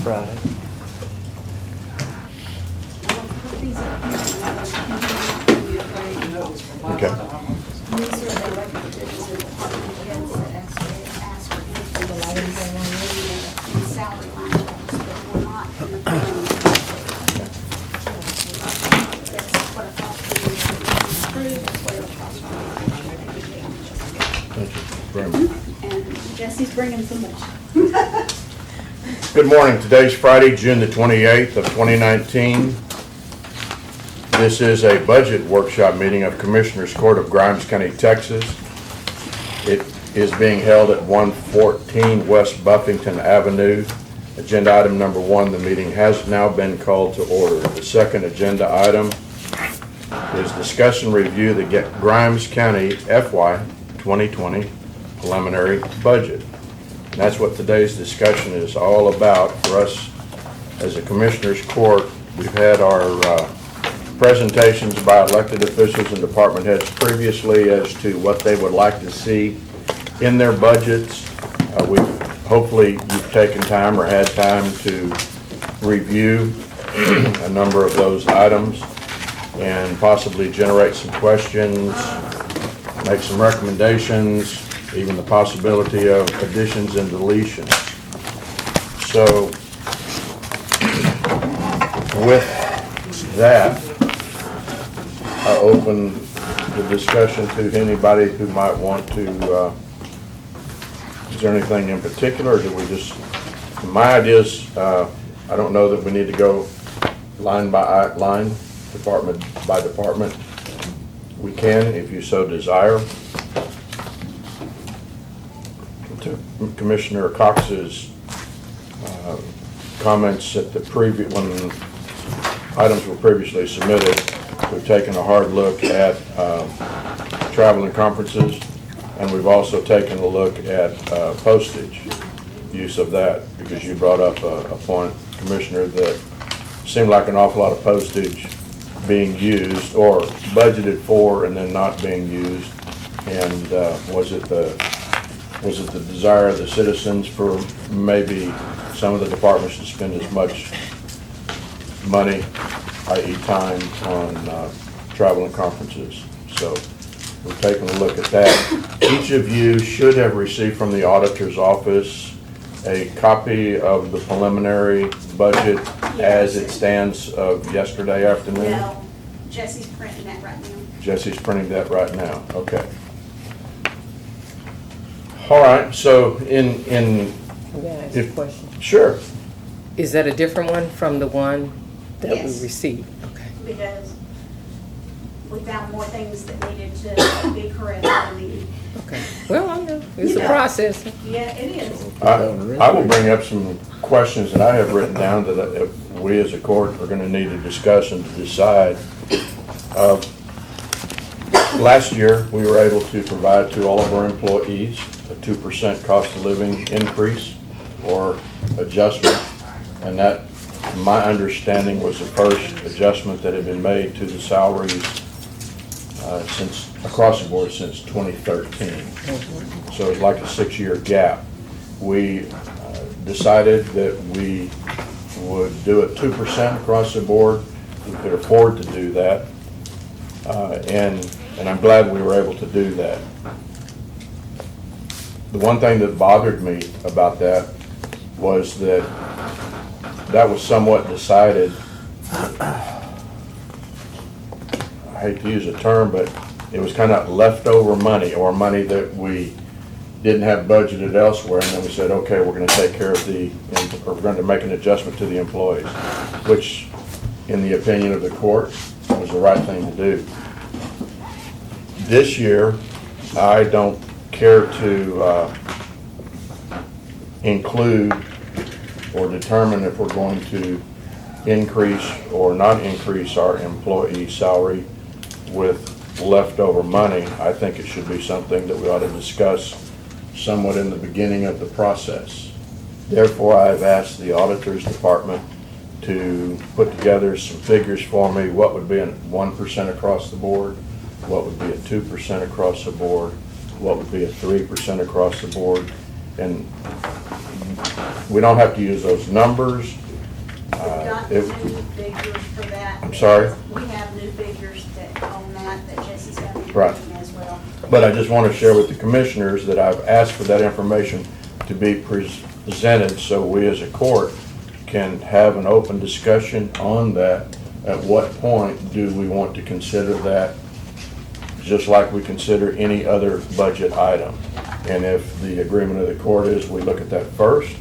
Friday. Okay. These are the elected officials and department heads that actually ask for anything below anything on the salary line items, but we're not. That's what it costs to approve, that's what it'll cost Thank you very much. and Jesse's bringing some more. Good morning. Today's Friday, June the 28th of 2019. This is a budget workshop meeting of Commissioners Court of Grimes County, Texas. It is being held at 114 West Buffington Avenue. Agenda item number 1, the meeting has now been called to order. The second agenda item is discuss and review the Grimes County FY 2020 preliminary budget. And that's what today's discussion is all about for us as a Commissioners Court. We've had our presentations by elected officials and department heads previously as to what they would like to see in their budgets. Hopefully you've taken time or had time to review a number of those items and possibly generate some questions, make some recommendations, even the possibility of additions and deletions. So with that, I open the discussion to anybody who might want to, is there anything in particular, or do we just, my idea is, I don't know that we need to go line by line, department by department. We can, if you so desire. To Commissioner Cox's comments at the previous, when items were previously submitted, we've taken a hard look at travel and conferences, and we've also taken a look at postage, use of that, because you brought up a point, Commissioner, that seemed like an awful lot of postage being used or budgeted for and then not being used. And was it the desire of the citizens for maybe some of the departments to spend as much money, i.e. time, on travel and conferences? So we've taken a look at that. Each of you should have received from the auditor's office a copy of the preliminary budget as it stands of yesterday afternoon. No, Jesse's printing that right now. Jesse's printing that right now. Okay. All right. So I'm gonna ask you a if- question. sure. Is that a different one from the one that we Yes. received? Okay. Because we found more things that needed to be corrected in the, Okay. Well, I know. It's a Yeah. process. yeah, it is. I will bring up some questions that I have written down that we as a court are going to need to discuss and to decide. Last year, we were able to provide to all of our employees a 2% cost of living increase or adjustment. And that, my understanding, was the first adjustment that had been made to the salaries since, across the board, since 2013. So it's like a 6-year gap. We decided that we would do it 2% across the board. We could afford to do that. And I'm glad we were able to do that. The one thing that bothered me about that was that was somewhat decided, I hate to use a term, but it was kind of leftover money, or money that we didn't have budgeted elsewhere, and then we said, okay, we're going to take care of or we're going to make an adjustment to the employees, which, in the opinion of the court, was the right thing to do. This year, I don't care to include or determine if we're going to increase or not increase our employee salary with leftover money. I think it should be something that we ought to discuss somewhat in the beginning of the process. Therefore, I've asked the auditor's department to put together some figures for me. What would be a 1% across the board? What would be a 2% across the board? What would be a 3% across the board? And we don't have to use those numbers. We've got If- new figures for that. I'm sorry? We have new figures that, on that Jesse's got to be Right. reading as well. But I just want to share with the commissioners that I've asked for that information to be presented so we as a court can have an open discussion on that. At what point do we want to consider that, just like we consider any other budget item? And if the agreement of the court is we look at that first,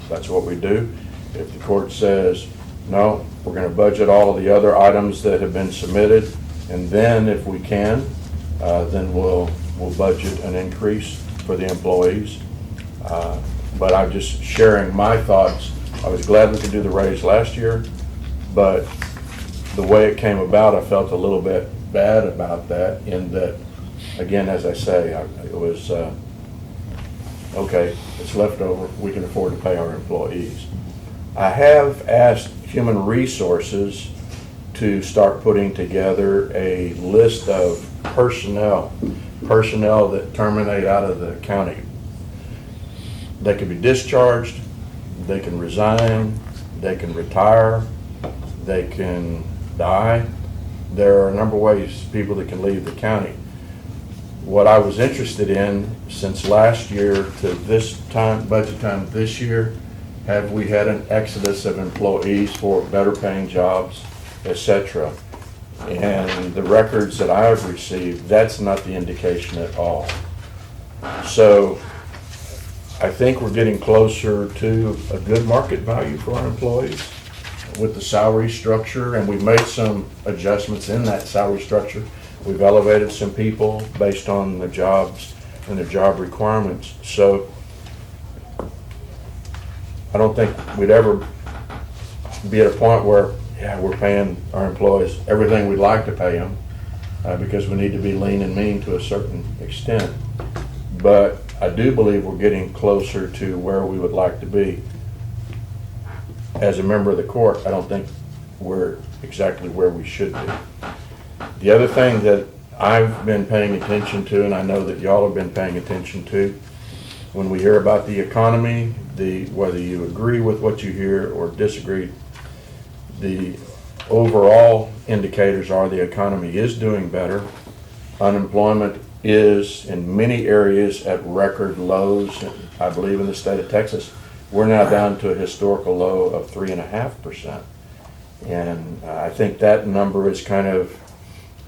that's what we do. If the court says, no, we're going to budget all of the other items that have been submitted, and then if we can, then we'll budget an increase for the employees. But I'm just sharing my thoughts. I was glad we could do the raise last year, but the way it came about, I felt a little bit bad about that in that, again, as I say, it was, okay, it's left over, we can afford to pay our employees. I have asked Human Resources to start putting together a list of personnel that terminate out of the county. They can be discharged, they can resign, they can retire, they can die. There are a number of ways people that can leave the county. What I was interested in, since last year to this time, budget time this year, have we had an exodus of employees for better paying jobs, et cetera? And the records that I've received, that's not the indication at all. So I think we're getting closer to a good market value for our employees with the salary structure, and we've made some adjustments in that salary structure. We've elevated some people based on the jobs and the job requirements. So I don't think we'd ever be at a point where, yeah, we're paying our employees everything we'd like to pay them, because we need to be lean and mean to a certain extent. But I do believe we're getting closer to where we would like to be. As a member of the court, I don't think we're exactly where we should be. The other thing that I've been paying attention to, and I know that y'all have been paying attention to, when we hear about the economy, whether you agree with what you hear or disagree, the overall indicators are the economy is doing better. Unemployment is in many areas at record lows. I believe in the state of Texas, we're now down to a historical low of 3.5%. And I think that number is kind of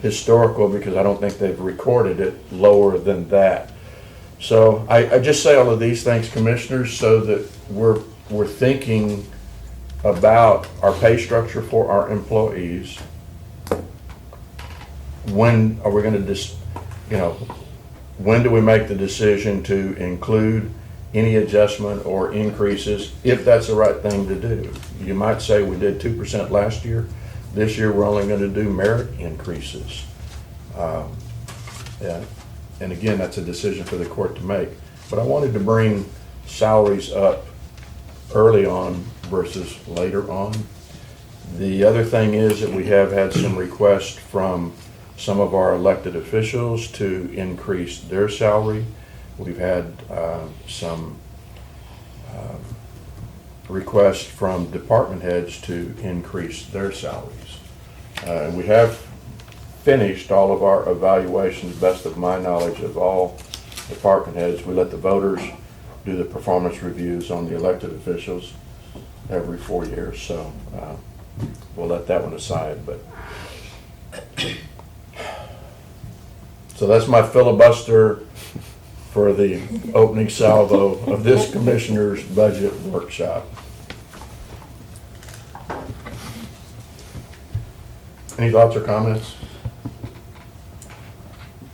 historical because I don't think they've recorded it lower than that. So I just say all of these things, commissioners, so that we're thinking about our pay structure for our employees. When are we going to when do we make the decision to include any adjustment or increases, if that's the right thing to do? You might say we did 2% last year. This year we're only going to do merit increases. And again, that's a decision for the court to make. But I wanted to bring salaries up early on versus later on. The other thing is that we have had some requests from some of our elected officials to increase their salary. We've had some requests from department heads to increase their salaries. And we have finished all of our evaluations, best of my knowledge, of all department heads. We let the voters do the performance reviews on the elected officials every 4 years, so we'll let that one aside. But so that's my filibuster for the opening salvo of this commissioner's budget workshop. Any thoughts or comments?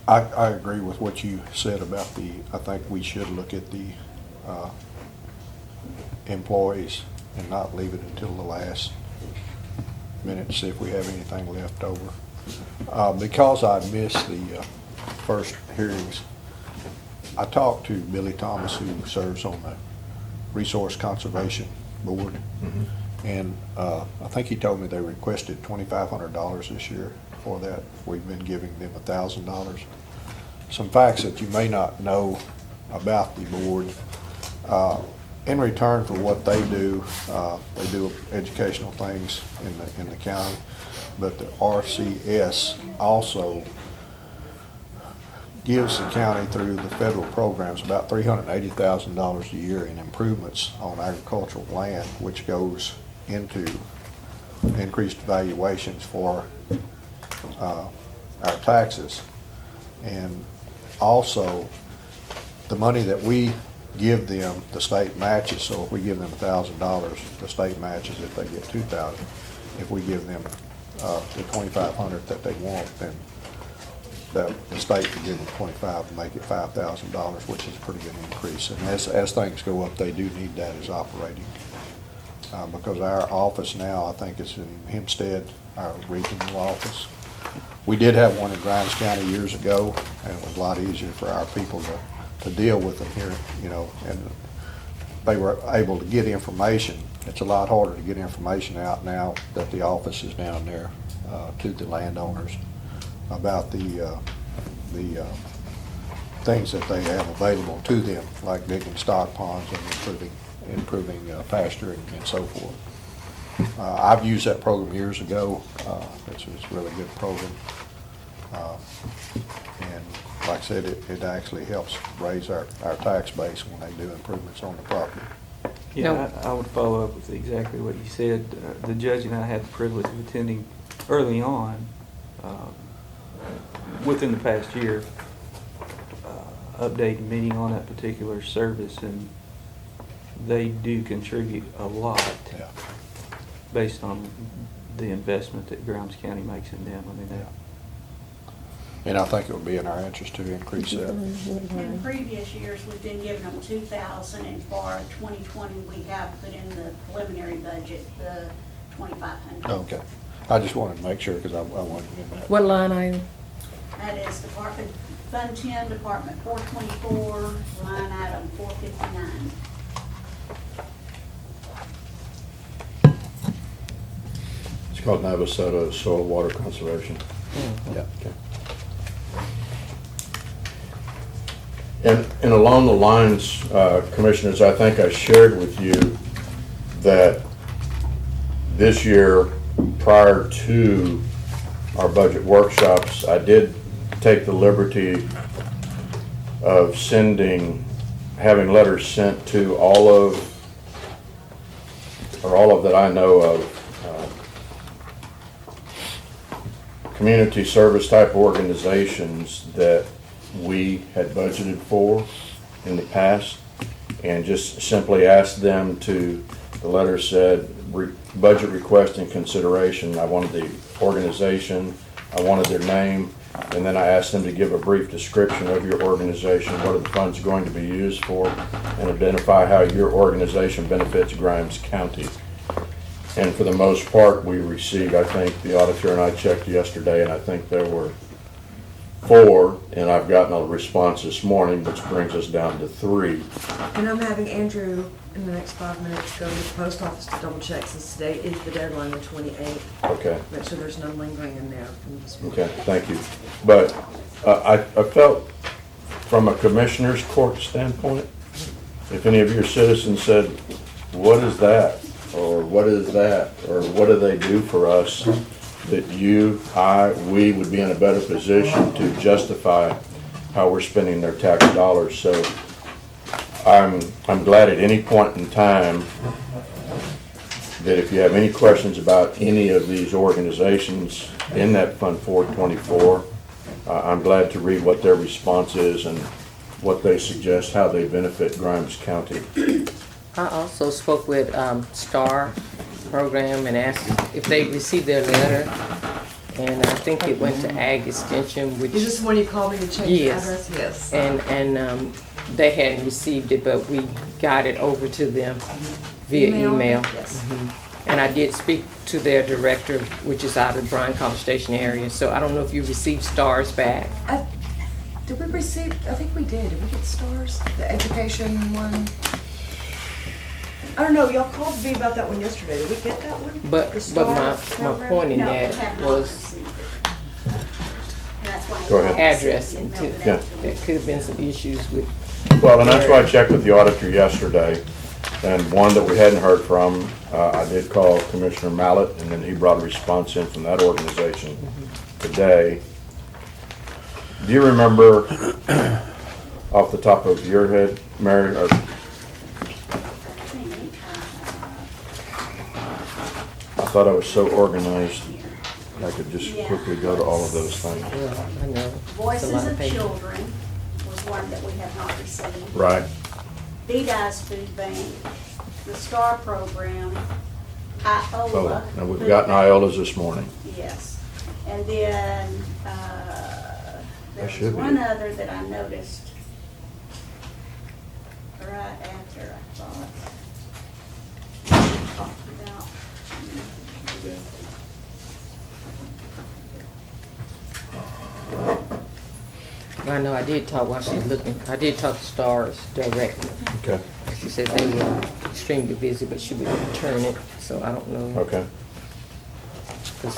I agree with what you said about I think we should look at the employees and not leave it until the last minute to see if we have anything left over. Because I missed the first hearings, I talked to Billy Thomas, who serves on the Resource Conservation Board, and I think he told me they requested $2,500 this year for that. We've been giving them $1,000. Some facts that you may not know about the board. in return for what they do educational things in the county, but the RCS also gives the county through the federal programs about $380,000 a year in improvements on agricultural land, which goes into increased valuations for our taxes. And also, the money that we give them, the state matches. So if we give them $1,000, the state matches if they get $2,000. If we give them the $2,500 that they want, then the state can give them $25 and make it $5,000, which is a pretty good increase. And as things go up, they do need that as operating. Because our office now, I think it's in Hempstead, our regional office. We did have one in Grimes County years ago, and it was a lot easier for our people to deal with them here, you know, and they were able to get information. It's a lot harder to get information out now that the office is down there to the landowners about the things that they have available to them, like digging stock ponds and improving pasture and so forth. I've used that program years ago. It's a really good program. And like I said, it actually helps raise our tax base when they do improvements on the property. Yeah, I would follow up with exactly what you said. The judge and I had the privilege of attending early on, within the past year, update meeting on that particular service, and they do contribute a lot Yeah. based on the investment that Grimes County makes in them. I mean, And I think it would be in our interest to increase that. In previous years, we've been giving them 2,000, and for 2020, we have put in the preliminary budget, the 2,500. Okay. I just wanted to make sure because I wasn't in that. What line item? That is Department, Fund 10, Department 424, line item 459. It's called Navasota Soil Water Conservation. Yeah. Okay. And along the lines, Commissioners, I think I shared with you that this year, prior to our budget workshops, I did take the liberty of having letters sent to all of that I know of, community service type organizations that we had budgeted for in the past, and just simply asked them to, the letter said, budget request and consideration. I wanted the organization, I wanted their name, and then I asked them to give a brief description of your organization, what are the funds going to be used for, and identify how your organization benefits Grimes County. And for the most part, we received, I think the auditor and I checked yesterday, and I think there were 4, and I've gotten a response this morning, which brings us down to 3. And I'm having Andrew in the next 5 minutes go to the post office to double check since today is the deadline, the 28th. Okay. Make sure there's no lingering in there from this week. Okay, thank you. But I felt from a commissioner's court standpoint, if any of your citizens said, what is that? Or what is that? Or what do they do for us? That we would be in a better position to justify how we're spending their tax dollars. So I'm glad at any point in time that if you have any questions about any of these organizations in that Fund 424, I'm glad to read what their response is and what they suggest, how they benefit Grimes County. I also spoke with STAR program and asked if they received their letter, and I think it went to Ag Extension, which Is this the one you called me to change the Yes. address? Yes. and they hadn't received it, but we got it over to them via email. Yes. And I did speak to their director, which is out of the Bryan College Station area. So I don't know if you received STARS back. Did we receive, I think we did. Did we get stars? The education one? I don't know, y'all called me about that one yesterday. Did we get that one? But The STAR my program? point in No, we that have not was received it. That's why. Go ahead. address. Mailed it out Yeah. to there them. could have been some issues with, Well, and that's why I checked with the auditor yesterday. And one that we hadn't heard from, I did call Commissioner Mallett, and then he brought a response in from that organization today. Do you remember off the top of your head, Mary, or I thought I was so organized, I could just quickly go to all of those things. Well, I know. It's a Voices lot of paper. Children was one that we have not received. Right, VDI's Food Bank, the STAR Program, oh, IOLA. and we've Food gotten Bank. Iolas this morning. Yes, and then, there should was be. one other that I noticed right after I thought. Talked about. I know, I did talk while she's looking, I did talk to Stars directly. Okay. She said they were extremely busy, but she would return it, so I don't know. Okay, 'Cause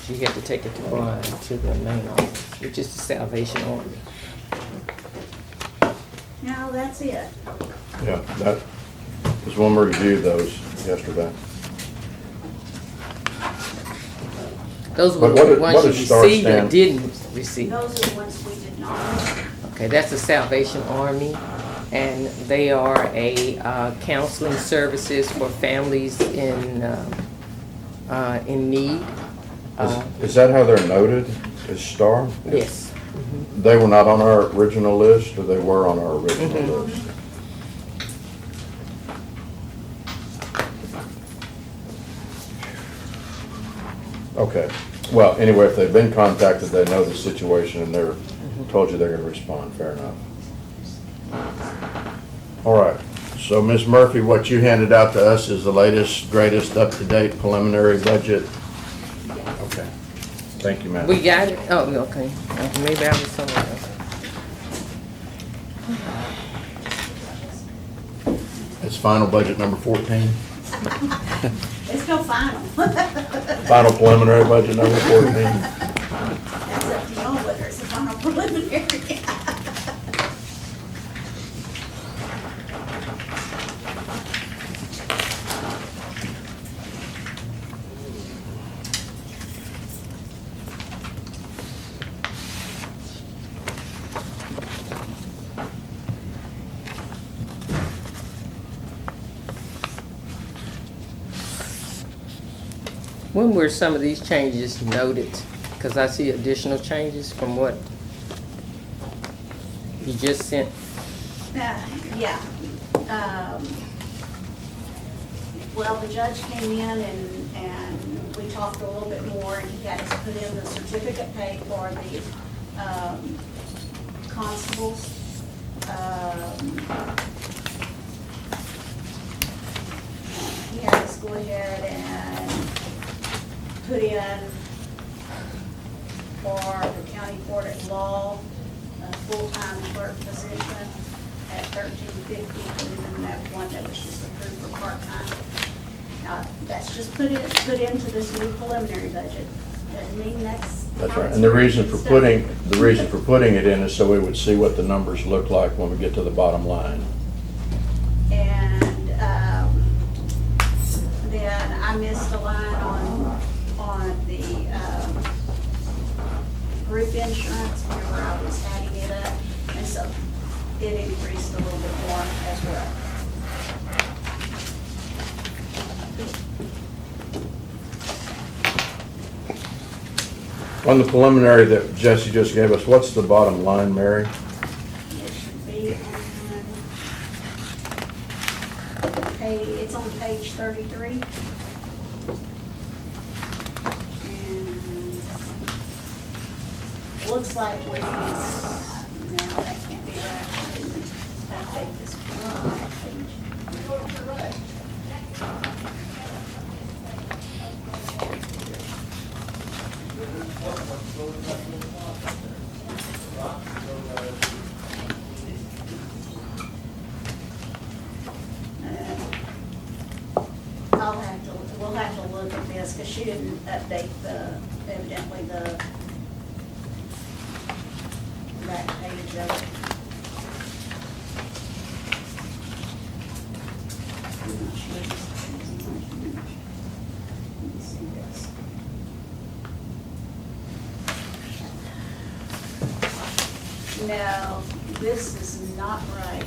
she had to take it to Brian, to the main office, which is the Salvation Army. No, that's it. yeah, that was when we reviewed those yesterday. Those were But what the did- ones what you does STAR received or stand- didn't receive. Those are the ones we did not. Okay, that's the Salvation Army, and they are a counseling services for families in need. Is that how they're noted, is STAR? Yes. They were not on our original list, or they were on our original Mhm. list? Okay, well, anyway, if they've been contacted, they know the situation, and they're, told you they're gonna respond, fair enough. All right, so Ms. Murphy, what you handed out to us is the latest, greatest, up-to-date preliminary budget? Okay, thank you, ma'am. We got it? Oh, okay. Maybe I was somewhere else. It's final budget number 14? It's no final. Final preliminary budget number 14? That's up to y'all whether it's a final preliminary. When were some of these changes noted? Because I see additional changes from what you just sent. Yeah. Well, the judge came in and we talked a little bit more, and he had us put in the certificate pay for the constables. He had us go ahead and put in for the county court at law, a full-time clerk position at $13.50, and then that one that was just approved for part-time. Now, that's just put into this new preliminary budget. Doesn't mean that's. That's how right, it's and the reason for written. putting it in is so we would see what the numbers look like when we get to the bottom line. And then I missed a line on the group insurance, whenever I was adding it up, and so it increased a little bit more as well. On the preliminary that Jesse just gave us, what's the bottom line, Mary? It should be it's on page 33. And looks like with these, no, that can't be right. I didn't update this page. We'll have to look at this, because she didn't update evidently the back page of it. me see this. No, this is not right.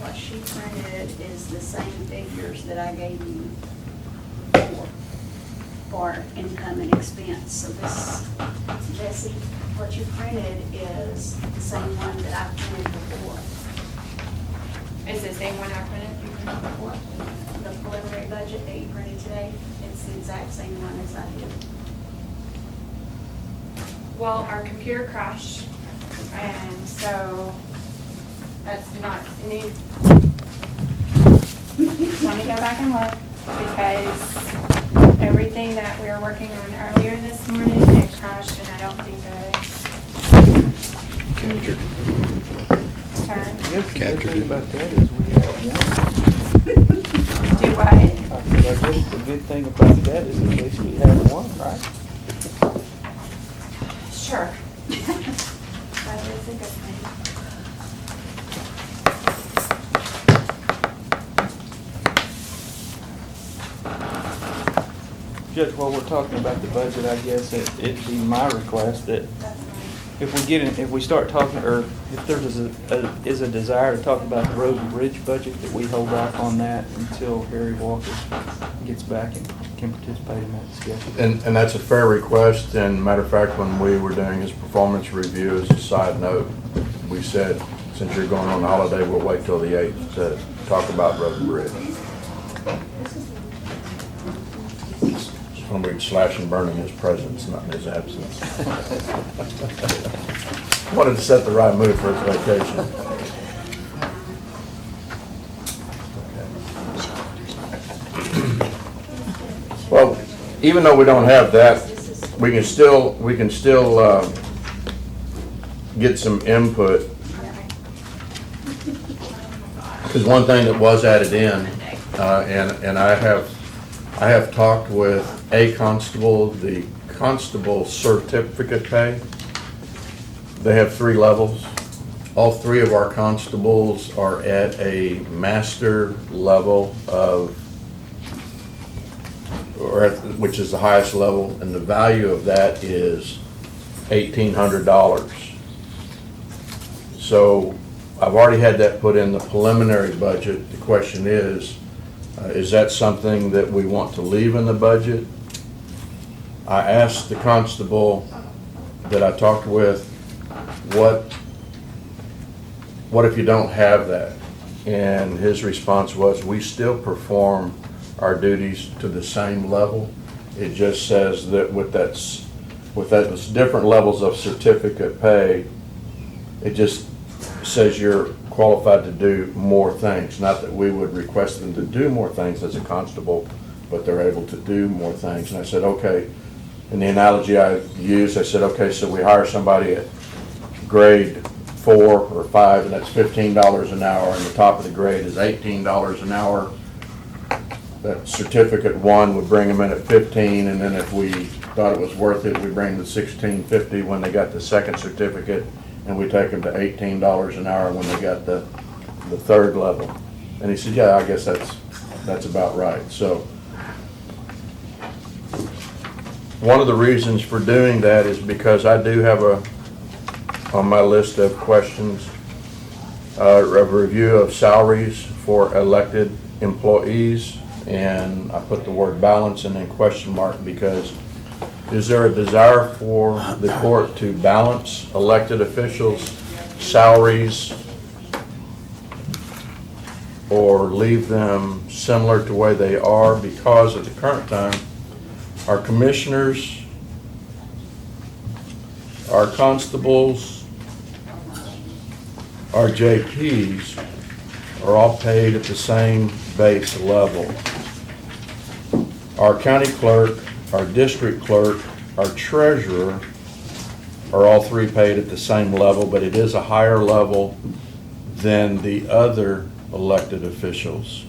What she printed is the same figures that I gave you before for income and expense. So this, Jesse, what you printed is the same one that I printed before. Is the same one I printed? You printed before? The preliminary budget that you printed today, it's the exact same one as I did. Well, our computer crashed, and so that's not new. Let me go back and look, because everything that we were working on earlier this morning, it crashed, and I don't think Captured. I guess the good Captured thing it. about that is we have one. do what? I guess the good thing about that is at least we have one, right? Sure. That is a good thing. Judge, while we're talking about the budget, I guess it'd be my request that That's fine. if we start talking, or if there is a desire to talk about the road and bridge budget, that we hold off on that until Harry Walker gets back and can participate in that discussion. And that's a fair request, and matter of fact, when we were doing his performance review, as a side note, we said, since you're going on holiday, we'll wait till the 8th to talk about road and bridge. When we'd slash and burn in his presence, not in his absence. Wanted to set the right mood for his vacation. Well, even though we don't have that, we can still get some input. Because one thing that was added in, and I have talked with a constable, the constable certificate pay. They have 3 levels. All 3 of our constables are at a master level of, which is the highest level, and the value of that is $1,800. So I've already had that put in the preliminary budget. The question is that something that we want to leave in the budget? I asked the constable that I talked with, what if you don't have that? And his response was, we still perform our duties to the same level. It just says that with those different levels of certificate pay, it just says you're qualified to do more things. Not that we would request them to do more things as a constable, but they're able to do more things. And I said, okay, in the analogy I used, I said, okay, so we hire somebody at grade 4 or 5, and that's $15 an hour, and the top of the grade is $18 an hour. That certificate 1 would bring them in at 15, and then if we thought it was worth it, we bring the $16.50 when they got the second certificate, and we take them to $18 an hour when they got the 3rd level. And he said, yeah, I guess that's about right. So one of the reasons for doing that is because I do have on my list of questions, a review of salaries for elected employees, and I put the word balance and then question mark, because is there a desire for the court to balance elected officials' salaries or leave them similar to the way they are? Because at the current time, our commissioners, our constables, our JPs are all paid at the same base level. Our county clerk, our district clerk, our treasurer are all 3 paid at the same level, but it is a higher level than the other elected officials.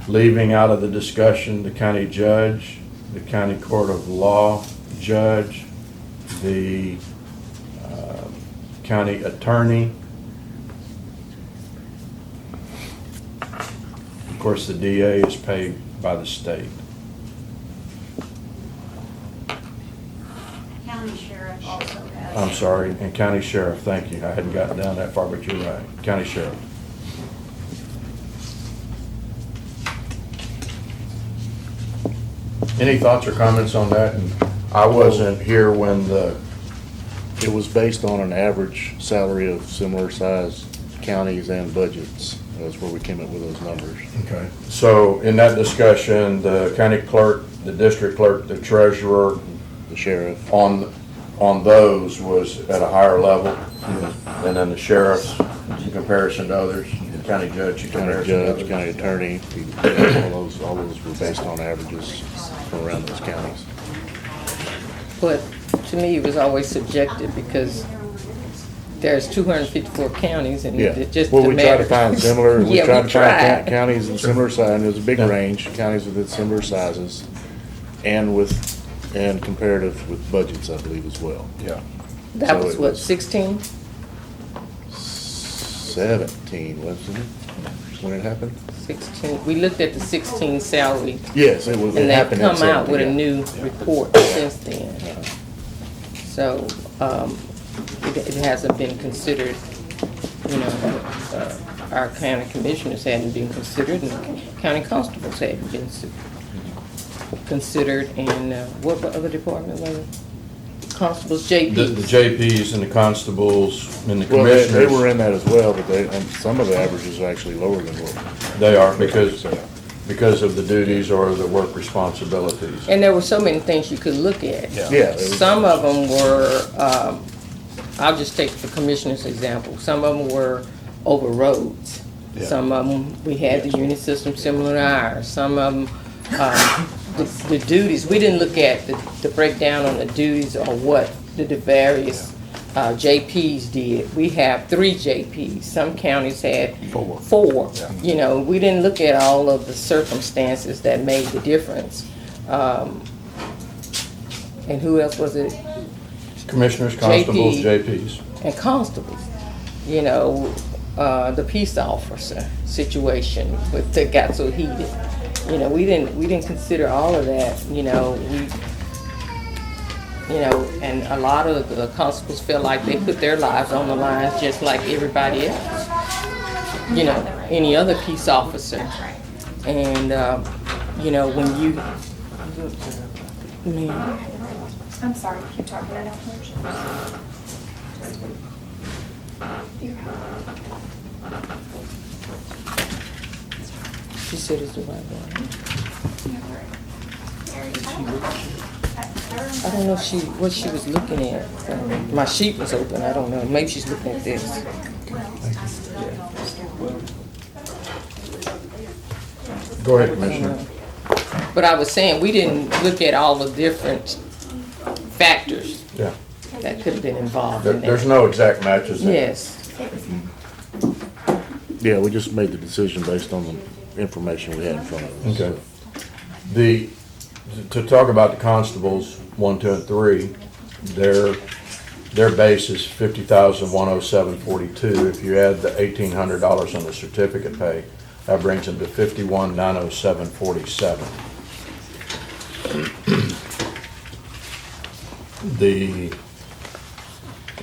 Leaving out of the discussion the county judge, the county court of law judge, the county attorney. course, the DA is paid by the state. County sheriff also has. I'm sorry, and county sheriff, thank you. I hadn't gotten down that far, but you're right. County sheriff. Any thoughts or comments on that? And I wasn't here when It was based on an average salary of similar sized counties and budgets. That's where we came up with those numbers. okay. So in that discussion, the county clerk, the district clerk, the treasurer, The sheriff, on those was at a higher level than then the sheriff's in comparison to others, the county judge in county comparison to judge, others. county attorney, all those were based on averages from around those counties. But to me, it was always subjective because there's 254 counties and Yeah, it just well, a we try to matter- find similar, we Yeah, try we to find tried. counties in similar size, and there's a big Yeah. range, counties within similar sizes, and comparative with budgets, I believe, as well. Yeah. That So was it what, was- 16? 17, wasn't it, when it happened? 16. We looked at the 16 salary Yes, it was, it and they've happened in come out with a 17, new report since then. So, it hasn't been considered, you know, our county commissioners hadn't been considered and county constables hadn't been considered and, what other department was it? Constables, The JP. JPs and the constables and the Well, they were commissioners, in that as well, but and some of the averages are actually lower than what. they are because of the duties or the work responsibilities. And there were so many things you could look at. Yeah. there was- Some of them were, I'll just take the commissioner's example. Some of them were over roads. Yeah. Some of them, we had the unit system similar to ours. Some of them, the duties, we didn't look at the breakdown on the duties or what the various JPs did. We have 3 JPs. Some counties had 4. Yeah. You know, we didn't look at all of the circumstances that made the difference. And who else was it? Commissioners, constables, JP. JPs. And constables. You know, the peace officer situation that got so heated. You know, we didn't consider all of that. You know, and a lot of the constables felt like they put their lives on the line just like everybody else. You know, any other peace officer. And you know, when you, man, I'm sorry, you're talking about she said it's the right one. I don't know what she was looking at. My sheet was open, I don't know, maybe she's looking at this. Go ahead, Commissioner. But I was saying, we didn't look at all the different factors Yeah. that could have been involved in There's that. no exact matches there. Yes, Yeah, we just made the decision based on the information we had in front of us. Okay. To talk about the constables, 1, 2, and 3, their base is $50,107.42. If you add the $1,800 on the certificate pay, that brings them to $51,907.47. The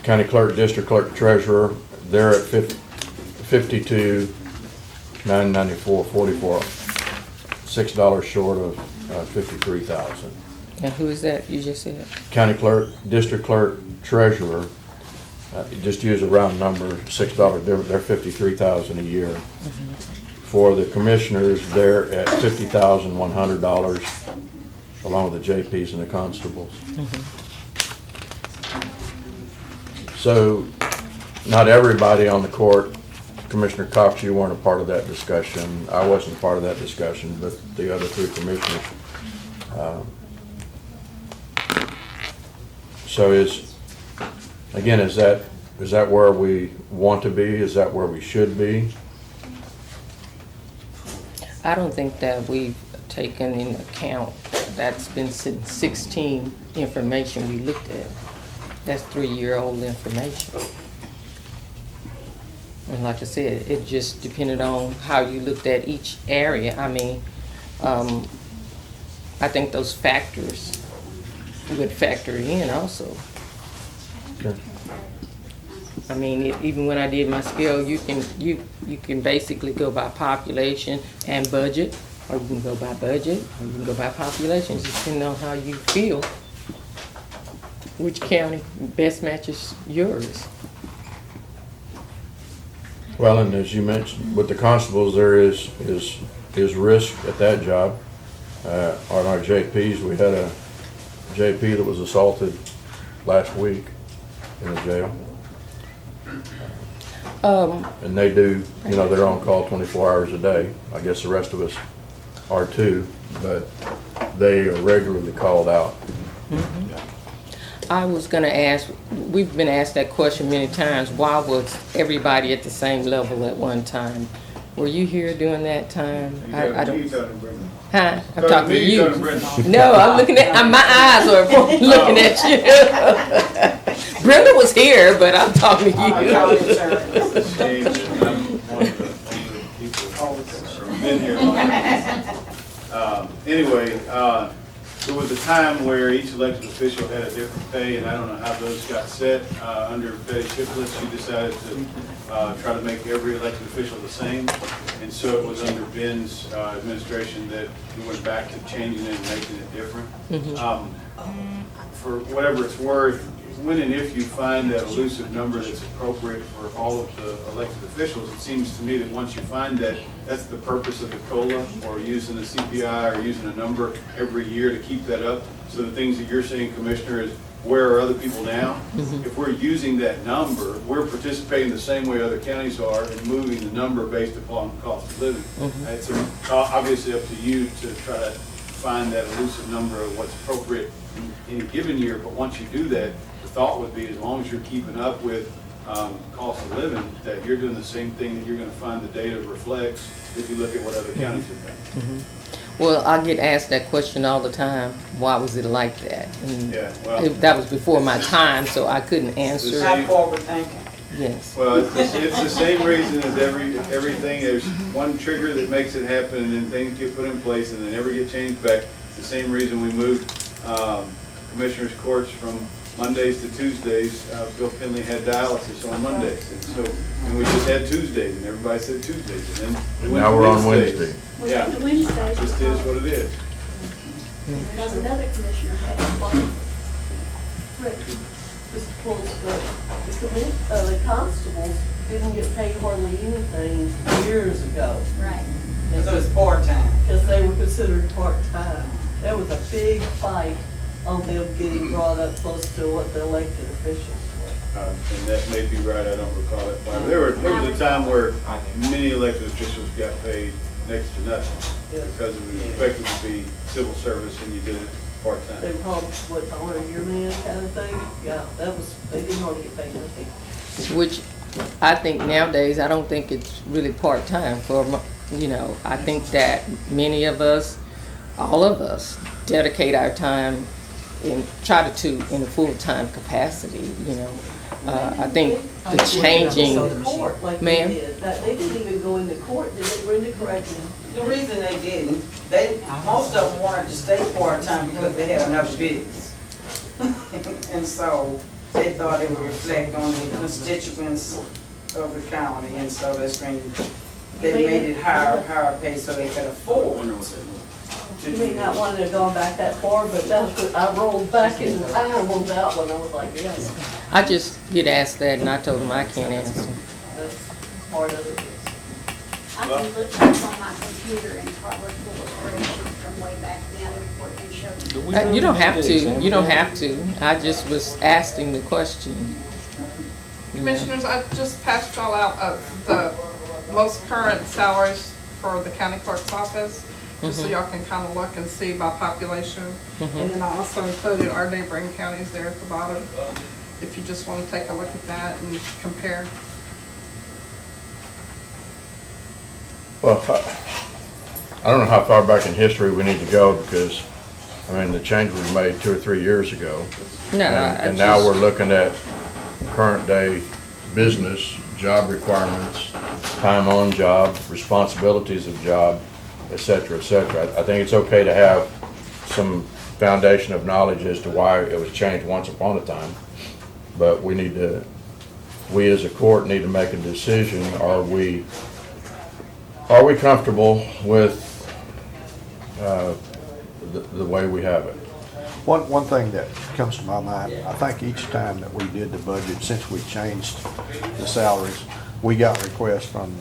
county clerk, district clerk, treasurer, they're at $52,994.44, $6 short of 53,000. and who is that you just said? County clerk, district clerk, treasurer, just use a round number, $6, they're 53,000 a year. For the commissioners, they're at $50,100, along with the JPs and the constables. So, not everybody on the court, Commissioner Cox, you weren't a part of that discussion. I wasn't part of that discussion, but the other 3 commissioners. So is that where we want to be? Is that where we should be? I don't think that we've taken in account, that's been since 16 information we looked at. That's 3-year-old information. And like I said, it just depended on how you looked at each area. I mean, I think those factors would factor in also. Okay. I mean, even when I did my scale, you can basically go by population and budget, or you can go by budget, or you can go by population, just depending on how you feel. Which county best matches yours? Well, and as you mentioned, with the constables, there is risk at that job. On our JPs, we had a JP that was assaulted last week in the jail. And they do, you know, they're on call 24 hours a day. I guess the rest of us are too, but they are regularly called out. I was gonna ask, we've been asked that question many times, why was everybody at the same level at one time? Were you here during that time? I don't. Huh? I'm talking to you. No, I'm looking at, my eyes are looking at you. Brenda was here, but I'm talking to you. James, and I'm one of the people that's been here. Anyway, there was a time where each elected official had a different pay, and I don't know how those got set. Under Betty Shipless, she decided to try to make every elected official the same. And so it was under Ben's administration that we went back to changing it and making it different. For whatever it's worth, when and if you find that elusive number that's appropriate for all of the elected officials, it seems to me that once you find that, that's the purpose of the COLA, or using the CPI, or using a number every year to keep that up. So the things that you're saying, Commissioner, is where are other people now? If we're using that number, we're participating the same way other counties are in moving the number based upon cost of living. It's obviously up to you to try to find that elusive number of what's appropriate in a given year, but once you do that, the thought would be, as long as you're keeping up with cost of living, that you're doing the same thing that you're going to find the data reflects if you look at what other counties have done. Well, I get asked that question all the time, why was it like that? And Yeah, well, that was before my time, so I couldn't answer. How forward thinking. Yes. well, it's the same reason as everything. There's one trigger that makes it happen, and then things get put in place, and they never get changed back. It's the same reason we moved commissioners' courts from Mondays to Tuesdays. Bill Finley had dialysis on Mondays, and we just had Tuesdays, and everybody said Tuesdays, and then we went Now to we're on Wednesdays. Wednesday. Yeah, The Wednesdays. it just is what it is. Because another commissioner had one. Mr. Pulls, the constables didn't get paid hardly anything years ago. Right. So it's part-time. Because they were considered part-time. There was a big fight on them getting brought up close to what the elected officials were. And that may be right, I don't recall that. But there was a time where many elected officials got paid next to nothing because it was expected to be civil service and you did it part-time. They probably, what, honor your man kind of thing? Yeah, that was, they didn't hardly get paid nothing. Which I think nowadays, I don't think it's really part-time for, you know, I think that many of us, all of us, dedicate our time and try to in a full-time capacity, you know. I think the changing, Court, like ma'am? they did. They didn't even go into court, did they, Brenda, correct me? The reason they didn't, most of them wanted to stay part-time because they had enough business. And so they thought it would reflect on the constituents of the county, and so that's when they made it higher pay so they could afford. You may not want to have gone back that far, but that's what I rolled back in the time on that one. I was like, yes, I just get asked that and I told them I can't answer. that's part of it. I can look back on my computer and probably pull a spreadsheet from way back then and show you. You don't have to, you don't have to. I just was asking the question. Commissioners, I just passed y'all out the most current salaries for the county clerk's office, just so y'all can kind of look and see by population. And then I also included our neighboring counties there at the bottom, if you just want to take a look at that and compare. Well, I don't know how far back in history we need to go because, I mean, the change was made 2 or 3 years ago. No, And now we're looking at current day business job requirements, time on job, responsibilities of job, et cetera, et cetera. I think it's okay to have some foundation of knowledge as to why it was changed once upon a time. But we as a court need to make a decision. Are we comfortable with the way we have it? One thing that comes to my mind, I think each time that we did the budget, since we changed the salaries, we got requests from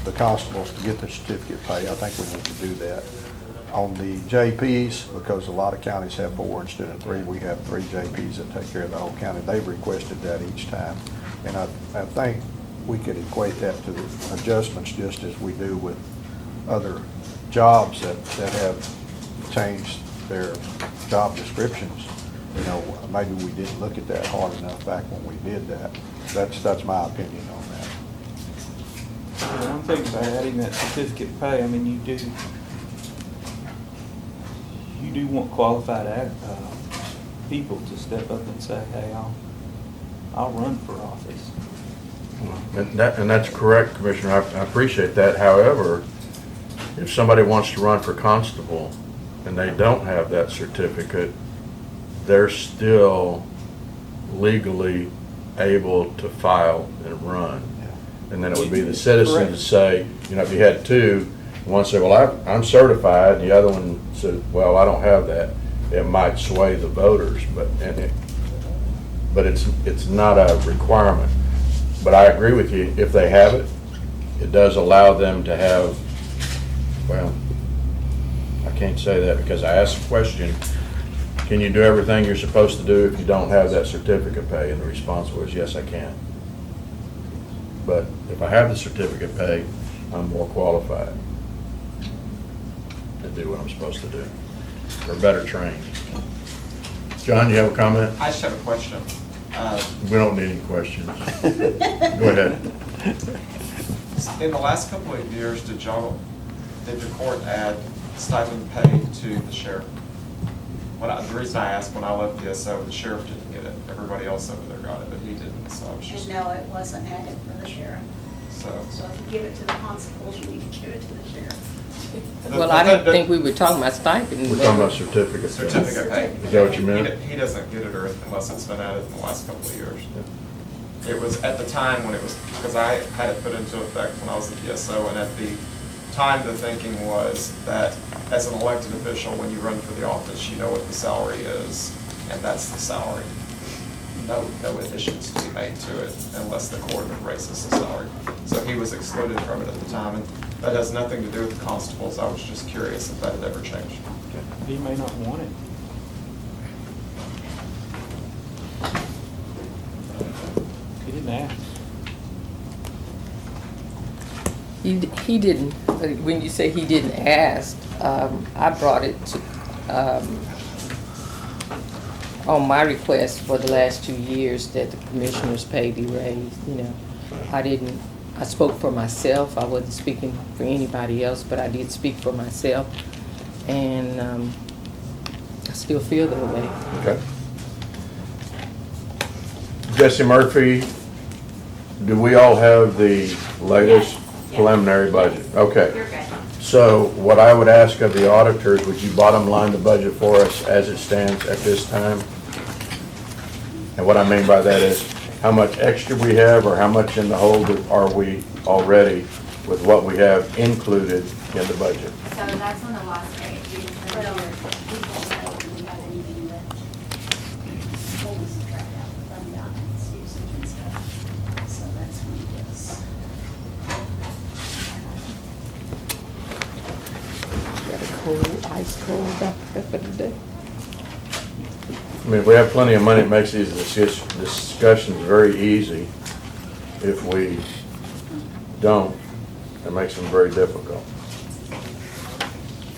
the constables to get their certificate pay. I think we need to do that. On the JPs, because a lot of counties have 4 instead of 3, we have 3 JPs that take care of the whole county. They've requested that each time. And I think we could equate that to the adjustments just as we do with other jobs that have changed their job descriptions. You know, maybe we didn't look at that hard enough back when we did that. That's my opinion on that. The one thing about adding that certificate pay, I mean, you do want qualified people to step up and say, hey, I'll run for office. And that's correct, Commissioner. I appreciate that. However, if somebody wants to run for constable and they don't have that certificate, they're still legally able to file and run. And then it would be the citizen to say, you know, if you had 2, one said, well, I'm certified, the other one said, well, I don't have that. It might sway the voters, but it's not a requirement. But I agree with you, if they have it, it does allow them to have, well, I can't say that because I asked a question, can you do everything you're supposed to do if you don't have that certificate pay? And the response was, yes, I can. But if I have the certificate pay, I'm more qualified to do what I'm supposed to do, or better trained. John, you have a comment? I just have a question. We don't need any questions. Go ahead. In the last couple of years, did the court add stipend pay to the sheriff? The reason I asked, when I left PSO, the sheriff didn't get it. Everybody else over there got it, but he didn't, so I was just. And no, it wasn't added for the sheriff. So if you give it to the constables, you need to give it to the sheriff. Well, I didn't think we were talking about stipend. We're talking about certificate. Certificate pay. Is that what you meant? He doesn't get it unless it's been added in the last couple of years. It was at the time when it was, because I had it put into effect when I was in PSO, and at the time the thinking was that as an elected official, when you run for the office, you know what the salary is, and that's the salary. No additions to be made to it unless the court raises the salary. So he was excluded from it at the time, and that has nothing to do with the constables. I was just curious if that had ever changed. He may not want it. He didn't ask. He didn't, when you say he didn't ask, I brought it to, on my request for the last 2 years that the commissioner's pay be raised, you know. I spoke for myself. I wasn't speaking for anybody else, but I did speak for myself. And I still feel that way. Okay. Jesse Murphy, do we all have the latest preliminary budget? Okay. You're good. So what I would ask of the auditors, would you bottom line the budget for us as it stands at this time? And what I mean by that is how much extra we have or how much in the hole are we already with what we have included in the budget? So that's on the last page. Well, we don't know if we have anything that we'll subtract out the fund balance usage and stuff. So that's when it gets. Got a cold, ice cold Dr. Pepper today. I mean, if we have plenty of money, it makes these discussions very easy. If we don't, it makes them very difficult.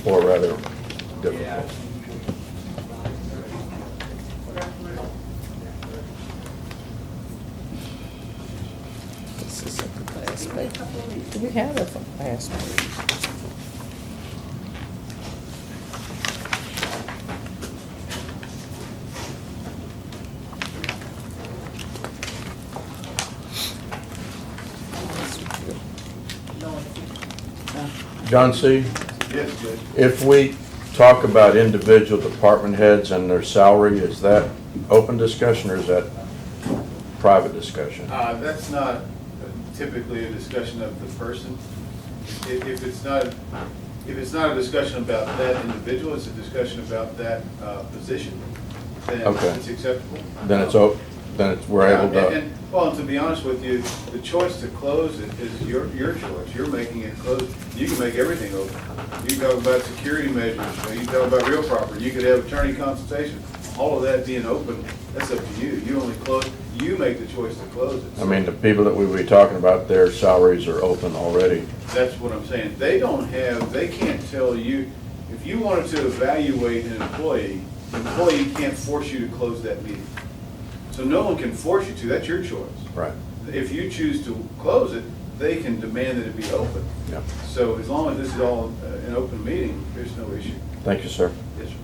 Or rather, difficult. This is at the last page. Do we have it from last page? John C., Yes, Judge. if we talk about individual department heads and their salary, is that open discussion or is that private discussion? That's not typically a discussion of the person. If it's not a discussion about that individual, it's a discussion about that position, then Okay. it's acceptable. We're able Yeah, to, well, to be honest with you, the choice to close it is your choice. You're making it close. You can make everything open. You can talk about security measures, you can talk about real property, you could have attorney consultation. All of that being open, that's up to you. You only close, you make the choice to close it. I mean, the people that we were talking about, their salaries are open already. That's what I'm saying. They can't tell you, if you wanted to evaluate an employee, the employee can't force you to close that meeting. So no one can force you to, that's your choice. Right. If you choose to close it, they can demand that it be open. Yeah. So as long as this is all an open meeting, there's no issue. Thank you, sir. Yes, sir.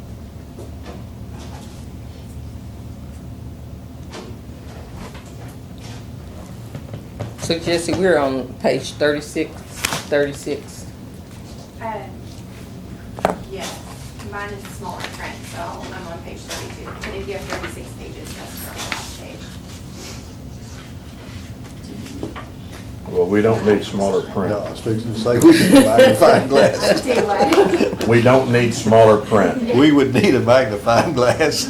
So Jesse, we're on page 36. Yes, mine is smaller print, so I'm on page 32. But if you have 36 pages, that's from the last page. Well, we don't need smaller No, print. I was fixing to say, we need a magnifying glass. Anyway. We don't need smaller print. We would need a magnifying glass.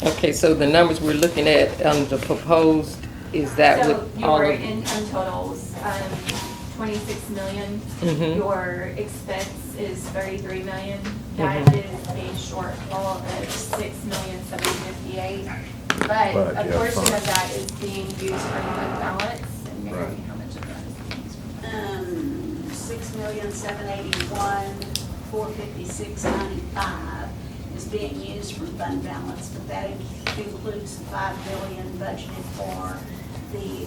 Okay, so the numbers we're looking at, the proposed, is that So with all your of? income totals, 26 million. Mhm. Your expense is 33 million. That is a shortfall of 6,758,000. But But, a yeah, portion fine. of that is being used for fund balance. And maybe Right. how much of that is being used for fund 6,781,456.95 is being used from fund balance, but that includes the $5 billion budgeted for the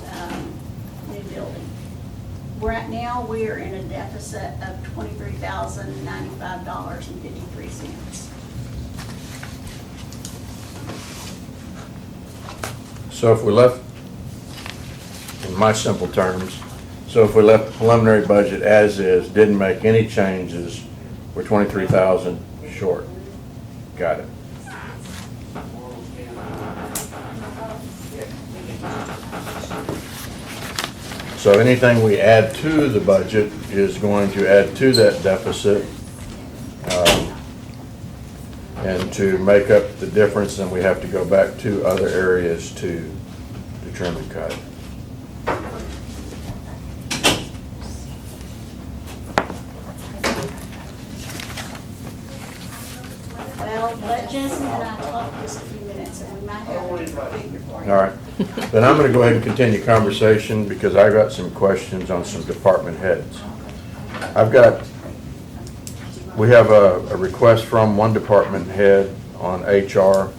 new building. Right now, we are in a deficit of $23,095.53. So if we left, in my simple terms, so if we left the preliminary budget as is, didn't make any changes, we're 23,000 short. Got it. So anything we add to the budget is going to add to that deficit. And to make up the difference, then we have to go back to other areas to trim and cut. Well, let Jason and I talk just a few minutes, and we might have a figure for you. All right. Then I'm going to go ahead and continue conversation because I got some questions on some department heads. We have a request from one department head on HR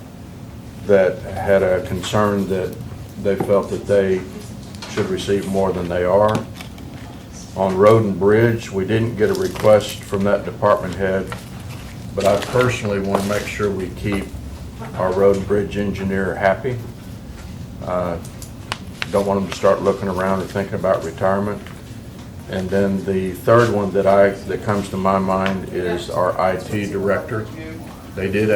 that had a concern that they felt that they should receive more than they are. On Road and Bridge, we didn't get a request from that department head, but I personally want to make sure we keep our road and bridge engineer happy. Don't want them to start looking around or thinking about retirement. And then the third one that comes to my mind is our IT director. He did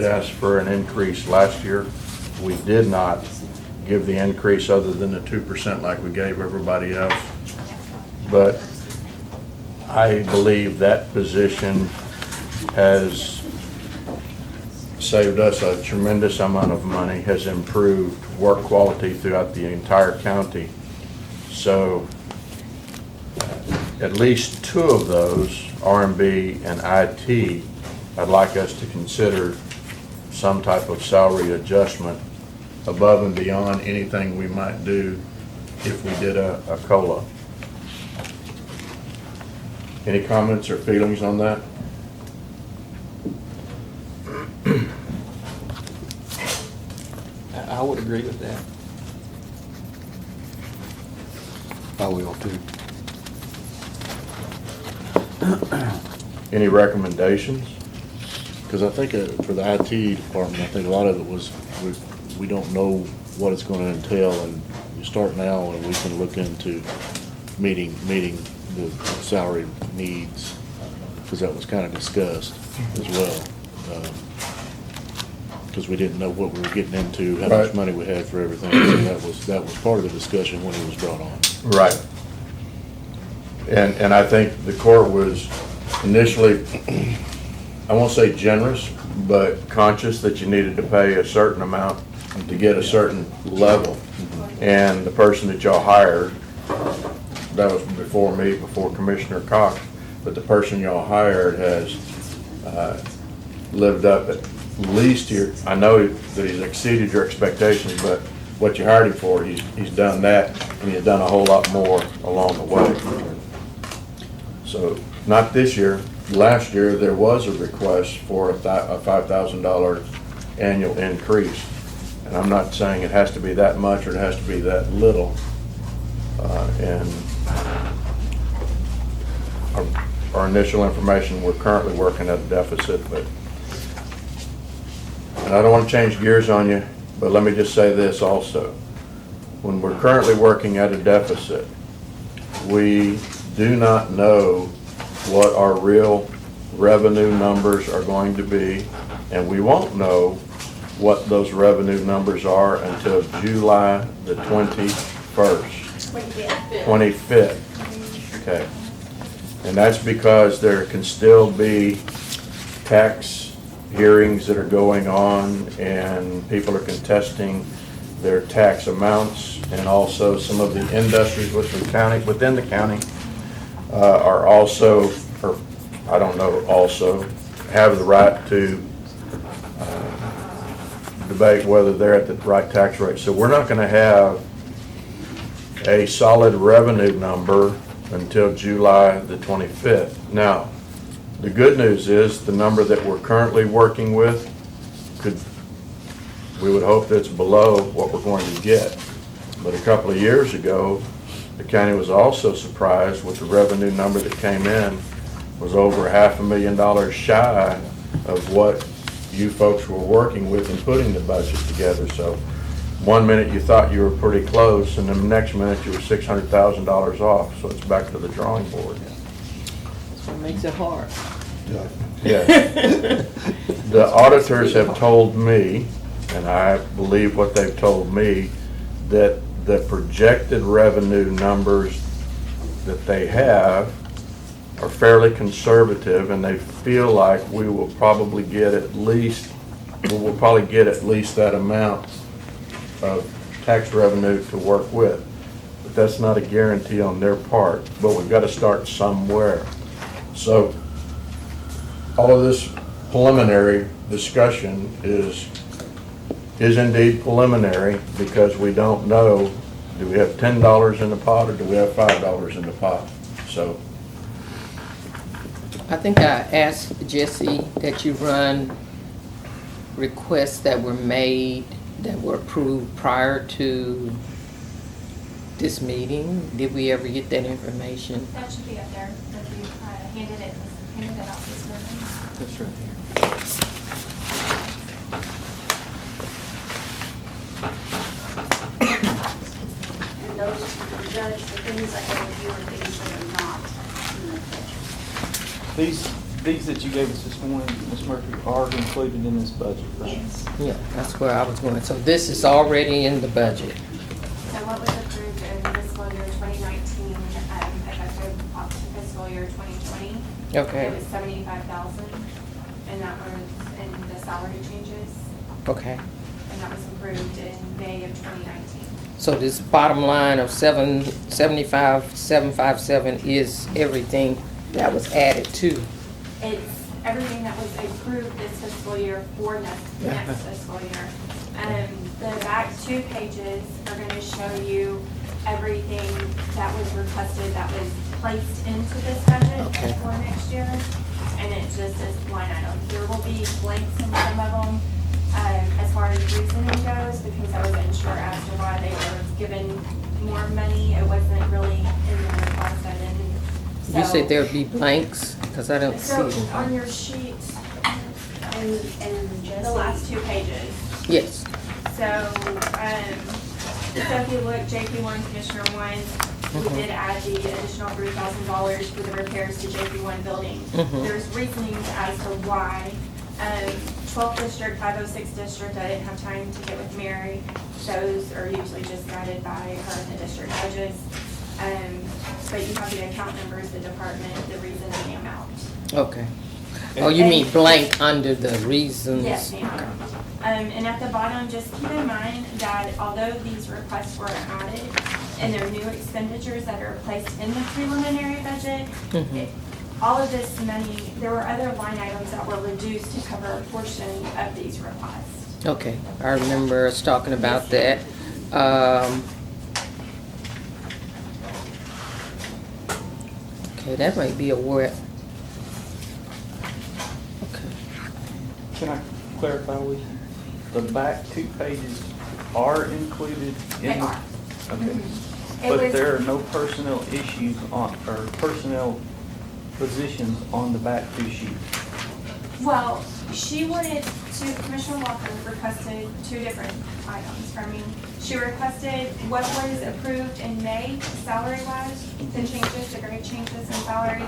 ask for an increase last year. We did not give the increase other than the 2% like we gave everybody else. But I believe that position has saved us a tremendous amount of money, has improved work quality throughout the entire county. So at least two of those, R&B and IT, I'd like us to consider some type of salary adjustment above and beyond anything we might do if we did a COLA. Any comments or feelings on that? I would agree with that. I will too. Any recommendations? Because I think for the IT department, I think a lot of it was, we don't know what it's going to entail, and we start now and we can look into meeting the salary needs, because that was kind of discussed as well. Because we didn't know what we were getting into, how much Right. money we had for everything. So that was part of the discussion when it was brought on. Right. And I think the court was initially, I won't say generous, but conscious that you needed to pay a certain amount to get a certain level. And the person that y'all hired, that was before me, before Commissioner Cox, but the person y'all hired has lived up at least your, I know that he's exceeded your expectations, but what you hired him for, he's done that, and he's done a whole lot more along the way. So, not this year, last year, there was a request for a $5,000 annual increase. And I'm not saying it has to be that much or it has to be that little. And our initial information, we're currently working at a deficit, but, and I don't want to change gears on you, but let me just say this also. When we're currently working at a deficit, we do not know what our real revenue numbers are going to be, and we won't know what those revenue numbers are until July the 21st. 25th. Okay. And that's because there can still be tax hearings that are going on, and people are contesting their tax amounts, and also some of the industries within the county are also, or I don't know, also have the right to debate whether they're at the right tax rate. So we're not going to have a solid revenue number until July the 25th. Now, the good news is the number that we're currently working with we would hope that's below what we're going to get. But a couple of years ago, the county was also surprised with the revenue number that came in was over $500,000 shy of what you folks were working with and putting the budget together. So one minute you thought you were pretty close, and the next minute you were $600,000 off. So it's back to the drawing board. That's what makes it hard. Yes. The auditors have told me, and I believe what they've told me, that the projected revenue numbers that they have are fairly conservative, and they feel like we will probably get at least that amount of tax revenue to work with. But that's not a guarantee on their part, but we've got to start somewhere. So all of this preliminary discussion is indeed preliminary, because we don't know, do we have $10 in the pot or do we have $5 in the pot? So I think I asked Jesse that you run requests that were made, that were approved prior to this meeting. Did we ever get that information? That should be up there, if you handed it out this morning. That's right here. And those, Judge, the things I gave you are things that are not in the budget. These that you gave us this morning, Ms. Murphy, are included in this budget, right? Yes. Yeah, that's where I was going. So this is already in the budget. So what was approved in fiscal year 2019, effective up to fiscal year 2020? Okay. It was 75,000, and that was in the salary changes, Okay. and that was approved in May of 2019. So this bottom line of 757 is everything that was added to. It's everything that was approved this fiscal year for next fiscal year. The back 2 pages are going to show you everything that was requested that was placed into this budget Okay. for next year. And it just is line items. There will be blanks in some of them as far as reasoning goes, because I wasn't sure as to why they were given more money. It wasn't really in the request. I didn't. You So- said there'd be blanks, because I don't see So it. on your sheet, And Jesse. the last 2 pages. Yes. So, if you look, JP one, Commissioner one, we did add the additional $3,000 for the repairs to JP one building. There's reasonings as to why. 12th District, 506 District, I didn't have time to get with Mary. Those are usually just guided by her and the district judges. But you have the account numbers, the department, the reason, and the amount. Okay. Oh, you mean blank under the reasons? Yes, ma'am. And at the bottom, just keep in mind that although these requests were added and they're new expenditures that are placed in the preliminary budget, all of this money, there were other line items that were reduced to cover a portion of these requests. Okay, I remember us talking about that. Okay, that might be a word. Okay. Can I clarify with you? The back 2 pages are included in They the? are. Okay. It But was- there are no personnel issues on, or personnel positions on the back 2 sheets. Well, she wanted to, Commissioner Walker requested 2 different items from me. She requested what was approved in May, salary-wise, the changes, the grade changes in salaries.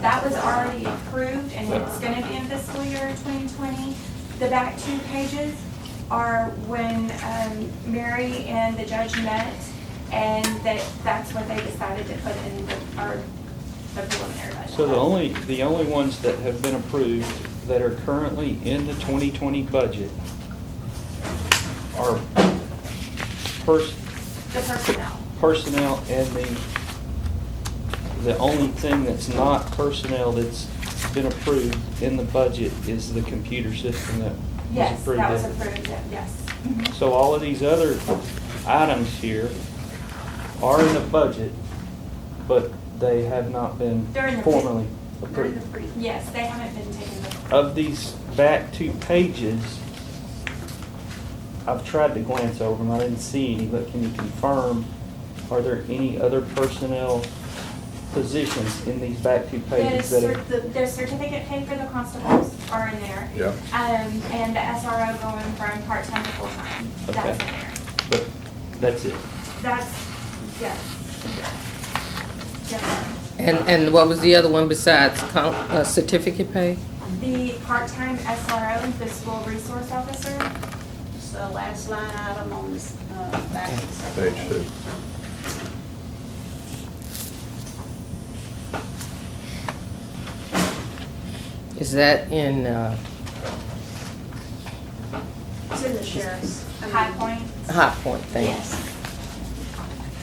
That was already approved, and it's gonna be in fiscal year 2020. The back 2 pages are when Mary and the judge met, and that's what they decided to put in the preliminary budget. So the only ones that have been approved that are currently in the 2020 budget are The personnel. personnel, and the only thing that's not personnel that's been approved in the budget is the computer system that was Yes, approved. that was in- approved, yes. So all of these other items here are in the budget, but they have not been They're in the- formally They're in approved. the free- Yes, they haven't been taken. Of these back 2 pages, I've tried to glance over them, I didn't see any, but can you confirm, are there any other personnel positions in these back 2 pages that are? The certificate pay for the constables are in there. Yep. And the SRO going from part-time to full-time, that's in Okay. there. But that's it. That's, yes. Yes. And what was the other one besides certificate pay? The part-time SRO, the school resource officer, So last line item on this, back. Page 2. Is that in, It's in the sheriff's. High Point. High Point thing? Yes.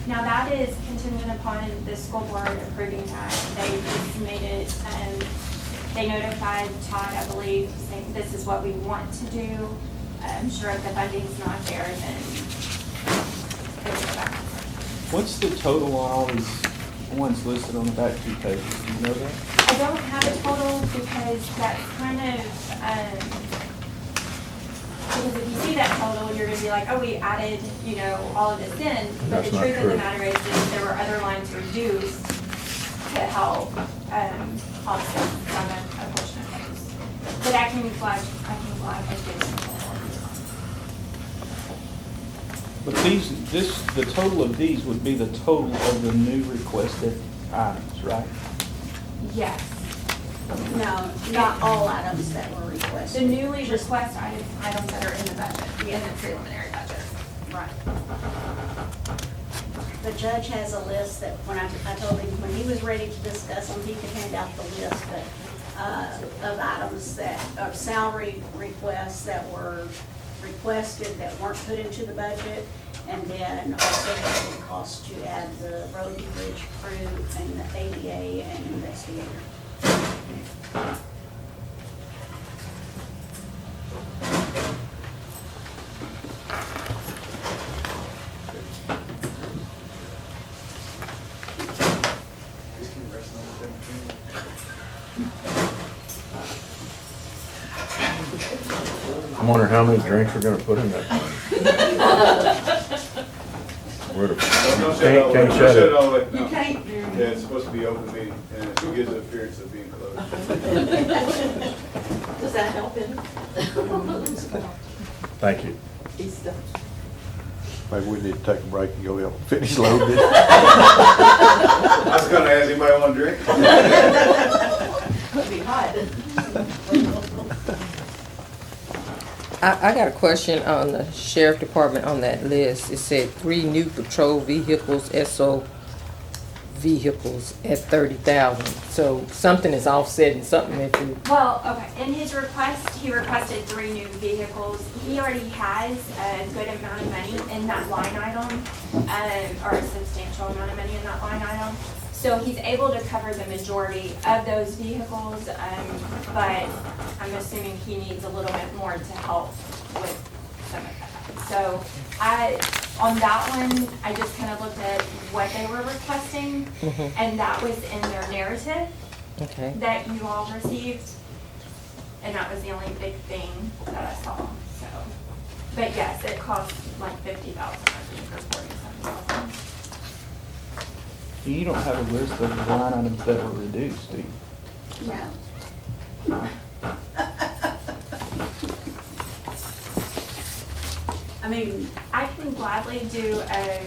Now, that is contingent upon the school board approving that. They submitted, they notified Todd, I believe, saying this is what we want to do. I'm sure if the funding's not there, then they will go back. What's the total on all these ones listed on the back 2 pages? Do you know that? I don't have a total because that's kind of, because if you see that total, you're gonna be like, oh, we added, you know, all of this in. But That's the not truth of the true. matter is there were other lines reduced to help offset some of a portion of those. But I can flag a different total. But the total of these would be the total of the new requested items, right? Yes. No, not all items that were The requested. newly requested items that are in the budget, in the preliminary budget. Right. The judge has a list that when I told him, when he was ready to discuss them, he could hand out the list of items that, of salary requests that were requested that weren't put into the budget. And then also what it would cost to add the road and bridge crew and the ADA and investigator. I'm wondering how many drinks we're gonna put in that thing. Where the- Don't shut it all the way. Can't Don't shut it. all the way. You No. can't do. Yeah, it's supposed to be open meeting, and it gives the appearance of being closed. Does that help him? Thank you. He's done. Maybe we need to take a break and go help finish loading it. I was gonna ask anybody want a drink? Could be hot. I got a question on the sheriff department on that list. It said 3 new patrol vehicles, SO vehicles at 30,000. So something is offsetting something if you, Well, okay, in his request, he requested 3 new vehicles. He already has a good amount of money in that line item, or a substantial amount of money in that line item. So he's able to cover the majority of those vehicles, but I'm assuming he needs a little bit more to help with some of that. So on that one, I just kind of looked at what they were requesting, and that was in their narrative okay. that you all received, and that was the only big thing that I saw, so. But yes, it cost like 50,000, I think, or 47,000. You don't have a list of the line items that were reduced, do you? No. I mean, I can gladly do a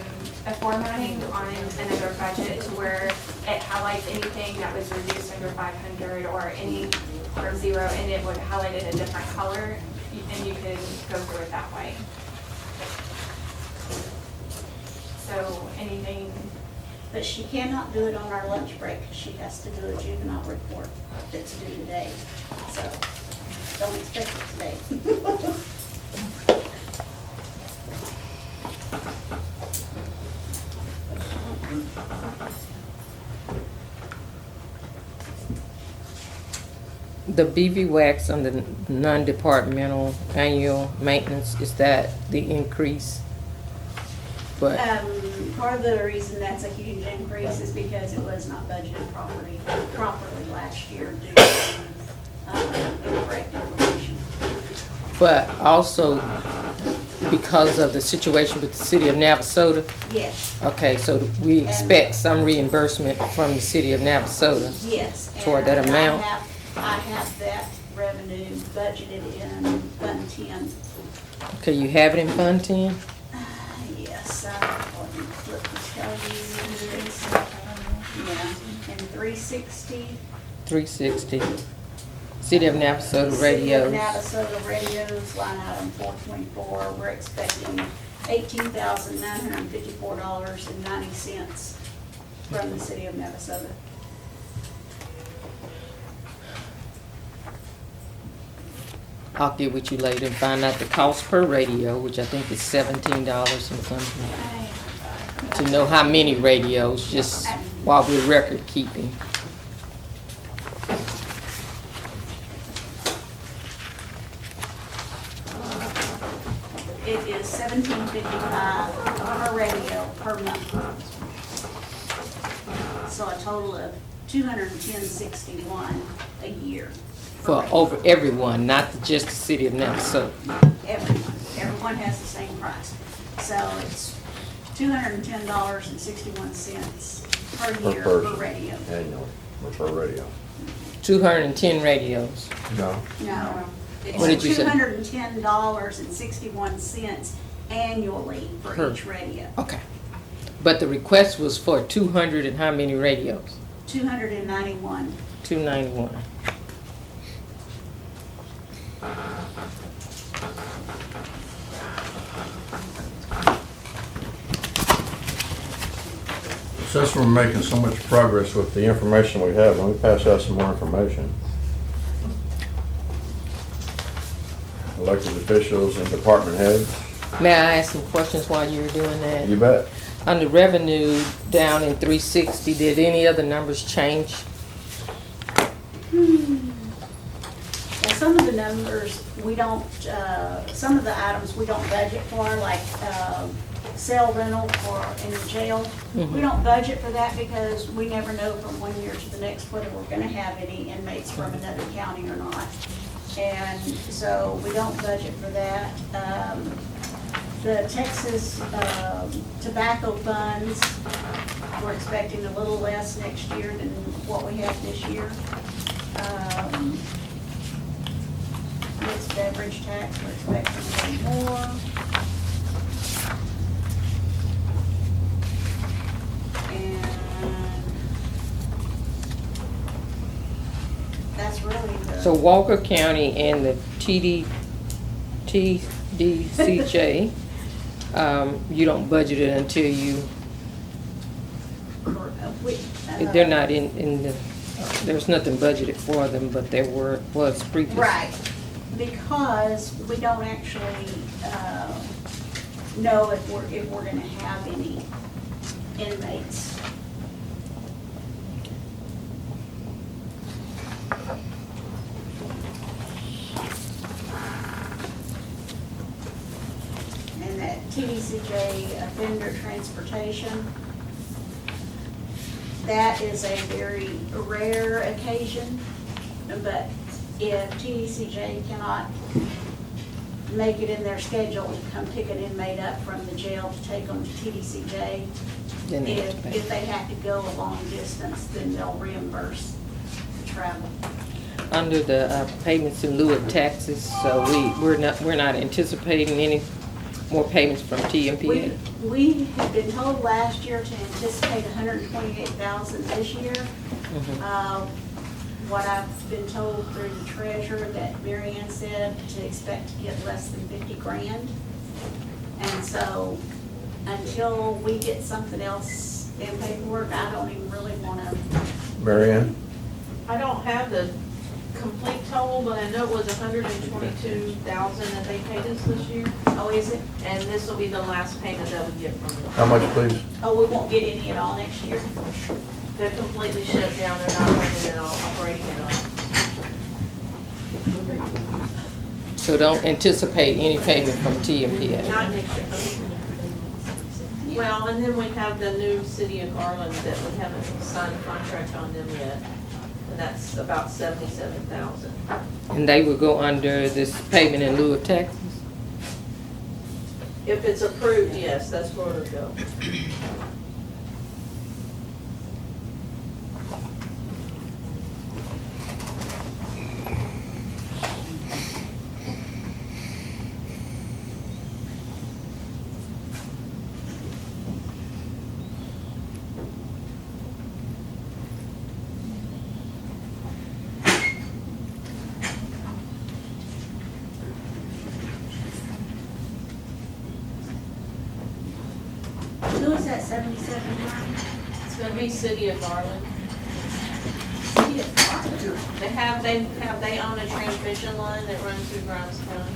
formatting on another budget to where it highlights anything that was reduced under 500 or any or 0, and it would highlight it a different color, and you could go through it that way. So anything, but she cannot do it on our lunch break. She has to do a juvenile report that's due today. So don't expect it today. The BV wax on the non-departmental annual maintenance, is that the increase? But, Part of the reason that's a huge increase is because it was not budgeted properly last year due to incorrect information. but also because of the situation with the city of Navasota? Yes, Okay, so we expect some reimbursement from the city of Navasota yes. for that and amount? I have that revenue budgeted in Fund 10. Okay, you have it in Fund 10? Yes, let me flip to tell you this. Yeah, in 360. 360. City of Navasota City of radios. Navasota radios, line item 424, we're expecting $18,954.90 from the city of Navasota. I'll get with you later and find out the cost per radio, which I think is $17 and something. To know how many radios, just while we're record keeping. It is $17.55 per radio per month. So a total of $210.61 a year. For over everyone, not just the city of Navasota. Everyone has the same price. So it's $210.61 per year per person. radio. Annually, or per radio. 210 radios. No. No. What did you say? $210.61 annually for Per. each radio. Okay. But the request was for 200 and how many radios? 291. 291. Since we're making so much progress with the information we have, let me pass out some more information. Elected officials and department heads. May I ask some questions while you're doing that? You bet. On the revenue down in 360, did any other numbers change? And some of the numbers, we don't, some of the items we don't budget for, like cell rental for in the jail. We don't budget for that because we never know from one year to the next whether we're gonna have any inmates from another county or not. And so we don't budget for that. The Texas tobacco funds, we're expecting a little less next year than what we have this year. Mixed beverage tax, we're expecting a little more. really the. So Walker County and the TDCJ, you don't budget it until you, they're not in the, there's nothing budgeted for them, but there was previous. Right, because we don't actually know if we're gonna have any inmates. And that TDCJ offender transportation, that is a very rare occasion, but if TDCJ cannot make it in their schedule to come pick an inmate up from the jail to take them to TDCJ, Then they have to pay. if they have to go a long distance, then they'll reimburse the travel. Under the payments in lieu of taxes, so we're not anticipating any more payments from TMPA? We had been told last year to anticipate $128,000 this year. What I've been told through the treasurer that Mary Ann said to expect to get less than 50 grand. And so until we get something else in paperwork, I don't even really want to. Mary Ann? I don't have the complete total, but I know it was $122,000 that they paid us this year. Oh, is it? And this will be the last payment that we get from them. How much, please? Oh, we won't get any at all next year? They're completely shut down, they're not running at all, operating at all. So don't anticipate any payment from TMPA? Not next year. Well, and then we have the new city of Garland that we haven't signed a contract on them yet. And that's about $77,000. And they will go under this payment in lieu of taxes? If it's approved, yes, that's where it'll go. Who is that 77 line? It's gonna be city of Garland. City of Garland. They own a transmission line that runs through Grimes County.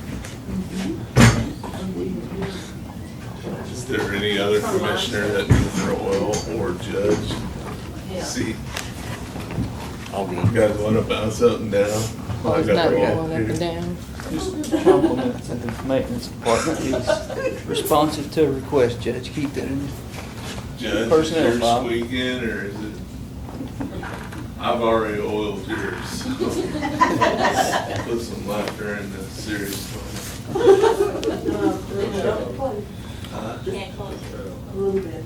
Is there any other commissioner that for oil or judge? Yeah. See, I'll you go. guys wanna bounce up and down? Oh, I it's got not the going wall up here. and down? Just compliments of the maintenance department. He's responsive to a request, Judge. Keep that in. Judge, is Personnel yours file. weekend or is it? I've already oiled yours. Put some laughter in the serious one. Huh? Can't close. A little bit.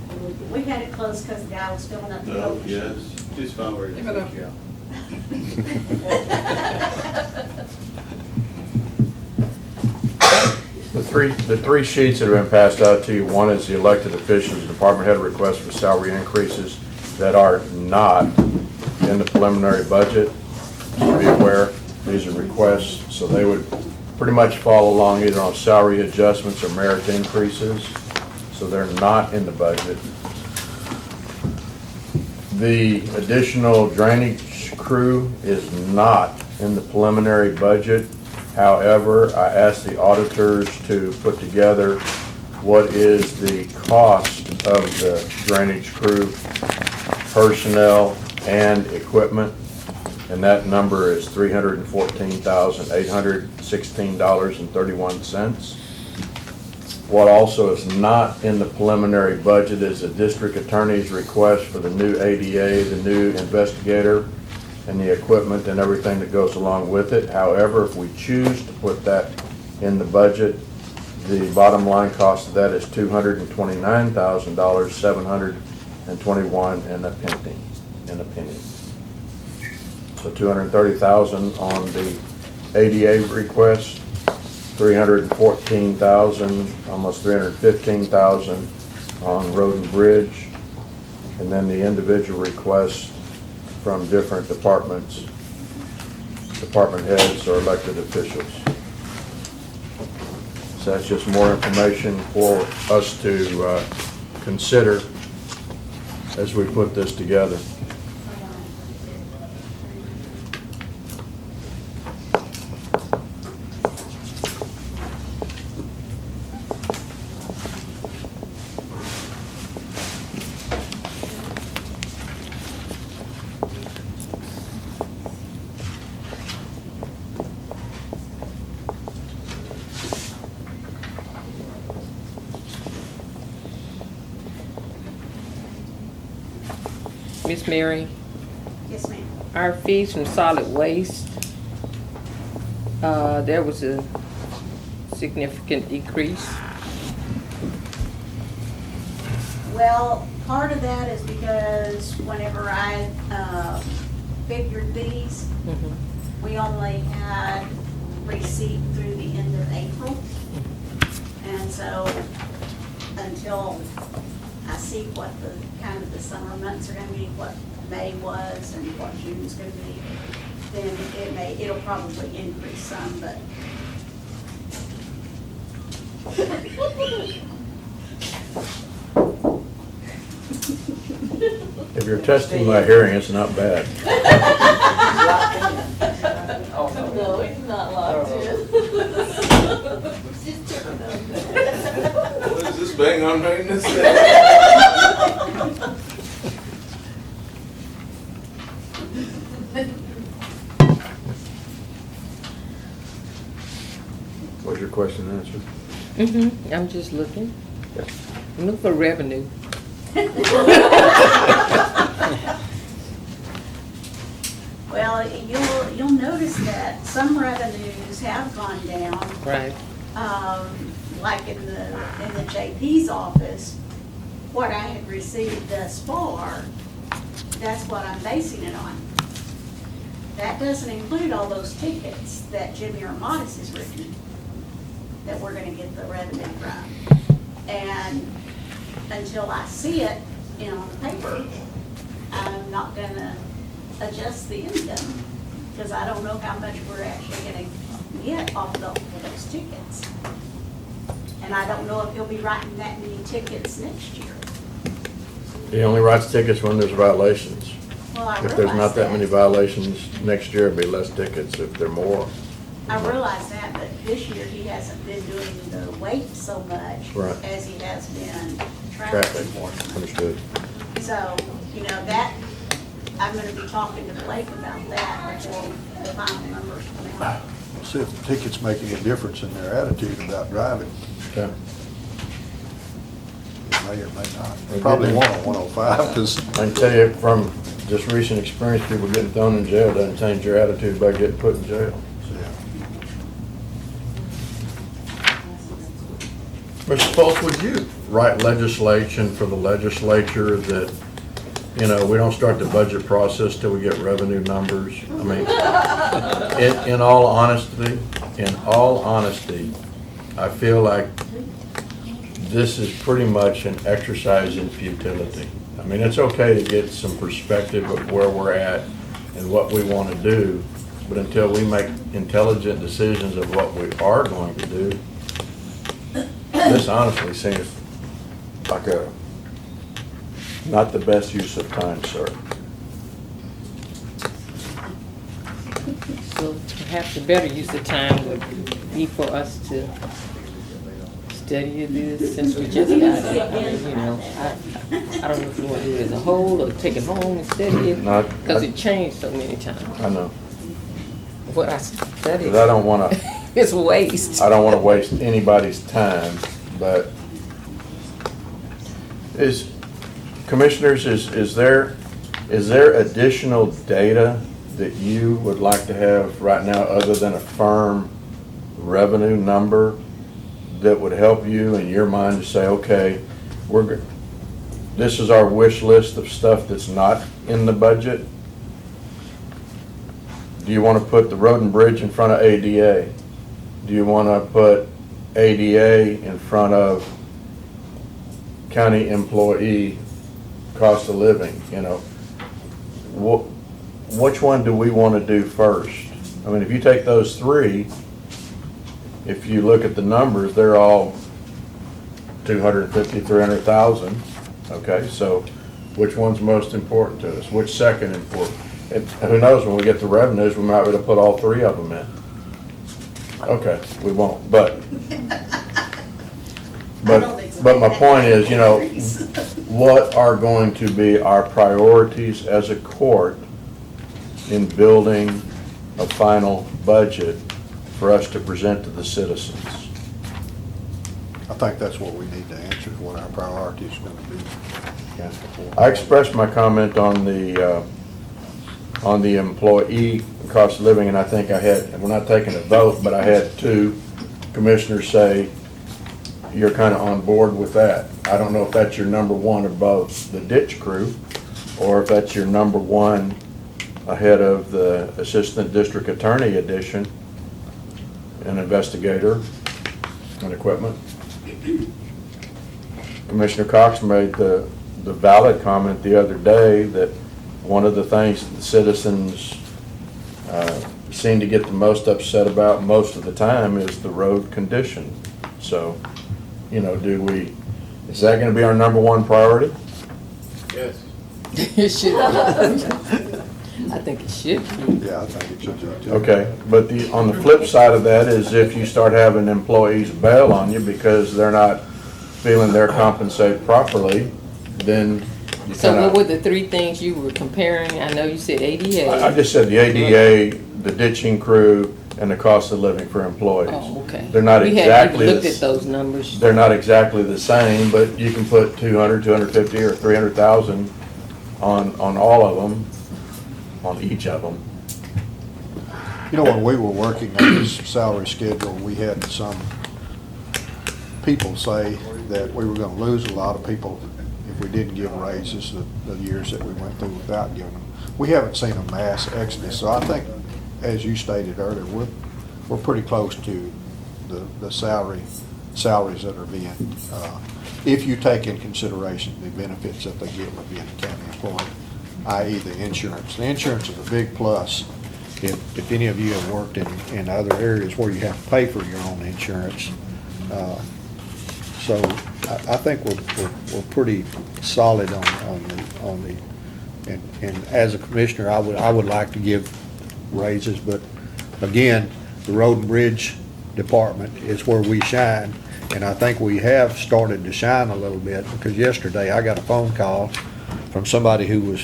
We had it closed because the guy was filling up the No, boat. yes. Just fine where it is. Give it up. Yeah. The three sheets that have been passed out to you, one is the elected officials, department head requests for salary increases that are not in the preliminary budget. To be aware, these are requests, so they would pretty much follow along either on salary adjustments or merit increases, so they're not in the budget. The additional drainage crew is not in the preliminary budget. However, I asked the auditors to put together what is the cost of the drainage crew, personnel, and equipment, and that number is $314,816.31. What also is not in the preliminary budget is the district attorney's request for the new ADA, the new investigator, and the equipment and everything that goes along with it. However, if we choose to put that in the budget, the bottom line cost of that is $229,721.01. So $230,000 on the ADA request, $314,000, almost $315,000 on road and bridge, and then the individual requests from different departments department heads or elected officials. So that's just more information for us to consider as we put this together. Miss Mary, Yes, ma'am. our fees from solid waste, there was a significant decrease. Well, part of that is because whenever I figured these, we only had receipt through the end of April. And so until I see what the, kind of the summer months are gonna be, what May was and what June's gonna be, then it'll probably increase some, but. If you're testing my hearing, it's not bad. No, it's not locked in. What is this bang on maintenance? Was your question answered? I'm just looking. Look for revenue. Well, you'll notice that some revenues have gone down. Right. Like in the JP's office, what I had received thus far, that's what I'm basing it on. That doesn't include all those tickets that Jimmy Armadas has written, that we're gonna get the revenue from. And until I see it, on the paper, I'm not gonna adjust the income, because I don't know how much we're actually gonna get off of those tickets. And I don't know if he'll be writing that many tickets next year. He only writes tickets when there's violations. Well, I If there's realize not that that. many violations, next year it'll be less tickets. If there are more, I realize that, but this year he hasn't been doing the weight so much Right. as he has been traffic traffic, enforcement. understood. So, that, I'm gonna be talking to Blake about that before the final numbers come out. See if the tickets make any difference in their attitude about driving. Okay. May or may not. Probably won't on 105, because I can tell you from just recent experience, people getting thrown in jail doesn't change your attitude about getting put in jail. Mr. Fultz, would you write legislation for the legislature that, we don't start the budget process till we get revenue numbers? I mean, in all honesty, I feel like this is pretty much an exercise in futility. I mean, it's okay to get some perspective of where we're at and what we want to do, but until we make intelligent decisions of what we are going to do, this honestly seems like not the best use of time, sir. So perhaps a better use of time would be for us to study this since we just got it. I mean, I don't know if you want to do it as a whole or take it home and study it, No, because it changed so many times. I know. What I studied. 'Cause I don't want to. It's waste. I don't want to waste anybody's time, but Commissioners, is there additional data that you would like to have right now other than a firm revenue number that would help you in your mind to say, okay, this is our wish list of stuff that's not in the budget? Do you want to put the road and bridge in front of ADA? Do you want to put ADA in front of county employee cost of living? Which one do we want to do first? I mean, if you take those three, if you look at the numbers, they're all 250, 300,000. Okay, so which one's most important to us? Which second important? And who knows, when we get the revenues, we might be able to put all three of them in. Okay, we won't, but my point is, you know, what are going to be our priorities as a court in building a final budget for us to present to the citizens? I think that's what we need to answer, what our priority is gonna be. I expressed my comment on the employee cost of living, and I think I had, we're not taking a vote, but I had 2 commissioners say, you're kind of on board with that. I don't know if that's your number one above the ditch crew, or if that's your number one ahead of the assistant district attorney addition, an investigator, and equipment. Commissioner Cox made the valid comment the other day that one of the things that the citizens seem to get the most upset about most of the time is the road condition. So, you know, is that gonna be our number one priority? Yes. It should be. I think it should be. Yeah, I think it should be too. Okay, but on the flip side of that is if you start having employees bail on you because they're not feeling they're compensated properly, then you So kinda. what were the 3 things you were comparing? I know you said ADA. I just said the ADA, the ditching crew, and the cost of living for employees. Oh, okay. They're not We hadn't exactly, even looked at those numbers. they're not exactly the same, but you can put 200, 250, or 300,000 on all of them, on each of them. You know, when we were working on this salary schedule, we had some people say that we were gonna lose a lot of people if we didn't give raises the years that we went through without giving them. We haven't seen a mass exodus, so I think, as you stated earlier, we're pretty close to the salaries that are being, if you take in consideration the benefits that they get with being a county employee, i.e. the insurance. The insurance is a big plus. If any of you have worked in other areas where you have to pay for your own insurance. So I think we're pretty solid on the, and as a commissioner, I would like to give raises, but again, the road and bridge department is where we shine. And I think we have started to shine a little bit, because yesterday I got a phone call from somebody who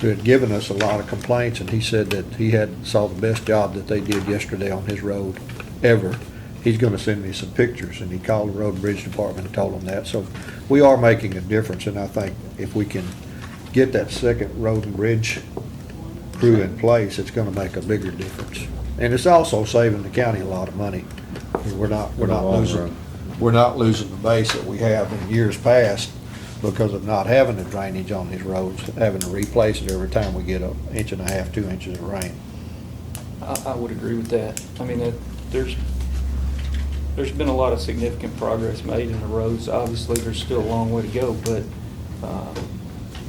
had given us a lot of complaints, and he said that he saw the best job that they did yesterday on his road ever. He's gonna send me some pictures, and he called the road and bridge department and told them that. So we are making a difference, and I think if we can get that second road and bridge crew in place, it's gonna make a bigger difference. And it's also saving the county a lot of money. We're not losing the base that we have in years past because of not having the drainage on these roads, having to replace it every time we get 1.5 inches, 2 inches of rain. I would agree with that. I mean, there's been a lot of significant progress made in the roads. Obviously, there's still a long way to go, but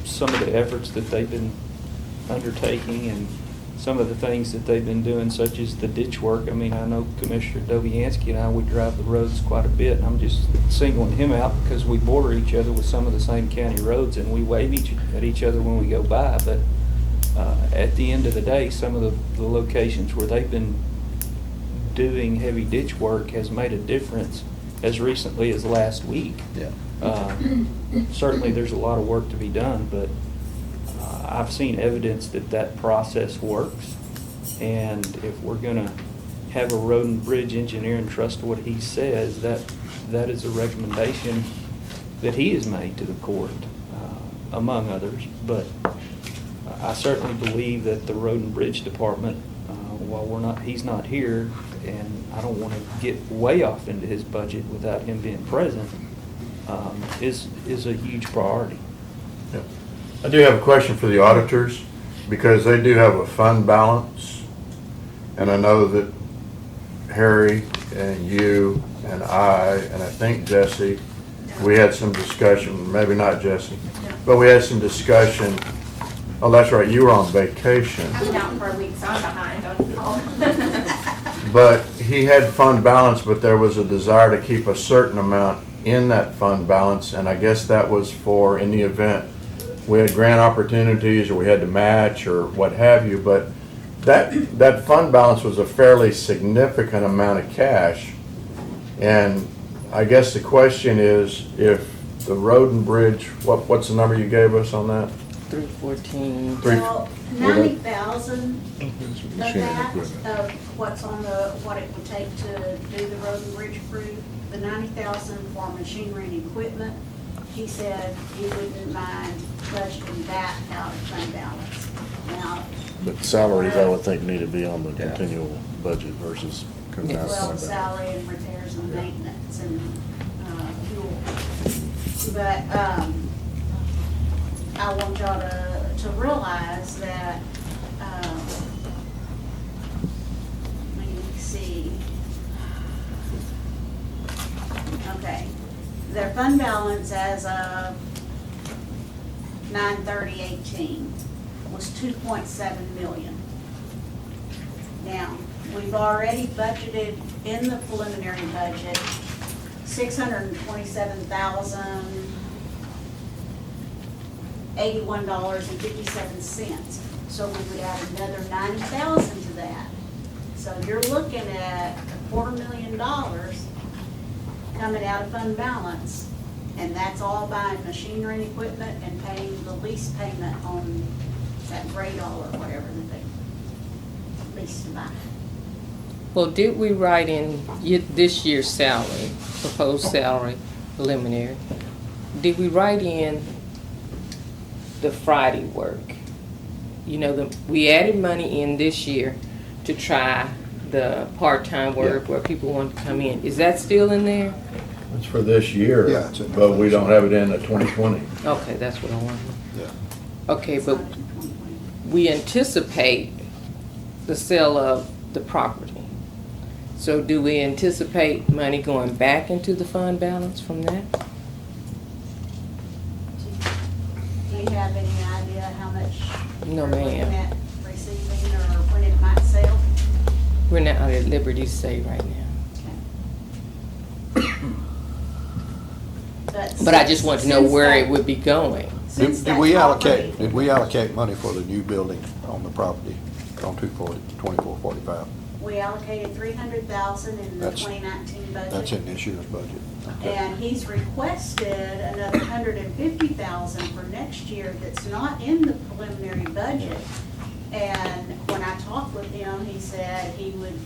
some of the efforts that they've been undertaking and some of the things that they've been doing, such as the ditch work. I mean, I know Commissioner Dobianski and I, we drive the roads quite a bit, and I'm just singling him out because we border each other with some of the same county roads, and we wave at each other when we go by. But at the end of the day, some of the locations where they've been doing heavy ditch work has made a difference as recently as last week. Yeah. Certainly, there's a lot of work to be done, but I've seen evidence that process works. And if we're gonna have a road and bridge engineer and trust what he says, that is a recommendation that he has made to the court, among others. But I certainly believe that the road and bridge department, while he's not here, and I don't want to get way off into his budget without him being present, is a huge priority. Yeah. I do have a question for the auditors, because they do have a fund balance, and I know that Harry and you and I think Jesse, we had some discussion, maybe not Jesse, but we had some discussion Oh, that's right, you were on vacation. I've been out for a week, so I'm behind on all. But he had fund balance, but there was a desire to keep a certain amount in that fund balance, and I guess that was for, in the event we had grant opportunities, or we had to match, or what have you, but that fund balance was a fairly significant amount of cash. And I guess the question is, if the road and bridge, what's the number you gave us on that? 314. Well, 90,000 of Machinery that, equipment. of what's on the, what it would take to do the road and bridge crew, the 90,000 for machinery and equipment, he said he wouldn't mind budgeting that out of fund balance. Now, But salaries, I would think, need to be on the continual budget versus coming out of well, fund balance. salary and repairs and maintenance and fuel. But I want y'all to realize that, let me see. Okay, their fund balance as of 9/30/18 was 2.7 million. Now, we've already budgeted in the preliminary budget $627,081.57. So we would add another 90,000 to that. So you're looking at $250,000 coming out of fund balance. And that's all buying machinery and equipment and paying the lease payment on that Gradall or whatever that they leased to buy. Well, did we write in this year's salary, proposed salary preliminary, did we write in the Friday work? You know, we added money in this year to try the part-time work where people want to come in. Is that still in there? It's for this year. Yeah, it's in But we don't have it in at 2020. Okay, that's what I wanted. Yeah. Okay, but we anticipate the sale of the property. So do we anticipate money going back into the fund balance from that? Do you have any idea how much No, you're looking ma'am. at receiving or when it might sell? We're not at liberty to say right now. But I just want to know where it would be going. Did we allocate money for the new building on the property on 2445? We allocated $300,000 in the That's- 2019 budget. That's in this year's budget. Okay. And he's requested another $150,000 for next year that's not in the preliminary budget. And when I talked with him, he said he would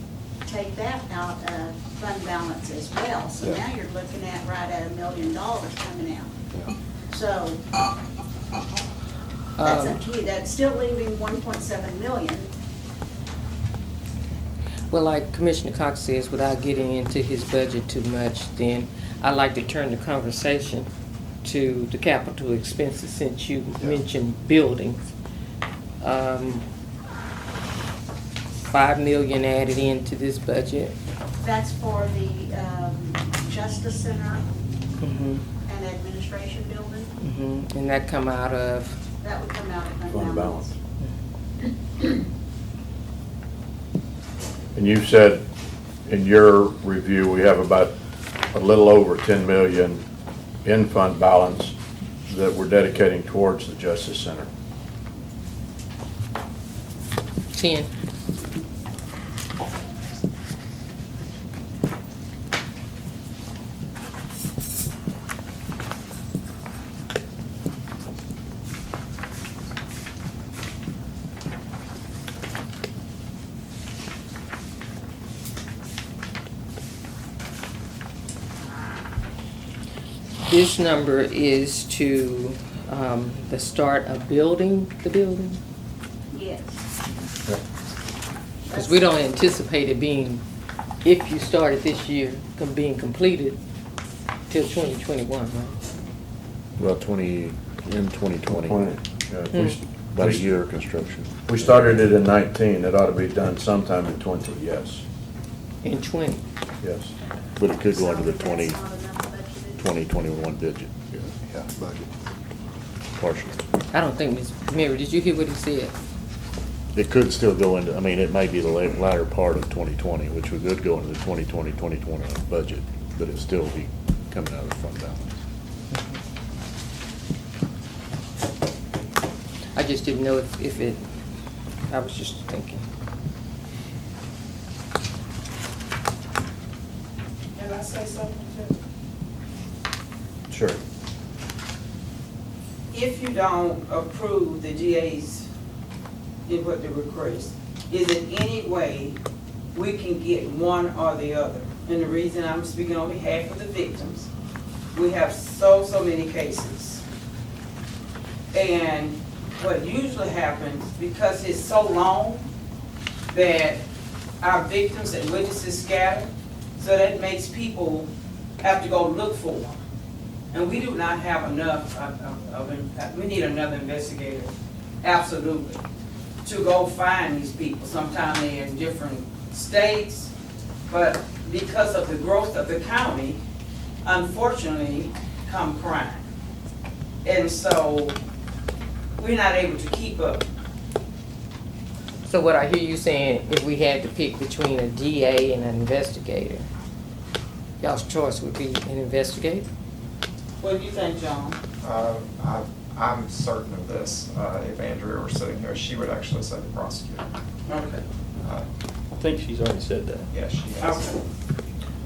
take that out of fund balance as well. So Yeah. now you're looking at right at $1 million coming out. Yeah. So that's up to you. That's still leaving 1.7 million. Well, like Commissioner Cox says, without getting into his budget too much, then I'd like to turn the conversation to the capital expenses since you mentioned buildings. 5 million added into this budget. That's for the Justice Center Mhm, and Administration Building. mhm. And that come out of, That would come out of Fund fund balance. And you said in your review, we have about a little over 10 million in fund balance that we're dedicating towards the Justice Center. 10. This number is to the start of building the building? Yes. Because we don't anticipate it being, if you started this year, being completed till 2021, right? Well, in 2020, about a year of construction. We started it in 19, it ought to be done sometime in 20, yes, In 20. yes. But it could go into the So that's not enough budgeted. 2021 budget. Yeah, budget. partially. I don't think, Ms. Mary, did you hear what he said? It could still go into, I mean, it may be the latter part of 2020, which would go into the 2020 budget, but it'd still be coming out of the fund balance. I just didn't know if it, I was just thinking. Can I say something too? Sure. If you don't approve the GA's input the request, is it any way we can get one or the other? And the reason I'm speaking on behalf of the victims, we have so many cases. And what usually happens, because it's so long, that our victims and witnesses scatter, so that makes people have to go look for them. And we do not have enough we need another investigator, absolutely, to go find these people. Sometimes they're in different states, but because of the growth of the county, unfortunately, come crime. And so, we're not able to keep up. So what I hear you saying, if we had to pick between a DA and an investigator, y'all's choice would be an investigator? What do you think, John? I'm certain of this. If Andrea were sitting here, she would actually say the prosecutor. Okay. I think she's already said that. Yes, she has. Okay.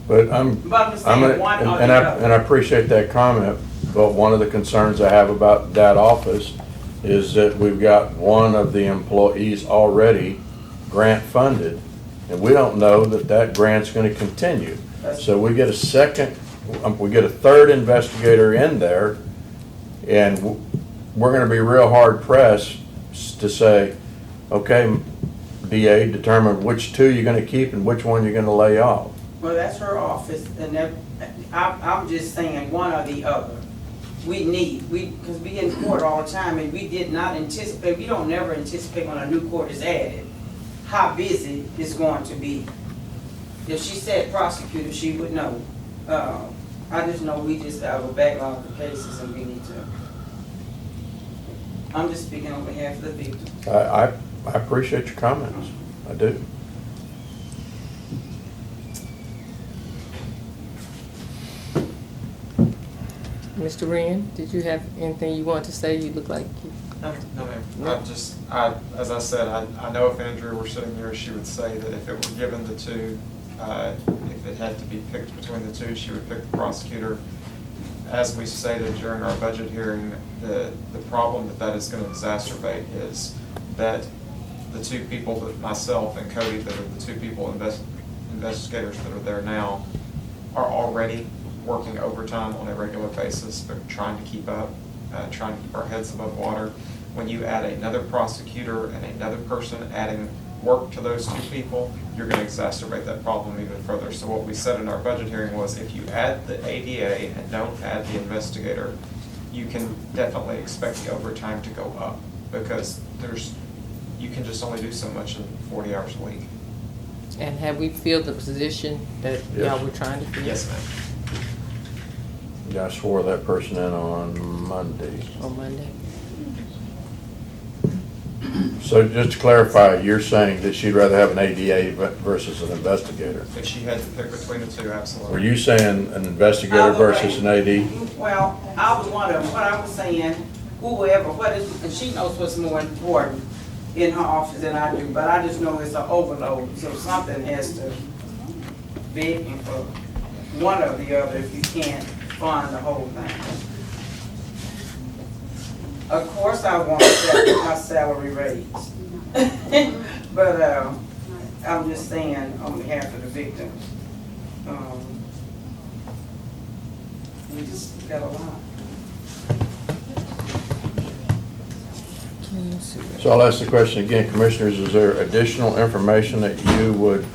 But But I'm saying one or and the I other. appreciate that comment, but one of the concerns I have about that office is that we've got one of the employees already grant funded, and we don't know that grant's gonna continue. So we get a third investigator in there, and we're gonna be real hard pressed to say, okay, DA, determine which two you're gonna keep and which one you're gonna lay off. Well, that's her office, and I'm just saying one or the other. Because we in court all the time, and we did not anticipate, we don't never anticipate when a new court is added, how busy it's going to be. If she said prosecutor, she would know. I just know we just have a backlog of cases and we need to. I'm just speaking on behalf of the victims. I appreciate your comments, I do. Mr. Wren, did you have anything you want to say? You look like you. No, ma'am. As I said, I know if Andrea were sitting here, she would say that if it were given the two, if it had to be picked between the two, she would pick the prosecutor. As we stated during our budget hearing, the problem that is going to exacerbate is that the two people, that myself and Cody, that are the two people, investigators that are there now, are already working overtime on a regular basis, but trying to keep up, trying to keep our heads above water. When you add another prosecutor and another person adding work to those two people, you're going to exacerbate that problem even further. So what we said in our budget hearing was if you add the ADA and don't add the investigator, you can definitely expect the overtime to go up, because you can just only do so much in 40 hours a week. And have we filled the position that y'all were trying to fill? Yes, ma'am. Yeah, I swore that person in on Monday. On Monday? So just to clarify, you're saying that she'd rather have an ADA versus an investigator? If she had to pick between the two, absolutely. Were you saying an investigator versus an AD? Well, I was wondering, what I was saying, whoever, and she knows what's more important in her office than I do, but I just know it's an overload, so something has to be for one or the other if you can't fund the whole thing. Of course, I want my salary raised, but I'm just saying on behalf of the victims, we just got a lot. So I'll ask the question again, Commissioners, is there additional information that you would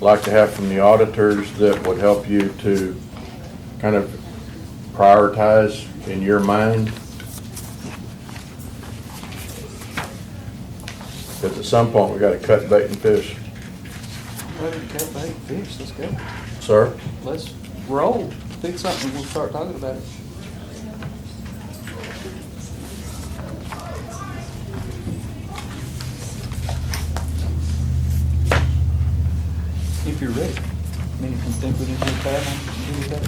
like to have from the auditors that would help you to kind of prioritize in your mind? Because at some point, we got to cut bait and fish. Ready to cut bait and fish, let's go. Sir? Let's roll, pick something, we'll start talking about it. if you're ready. I mean, if you think we need to do that, I'll do that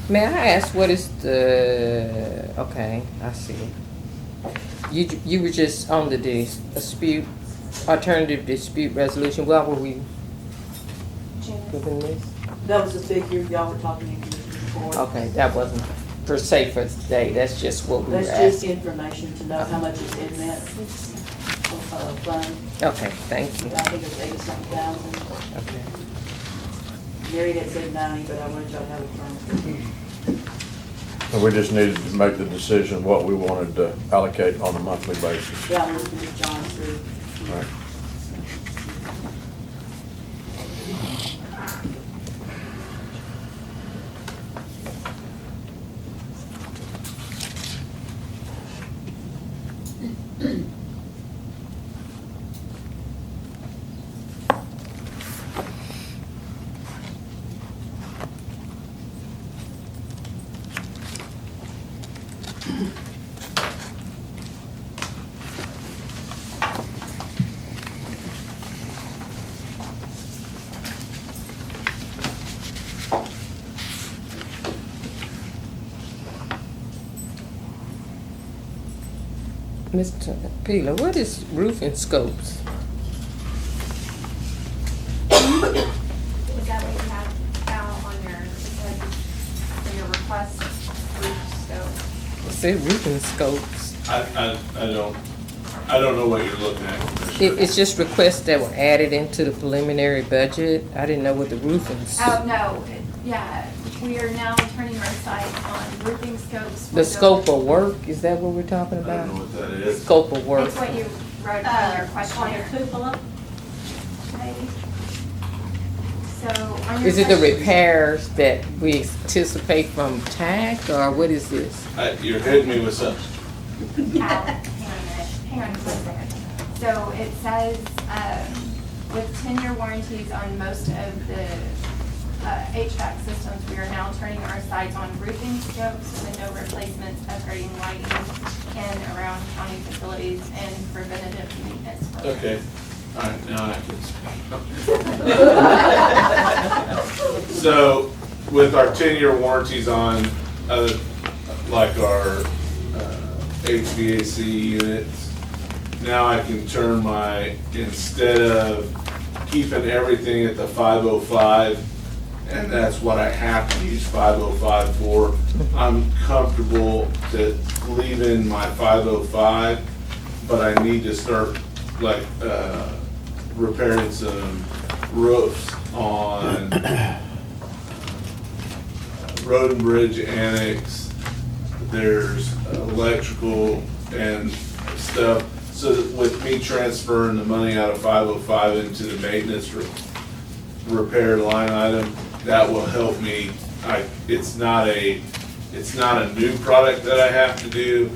too. May I ask what is the, okay, I see. You were just on the dispute, alternative dispute resolution. What were we given this? That was the figure y'all were talking in commission before. Okay, that wasn't per se for today, that's just what we were That's just asking. information to know how much is in that fund. Okay, thank you. I think it's 80-something thousand. Okay. Mary had said 90, but I wanted y'all to have it from. And we just needed to make the decision what we wanted to allocate on a monthly basis. Yeah, I'm listening to John through. Right. Mr. Peeler, what is roofing scopes? Is that what you have out on your, in your request roof scope? It said roofing scopes. I don't know what you're looking at, Commissioner. It's just requests that were added into the preliminary budget. I didn't know what the roofing. Oh, no, yeah, we are now turning our sights on roofing scopes. for The scope of work, is that what we're talking I about? don't know what that is. Scope of work. It's what you wrote on your On questionnaire. your cupola, Maybe. So on your Is it the question- repairs that we anticipate from TAC, or what is this? You're hitting me with something. Hang on just a second. So it says, with 10-year warranties on most of the HVAC systems, we are now turning our sights on roofing scopes, window replacements, upgrading lighting in around county facilities, and preventative maintenance. for- Okay, all right, now I can speak. So, with our 10-year warranties on, like our HVAC units, now I can turn my, instead of keeping everything at the 505, and that's what I have to use 505 for, I'm comfortable to leave in my 505, but I need to start like repairing some roofs on Road and Bridge Annex. There's electrical and stuff. So that with me transferring the money out of 505 into the maintenance repair line item, that will help me. It's not a new product that I have to do.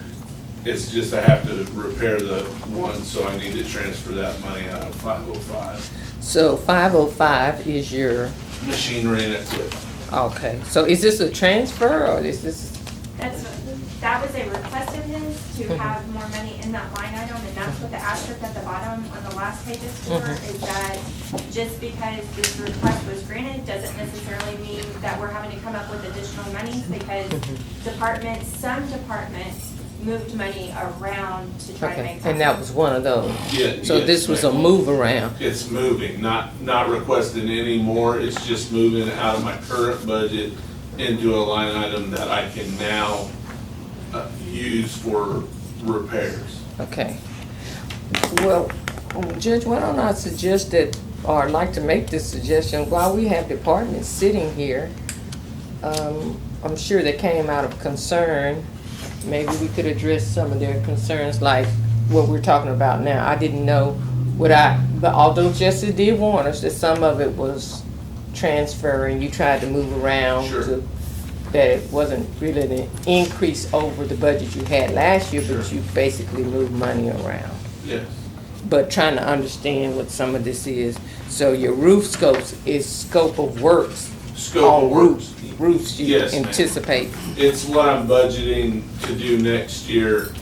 It's just I have to repair the one, so I need to transfer that money out of 505. So 505 is your, Machinery and equipment. okay, so is this a transfer, or is this? That was a request of his to have more money in that line item, and that's what the asterisk at the bottom on the last page is for, is that just because this request was granted, doesn't necessarily mean that we're having to come up with additional monies, because some departments moved money around to try to Okay, make. and that was one of those? Yeah, So yes, this was a ma'am. move around? It's moving, not requesting any more. It's just moving out of my current budget into a line item that I can now use for repairs. Okay. Well, Judge, why don't I suggest that, or I'd like to make this suggestion, while we have departments sitting here, I'm sure they came out of concern, maybe we could address some of their concerns, like what we're talking about now. I didn't know but although Jesse did warn us that some of it was transferring, you tried to move around Sure. to, that it wasn't really an increase over the budget you had last year, but Sure. you basically moved money around. Yes. But trying to understand what some of this is. So your roof scopes is scope of works. Scope on of works. Roofs you Yes, ma'am. anticipate. It's what I'm budgeting to do next year,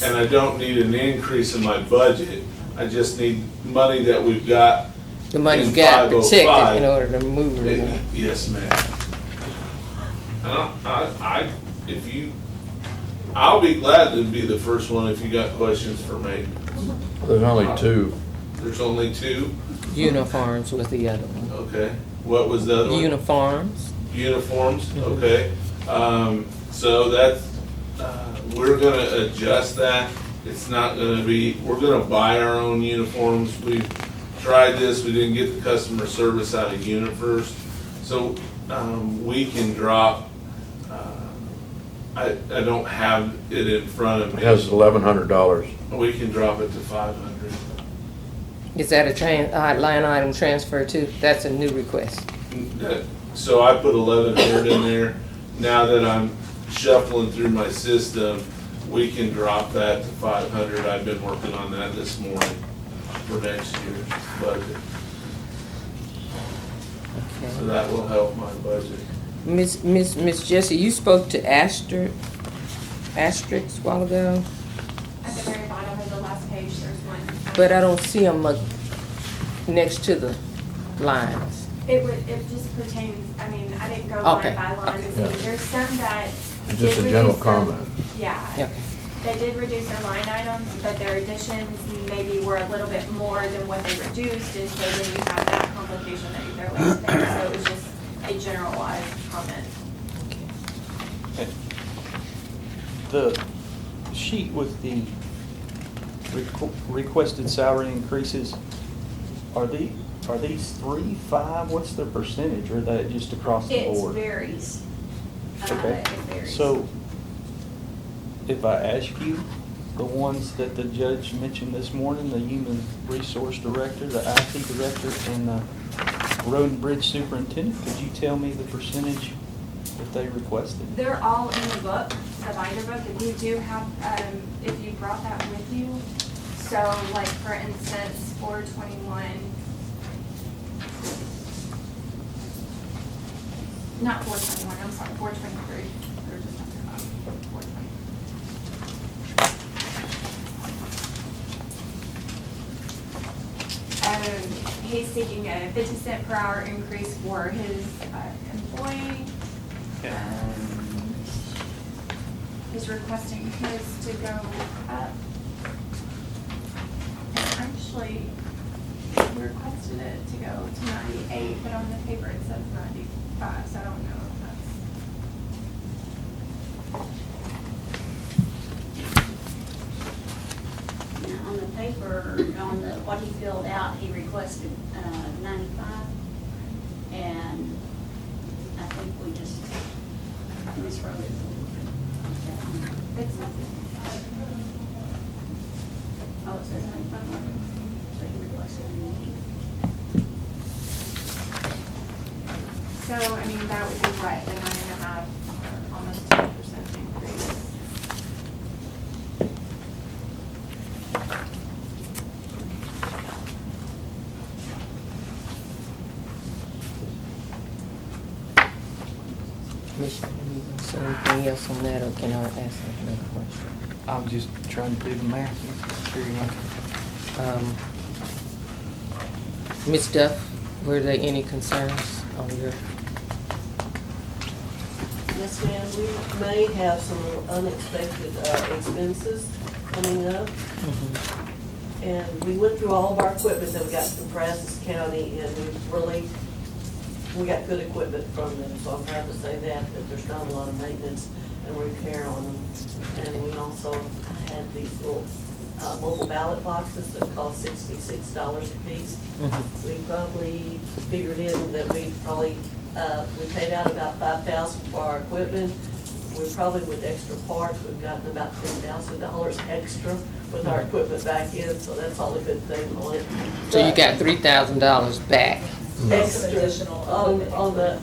and I don't need an increase in my budget. I just need money that we've got. The money's in got protected 505. in order to move it. Yes, ma'am. I'll be glad to be the first one if you got questions for me. There's only two. There's only two? Uniforms was the other one. Okay. What was the other one? Uniforms. Uniforms, okay. So that's, we're gonna adjust that. It's not gonna be, we're gonna buy our own uniforms. We've tried this, we didn't get the customer service out of UniFirst. So, we can drop, I don't have it in front of It me. has $1,100. We can drop it to 500. Is that a line item transfer too? That's a new request. So I put 1,100 in there. Now that I'm shuffling through my system, we can drop that to 500. I've been working on that this morning for next year's budget. So that will help my budget. Miss Jessie, you spoke to Asterisk a while ago, At the very bottom of the last page, there's one. but I don't see them next to the lines. It just pertains, I mean, I didn't go Okay, line by line to see. okay. There's some that. It's just did a general reduce their- comment. Yeah. Okay. They did reduce their line items, but their additions maybe were a little bit more than what they reduced, and so then you have that complication that you throw in there. So it was just a generalized comment. The sheet with the requested salary increases, are these 3, 5, what's the percentage, or is that just across the It board? varies. Okay. It varies. So, if I ask you, the ones that the judge mentioned this morning, the human resource director, the IT director, and the road and bridge superintendent, could you tell me the percentage that they requested? They're all in the book, the binder book, and we do have, if you brought that with you. So like, for instance, 421, not 421, I'm sorry, 423. We were just talking about 420. He's seeking a 50-cent per hour increase for his employee. He's requesting his to go up. And actually, we requested it to go to 98, but on the paper it says 95, so I don't know if that's. Now, on the paper, on the, what he filled out, he requested 95. And I think we just miswrote it. It's not. Oh, it says 95. So he requested 98. So, I mean, that would be what, the 9.5, almost 10% increase. Commissioner, you say anything else on that, or can I ask another question? I'm just trying to do the math. Ms. Duff, were there any concerns on your? Yes, ma'am, we may have some unexpected expenses coming up. And we went through all of our equipment that we got from Brazos County, and we got good equipment from them, so I'm proud to say that there's not a lot of maintenance and repair on them. And we also had these little mobile ballot boxes that cost $66 a piece. We probably figured in that we paid out about $5,000 for our equipment. We probably, with extra parts, we've gotten about $10,000 extra with our equipment back in, so that's all a good thing on it. So you got $3,000 back? Extra Additional on the,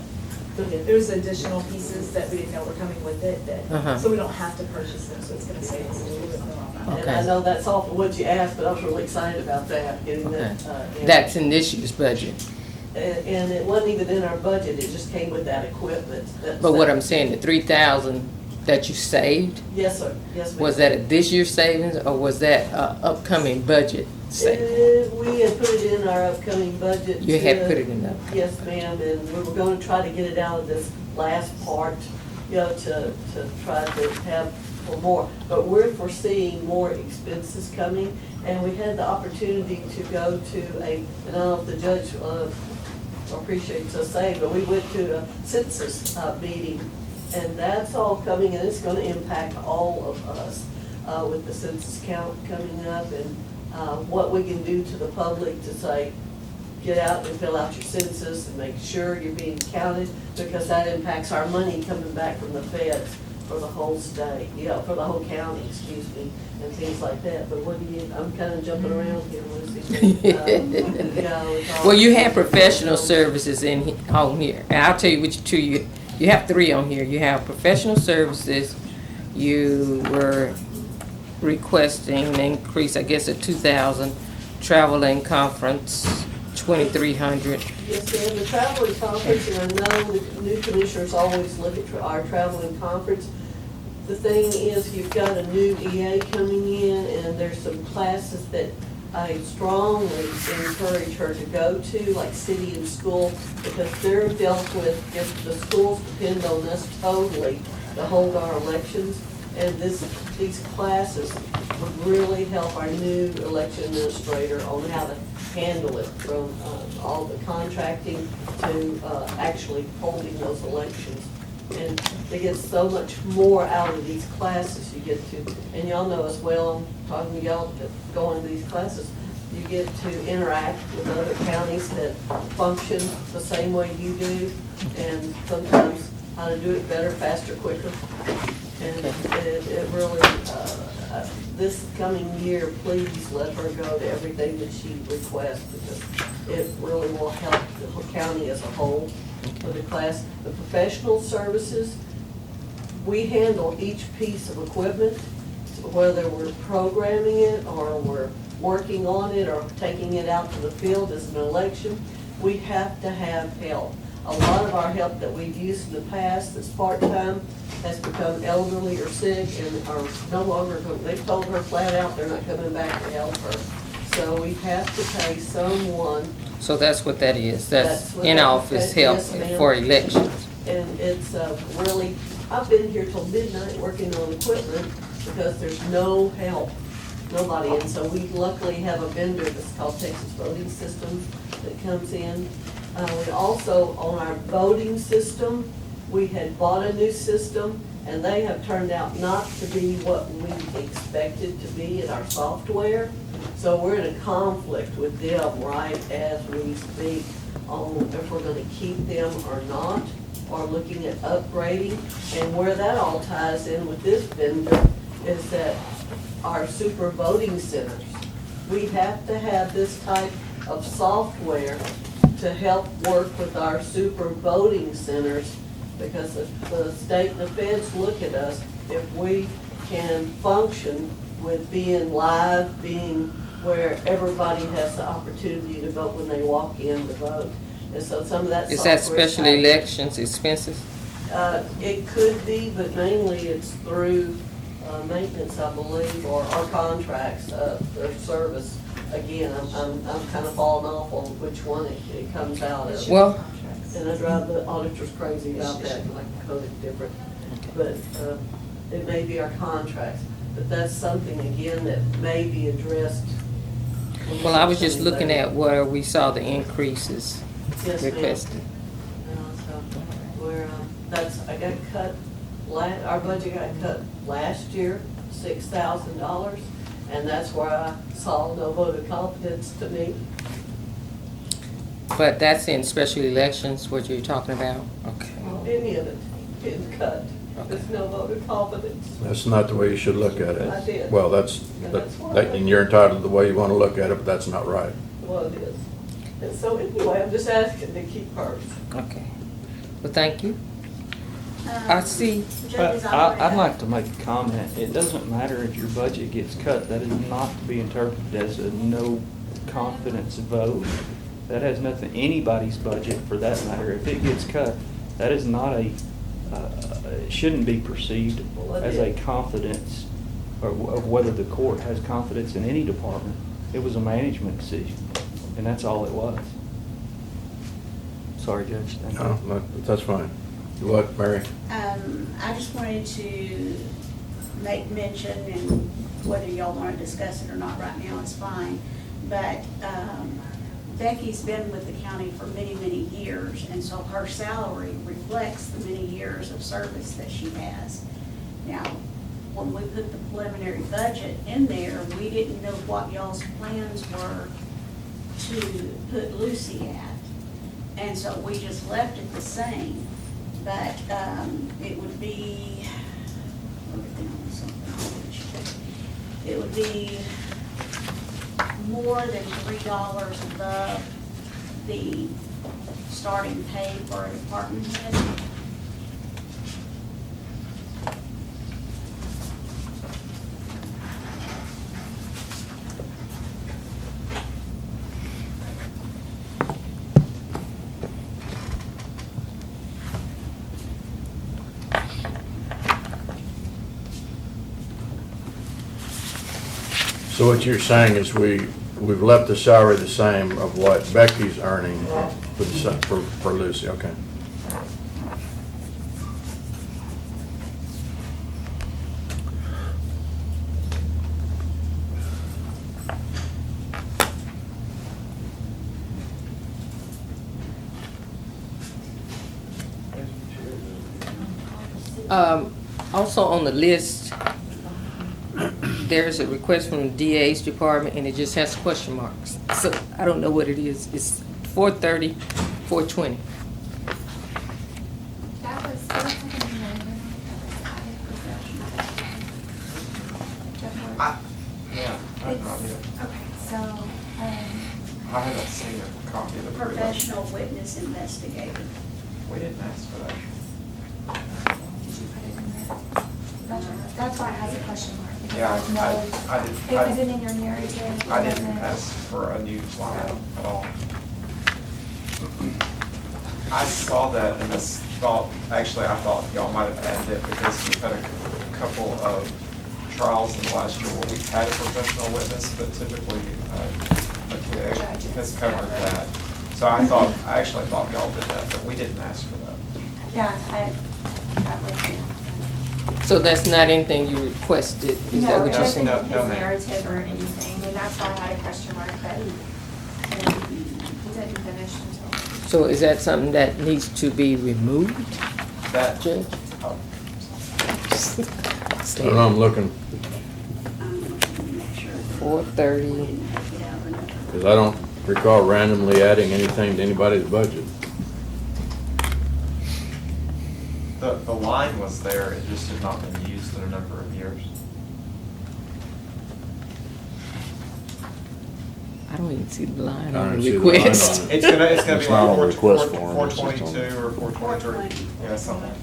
There's additional pieces that we didn't know were coming with it, Uh-huh. so we don't have to purchase them, so it's gonna save us a little bit more on that. and I know that's all for what you asked, but I was really excited about that, getting that. in. That's in this year's budget. And it wasn't even in our budget, it just came with that equipment. But what I'm saying, the 3,000 that you saved, Yes, sir, yes, ma'am. was that a this year's savings, or was that a upcoming budget say? We had put it in our upcoming budget. You had put it in the. Yes, ma'am, and we were gonna try to get it out of this last part, to try to have for more. But we're foreseeing more expenses coming, and we had the opportunity to go to and I don't know if the judge appreciates us saying, but we went to a census meeting, and that's all coming, and it's gonna impact all of us with the census count coming up, and what we can do to the public to say, get out and fill out your census and make sure you're being counted, because that impacts our money coming back from the feds for the whole state, for the whole county, excuse me, and things like that. But what do you, I'm kind of jumping around here, Lucy. It's all- Well, you have professional services on here, and I'll tell you which two you have three on here. You have professional services, you were requesting an increase, I guess, of 2,000, travel and conference, 2,300. Yes, ma'am, the traveling conference, and I know the new commissioners always look at our traveling conference. The thing is, you've got a new EA coming in, and there's some classes that I strongly encourage her to go to, like city and school, because they're dealt with, if the schools depend on us totally to hold our elections. And these classes would really help our new election administrator on how to handle it, from all the contracting to actually holding those elections. And they get so much more out of these classes you get to, and y'all know as well, I'm talking to y'all that go into these classes, you get to interact with other counties that function the same way you do, and sometimes how to do it better, faster, quicker. And it really, this coming year, please let her go to everything that she requests, because it really will help the whole county as a whole for the class. The professional services, we handle each piece of equipment, whether we're programming it or we're working on it or taking it out to the field as an election. We have to have help. A lot of our help that we've used in the past that's part-time has become elderly or sick and are no longer, they've told her flat out they're not coming back to help her. So we have to pay someone. So that's what that is. That's what in-office help yes, ma'am. for elections. And it's really, I've been here till midnight working on equipment because there's no help, nobody. And so we luckily have a vendor that's called Texas Voting Systems that comes in. We also, on our voting system, we had bought a new system, and they have turned out not to be what we expected to be in our software. So we're in a conflict with them right as we speak on if we're gonna keep them or not, or looking at upgrading. And where that all ties in with this vendor is that our super voting centers, we have to have this type of software to help work with our super voting centers, because the state and the feds look at us if we can function with being live, being where everybody has the opportunity to vote when they walk in to vote. And so some of that Is that software special type- elections expenses? It could be, but mainly it's through maintenance, I believe, or our contracts, their service. Again, I'm kind of falling off on which one it comes out of. Well, And I drive the auditors crazy about that, like the code is different. But it may be our contracts, but that's something, again, that may be addressed. well, I was just looking at where we saw the increases Yes, ma'am. requested. Where, I got cut, our budget got cut last year, $6,000, and that's where I saw no vote of confidence to me. But that's in special elections, what you're talking about? Okay. Any of it getting cut. There's no vote of confidence. That's not the way you should look at it. I did. Well, and you're entitled to the way you want to look at it, but that's not right. Well, it is. And so anyway, I'm just asking to keep hers. Okay. Well, thank you. I see. Judges, I'd like to make a comment. It doesn't matter if your budget gets cut. That is not to be interpreted as a no confidence vote. That has nothing, anybody's budget for that matter. If it gets cut, that is not it shouldn't be perceived as a confidence, or of whether the court has confidence in any department. It was a management decision, and that's all it was. Sorry, Judge. Thank you. No, that's fine. What, Mary? I just wanted to make mention, and whether y'all want to discuss it or not right now is fine, but Becky's been with the county for many, many years, and so her salary reflects the many years of service that she has. Now, when we put the preliminary budget in there, we didn't know what y'all's plans were to put Lucy at. And so we just left it the same, but it would be, it would be more than $3 above the starting pay for a department head. So what you're saying is we've left the salary the same of what Becky's earning for Lucy, okay. Also on the list, there's a request from the DA's department, and it just has question marks. So I don't know what it is. It's 430, 420. That was, Yeah, I have no idea. okay, so, I haven't seen a copy of the. Professional witness investigator. We didn't ask for that. did you put it in there? That's why it has a question mark. because Yeah, there's no- I didn't. It wasn't in your narrative. I it didn't wasn't- ask for a new line item at all. I saw that and this thought, actually, I thought y'all might have added it because we've had a couple of trials in the last year where we've had a professional witness, but typically, it has covered that. So I actually thought y'all did that, but we didn't ask for that. Yeah, that was, So that's not anything you requested, is that no, what it you're wasn't saying? No, his ma'am. narrative or anything, and that's why I had a question mark, but he didn't finish until. So is that something that needs to be removed, That, Judge? oh, I don't know, I'm looking, Make sure. 430. because I don't recall randomly adding anything to anybody's budget. the line was there, it just had not been used in a number of years. I don't even see the line I on don't the see the line request. on it. It's gonna It's be like not on the request form, four it's just on- 22 or 423, yeah, something like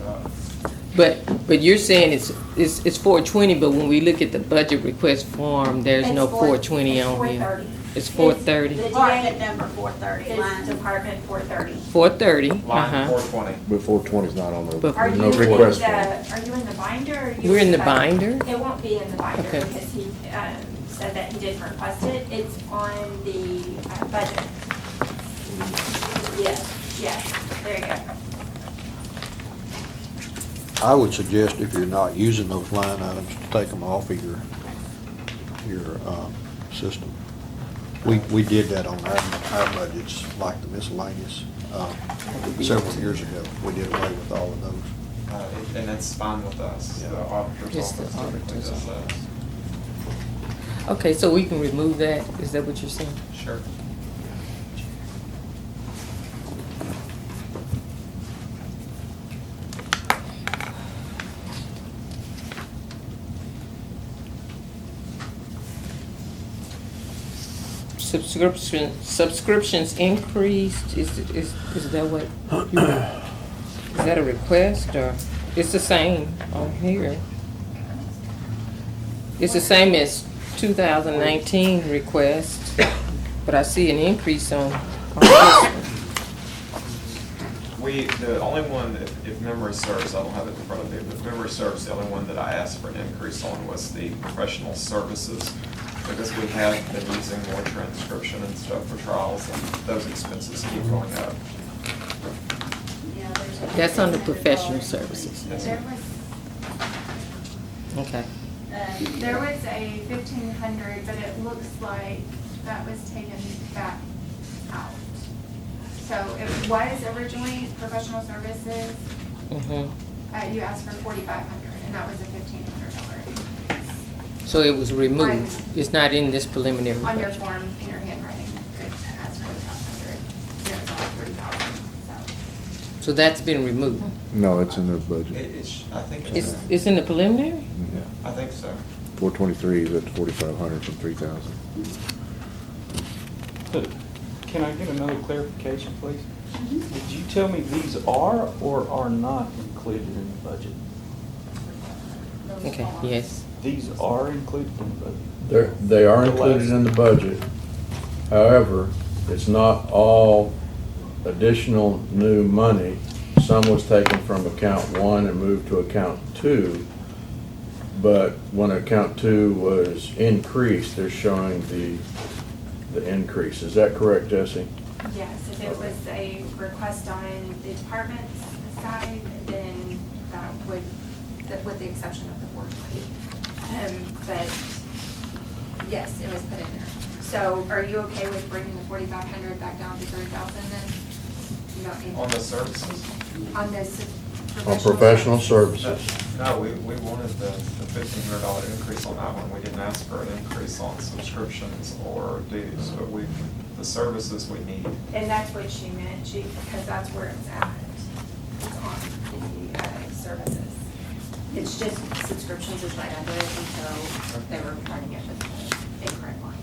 that. But you're saying it's 420, but when we look at the budget request form, there's no 420 on here. It's 430. Department number 430, It's line. Department 430. 430, Line uh-huh. 420. But 420's not on the But- Are you No in request the, form. are you in the binder or are you? We're in the uh, binder? It won't be in the binder Okay. because he said that he didn't request it. It's on the budget. Yes, there you go. I would suggest if you're not using those line items, to take them off of your system. We did that on our budgets, like the miscellaneous, several years ago. We did away with all of those. And it's fine with us, the Yeah. auditor's Just the office typically auditor's does that. Okay, so we can remove that, is that what you're saying? Sure. Subscriptions increased, is that what, is that a request, or, it's the same on here. It's the same as 2019 request, but I see an increase on this one. The only one, if memory serves, I don't have it in front of me, but if memory serves, the only one that I asked for an increase on was the professional services. because we have been using more transcription and stuff for trials, and those expenses keep going up. Yeah, there's a That's under $1,500. professional services. There was, Okay. there was a 1,500, but it looks like that was taken back out. So it was originally professional services, Mhm. you asked for 4,500, and that was a $1,500 increase. So it was removed. It's not in this preliminary On your budget. form, in your handwriting, it has 4,500, and it was only 3,000, so. So that's been removed. No, it's in the budget. I think It's, it's in the preliminary? I think so. 423 is at 4,500 from 3,000. Can I get another clarification, please? Did you tell me these are or are not included in the budget? Okay, yes. These are included in the budget? They are The included last- in the budget. However, it's not all additional new money. Some was taken from account 1 and moved to account 2. But when account 2 was increased, they're showing the increase. Is that correct, Jesse? Yes, if it was a request on the department's side, then that would, with the exception of the 420. But yes, it was put in there. So are you okay with bringing the 4,500 back down to 3,000 then? You don't need. On the services? On this On professional services. No, we wanted the $1,500 increase on that one. We didn't ask for an increase on subscriptions or dues, but the services we need. And that's what she meant, because that's where it's at. It's on the services. It's just subscriptions is right under it, and so they were trying to get the incorrect line.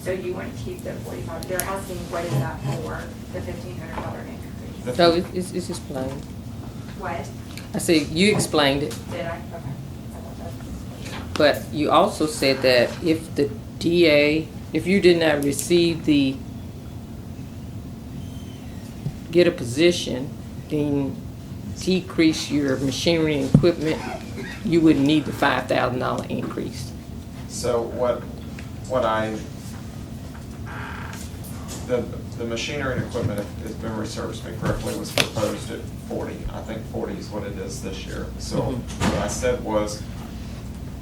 So you want to keep the 45, they're asking what is that for, the $1,500 increase? So it's explained. What? I said, you explained it, Did I? Okay. I thought that- but you also said that if the DA, if you did not receive get a position, then decrease your machinery and equipment, you wouldn't need the $5,000 increase. So the machinery and equipment, if memory serves me correctly, was proposed at 40. I think 40 is what it is this year. So what I said was,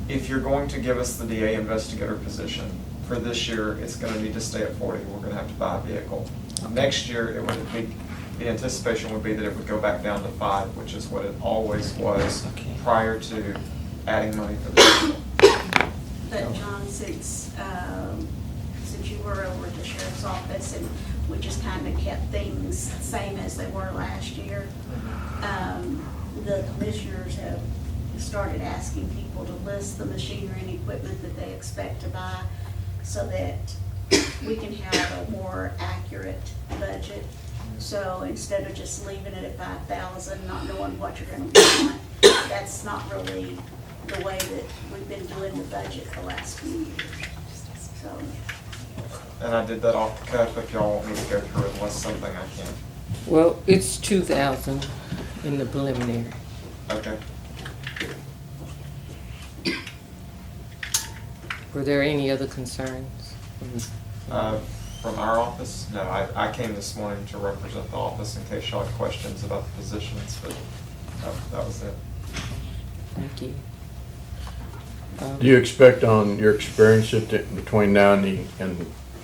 if you're going to give us the DA investigator position, for this year, it's gonna need to stay at 40. We're gonna have to buy a vehicle. Next year, it would be, the anticipation would be that it would go back down to 5, which is what it always was prior to adding money for the vehicle. But John, since you were over at the sheriff's office and we just kind of kept things same as they were last year, the commissioners have started asking people to list the machinery and equipment that they expect to buy so that we can have a more accurate budget. So instead of just leaving it at 5,000, not knowing what you're gonna want, that's not really the way that we've been doing the budget the last few years. So, And I did that off the cuff. If y'all want me to go through it, unless something I can. Well, it's 2,000 in the preliminary. Okay. Were there any other concerns? From our office? No, I came this morning to represent the office in case y'all had questions about the positions, but that was it. Thank you. Do you expect on your experience between now and the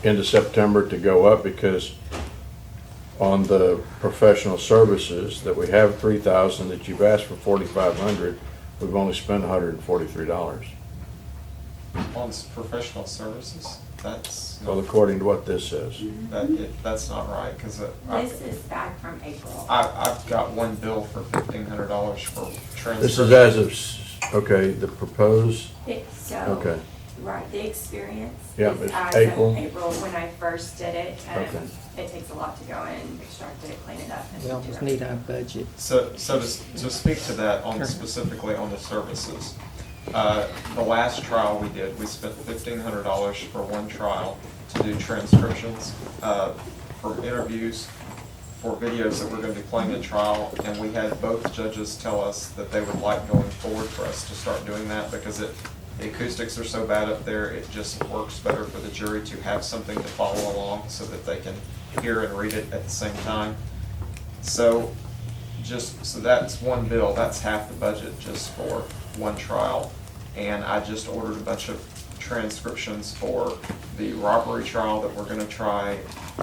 end of September to go up? Because on the professional services that we have 3,000, that you've asked for 4,500, we've only spent $143. On professional services, that's Well, not, according to what this says. that's not right, because This is back from April. I've got one bill for $1,500 for transfer. This is as of, okay, the proposed, So, okay. right, the experience Yeah, is it's as April. of April, when I first did it. Okay. It takes a lot to go in, extract it, clean it up. and We do almost need our everything. budget. So to speak to that, specifically on the services, the last trial we did, we spent $1,500 for one trial to do transcriptions, for interviews, for videos that we're gonna be playing in trial, and we had both judges tell us that they would like going forward for us to start doing that, because The acoustics are so bad up there, it just works better for the jury to have something to follow along so that they can hear and read it at the same time. So that's one bill, that's half the budget just for one trial. And I just ordered a bunch of transcriptions for the robbery trial that we're gonna try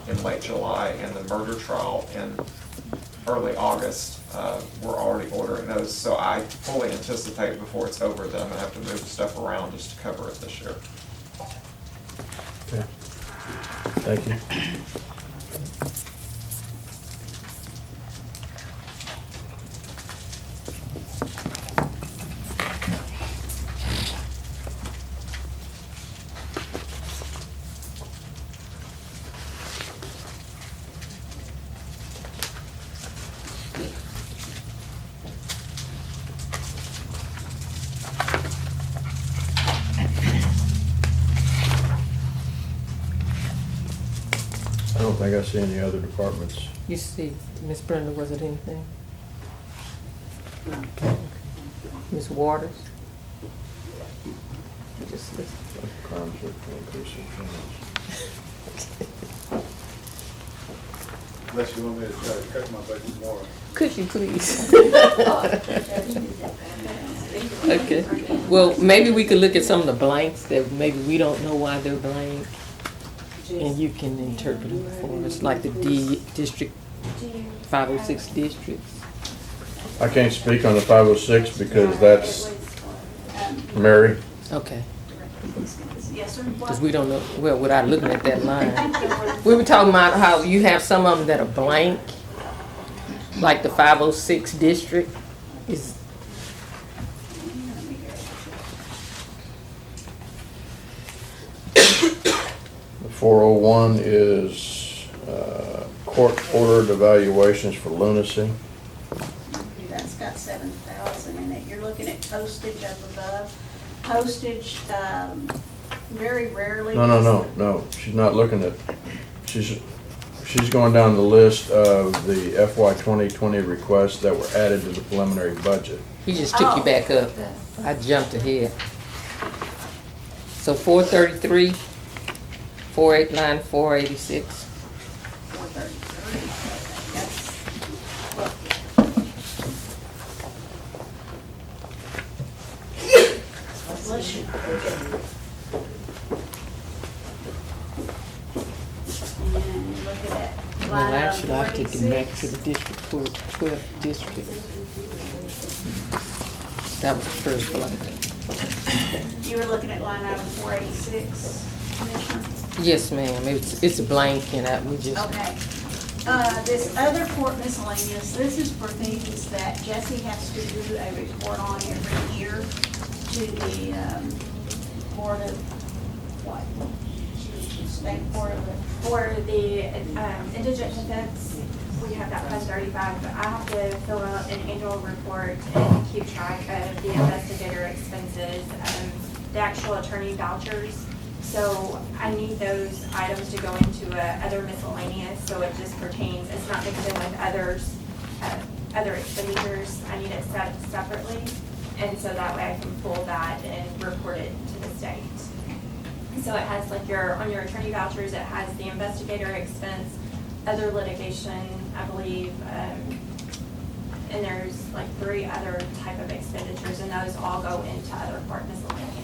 in late July and the murder trial in early August. We're already ordering those, so I fully anticipate before it's over that I'm gonna have to move stuff around just to cover it this year. Okay. Thank you. I don't think I see any other departments. You see, Miss Brenda, was it anything? Miss Waters? Just listen. Crime check for increase in finance. Unless you want me to try to cut my budget more. Could you please? Okay, well, maybe we could look at some of the blanks that maybe we don't know why they're blank. And you can interpret them for us, like the district, 506 districts. I can't speak on the 506 because that's Mary. Okay, Yes, sir. because we don't know, well, without looking at that line. We were talking about how you have some of them that are blank, like the 506 district is. The 401 is court-ordered evaluations for lunacy. That's got 7,000 in it. You're looking at postage up above. Postage, very rarely. No, she's not looking at, she's going down the list of the FY 2020 requests that were added to the preliminary budget. He just took you back up. I jumped ahead. So 433, 489, 486. 433. Bless you. And you're looking at Well, line item actually, I've taken back to 46. the district court, 12th district. That was the first blank. You were looking at line item 486, Commissioner? Yes, ma'am, it's a blank and we just. Okay. This other court miscellaneous, this is for things that Jesse has to do a report on every year to the Board of, what? State Board of, For the indigent defense, we have that 135, but I have to fill out an annual report and keep track of the investigator expenses, the actual attorney vouchers. So I need those items to go into other miscellaneous, so it just pertains, it's not mixed in with others, other expenditures. I need it set separately, and so that way I can pull that and report it to the state. So it has like on your attorney vouchers, it has the investigator expense, other litigation, I believe, and there's like 3 other type of expenditures, and those all go into other court miscellaneous.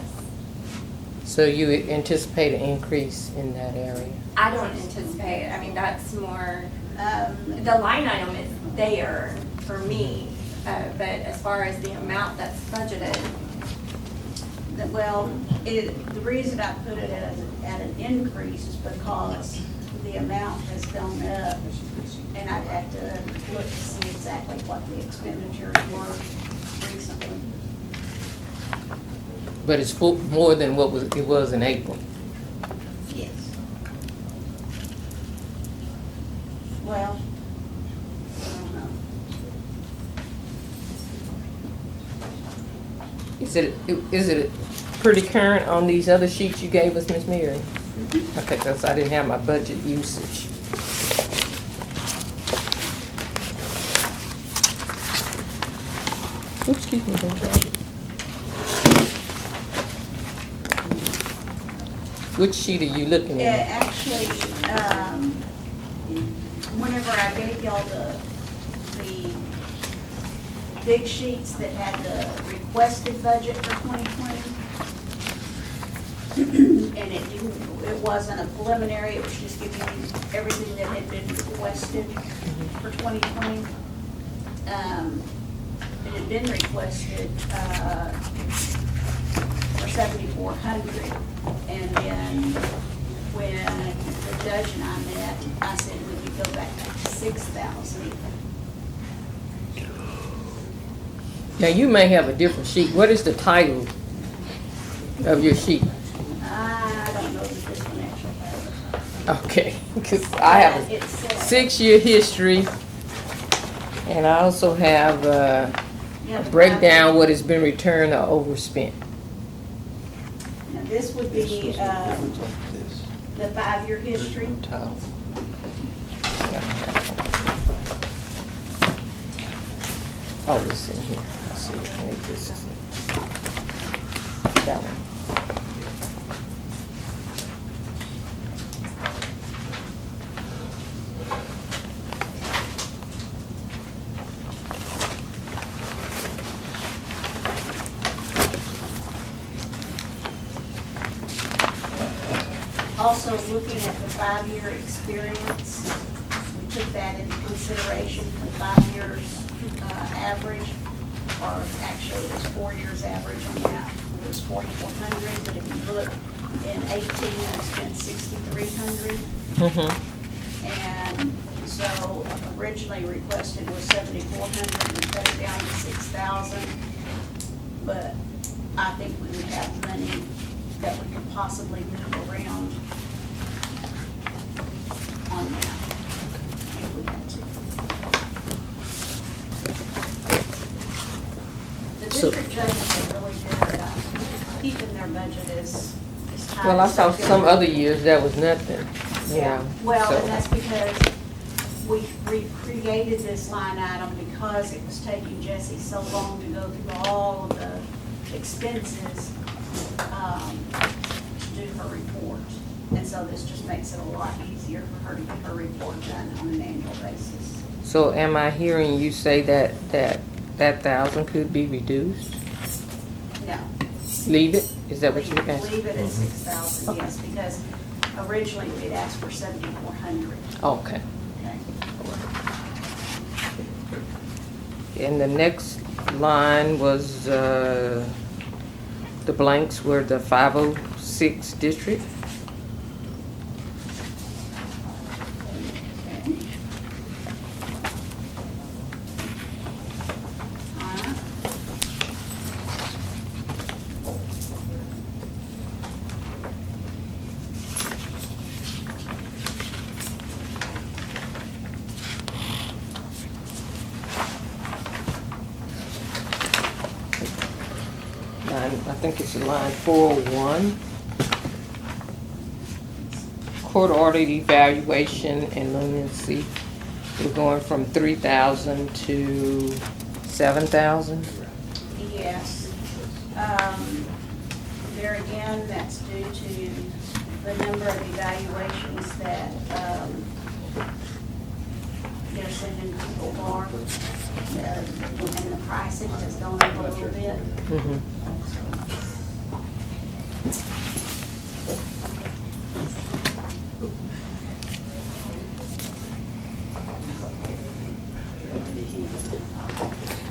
So you anticipate an increase in that area? I don't anticipate, I mean, that's more, the line item is there for me, but as far as the amount that's budgeted, Well, the reason I put it at an increase is because the amount has gone up, and I'd have to look to see exactly what the expenditures were recently. But it's more than what it was in April. Yes. Well, I don't know. Is it pretty current on these other sheets you gave us, Ms. Mary? Okay, because I didn't have my budget usage. Oops, excuse me, don't try it. Which sheet are you looking Yeah, at? actually, whenever I gave y'all the big sheets that had the requested budget for 2020, and it wasn't a preliminary, it was just giving you everything that had been requested for 2020. It had been requested for 7,400, and then when the judge and I met, I said we could go back to 6,000. Now, you may have a different sheet. What is the title of your sheet? I don't know that this one actually has it. Okay, because I have a It said- 6-year history, and I also have a Yeah, the breakdown what has been returned or overspent. Now, this would be the 5-year history. Oh, it's in here. Let's see. Maybe this is it. That one. Also, looking at the 5-year experience, we took that into consideration for 5 years average, or actually it was 4 years average on that. It was 4,400, but if you look in 18, I spent 6,300. And so originally requested was 7,400, and cut it down to 6,000. But I think we would have money that we could possibly move around on that if we had to. The So- district judges are really good at keeping their budget as tight. Well, I as saw they some can. other years that was nothing, you know. Well, so- and that's because we created this line item because it was taking Jessie so long to go through all of the expenses to do her report. And so this just makes it a lot easier for her to get her report done on an annual basis. So am I hearing you say that 1,000 could be reduced? No. Leave it? Is that what you're Leave asking? it at 6,000, yes, because originally we'd asked for 7,400. Okay. Okay. And the next line was, the blanks were the 506 district. I think it's line 401. Court ordered evaluation and leniency. We're going from 3,000 to 7,000. Yes. There again, that's due to the number of evaluations that they're sending people for. And the pricing has gone up a little bit.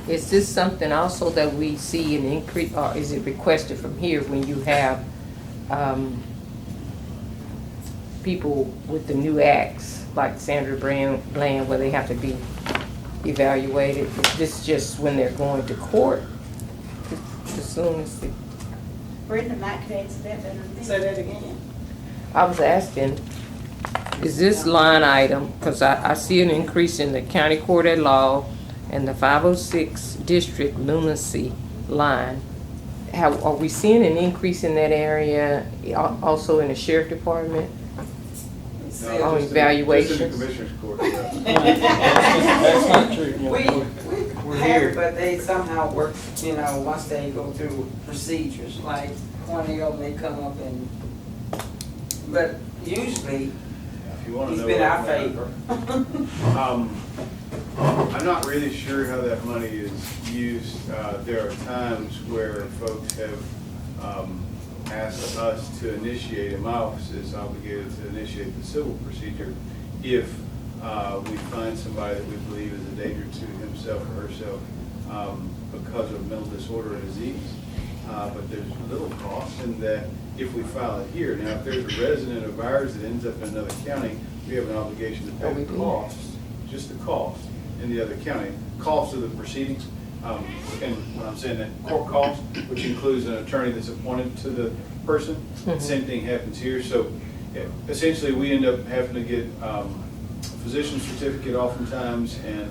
Is this something also that we see an increase, or is it requested from here when you have people with the new acts, like Sandra Bland, where they have to be evaluated? Is this just when they're going to court? As soon as the, Brenda McCade's a bit better than me. Say that again. I was asking, is this line item, because I see an increase in the county court at law and the 506 district lunacy line. Are we seeing an increase in that area, also in the sheriff department? On evaluations? Just in the commissioner's court. That's not true. We have it, but they somehow work, once they go through procedures, like Cornell may come up and but usually, If you wanna he's know been what our money- favor. I'm not really sure how that money is used. There are times where folks have asked us to initiate, and my office is obligated to initiate the civil procedure if we find somebody that we believe is a danger to himself or herself because of mental disorder or disease. But there's little cost in that if we file it here. Now, if there's a resident of ours that ends up in another county, we have an obligation to pay the cost, just the cost in the other county, cost of the proceedings. And when I'm saying that, court cost, which includes an attorney that's appointed to the person. Same thing happens here. So essentially, we end up having to get a physician certificate oftentimes, and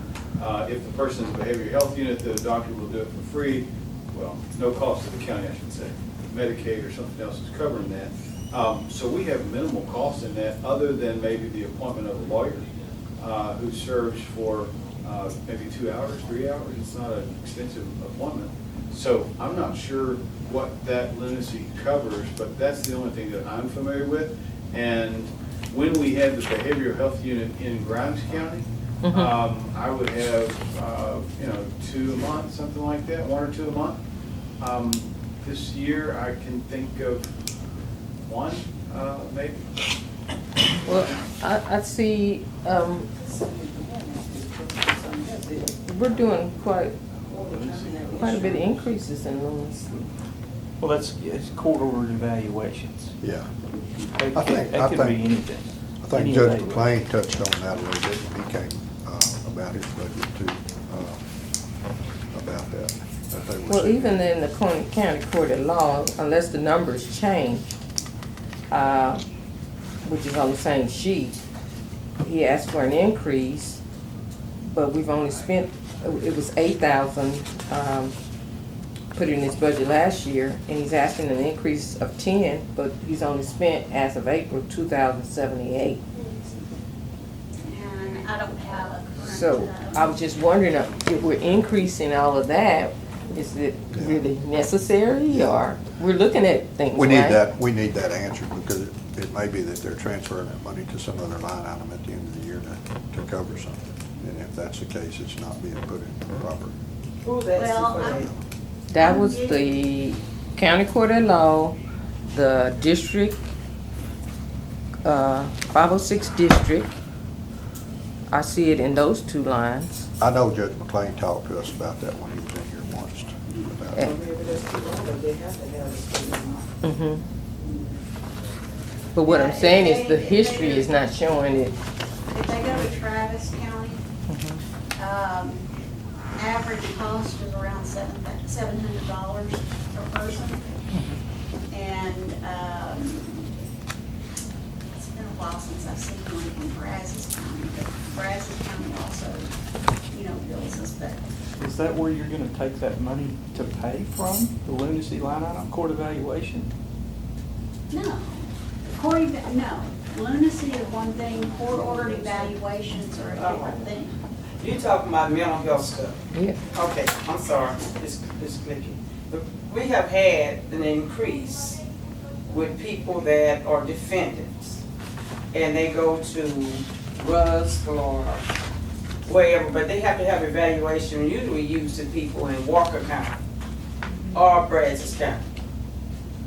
if the person is a behavioral health unit, the doctor will do it for free. Well, no cost to the county, I should say. Medicaid or something else is covering that. So we have minimal cost in that, other than maybe the appointment of a lawyer who serves for maybe 2 hours, 3 hours. It's not an extensive appointment. So I'm not sure what that lunacy covers, but that's the only thing that I'm familiar with. And when we had the behavioral health unit in Grimes County, I would have, 2 a month, something like that, 1 or 2 a month. This year, I can think of 1, maybe. Well, I see, we're doing quite a bit of increases in lunacy. Well, it's court-ordered evaluations. Yeah. That I think- that I could think- be anything. I think Any Judge evaluation. McLean touched on that a little bit when he came about his budget too, about that. They were Well, seeing- even in the county court of law, unless the numbers change, which is on the same sheet, he asked for an increase, but we've only spent, it was 8,000, put in his budget last year, and he's asking an increase of 10, but he's only spent, as of April, 2,078. And I don't have a current. So I was just wondering, if we're increasing all of that, is it really necessary, or we're looking at things, We need right? we need that answered, because it may be that they're transferring that money to some other line item at the end of the year to cover something. And if that's the case, it's not being put in proper. Who's asking Well, for that? I'm- That was the county court of law, the district, 506 district. I see it in those 2 lines. I know Judge McLean talked to us about that when he was in here once. about Yeah. that. Maybe that's too long, but they have to have a statement. Mhm. But what I'm saying is the history is not showing it. If they go to Travis County, average cost is around $700 per person. And it's been a while since I've seen one in Brazos County, but Brazos County also, bills us, but Is that where you're gonna take that money to pay from, the lunacy line item, court evaluation? no. No, lunacy is one thing, court-ordered evaluations are a different thing. You talking about mental health stuff? Yeah. Okay, I'm sorry, it's clicking. We have had an increase with people that are defendants, and they go to Rusk or wherever, but they have to have evaluation usually used to people in Walker County or Brazos County.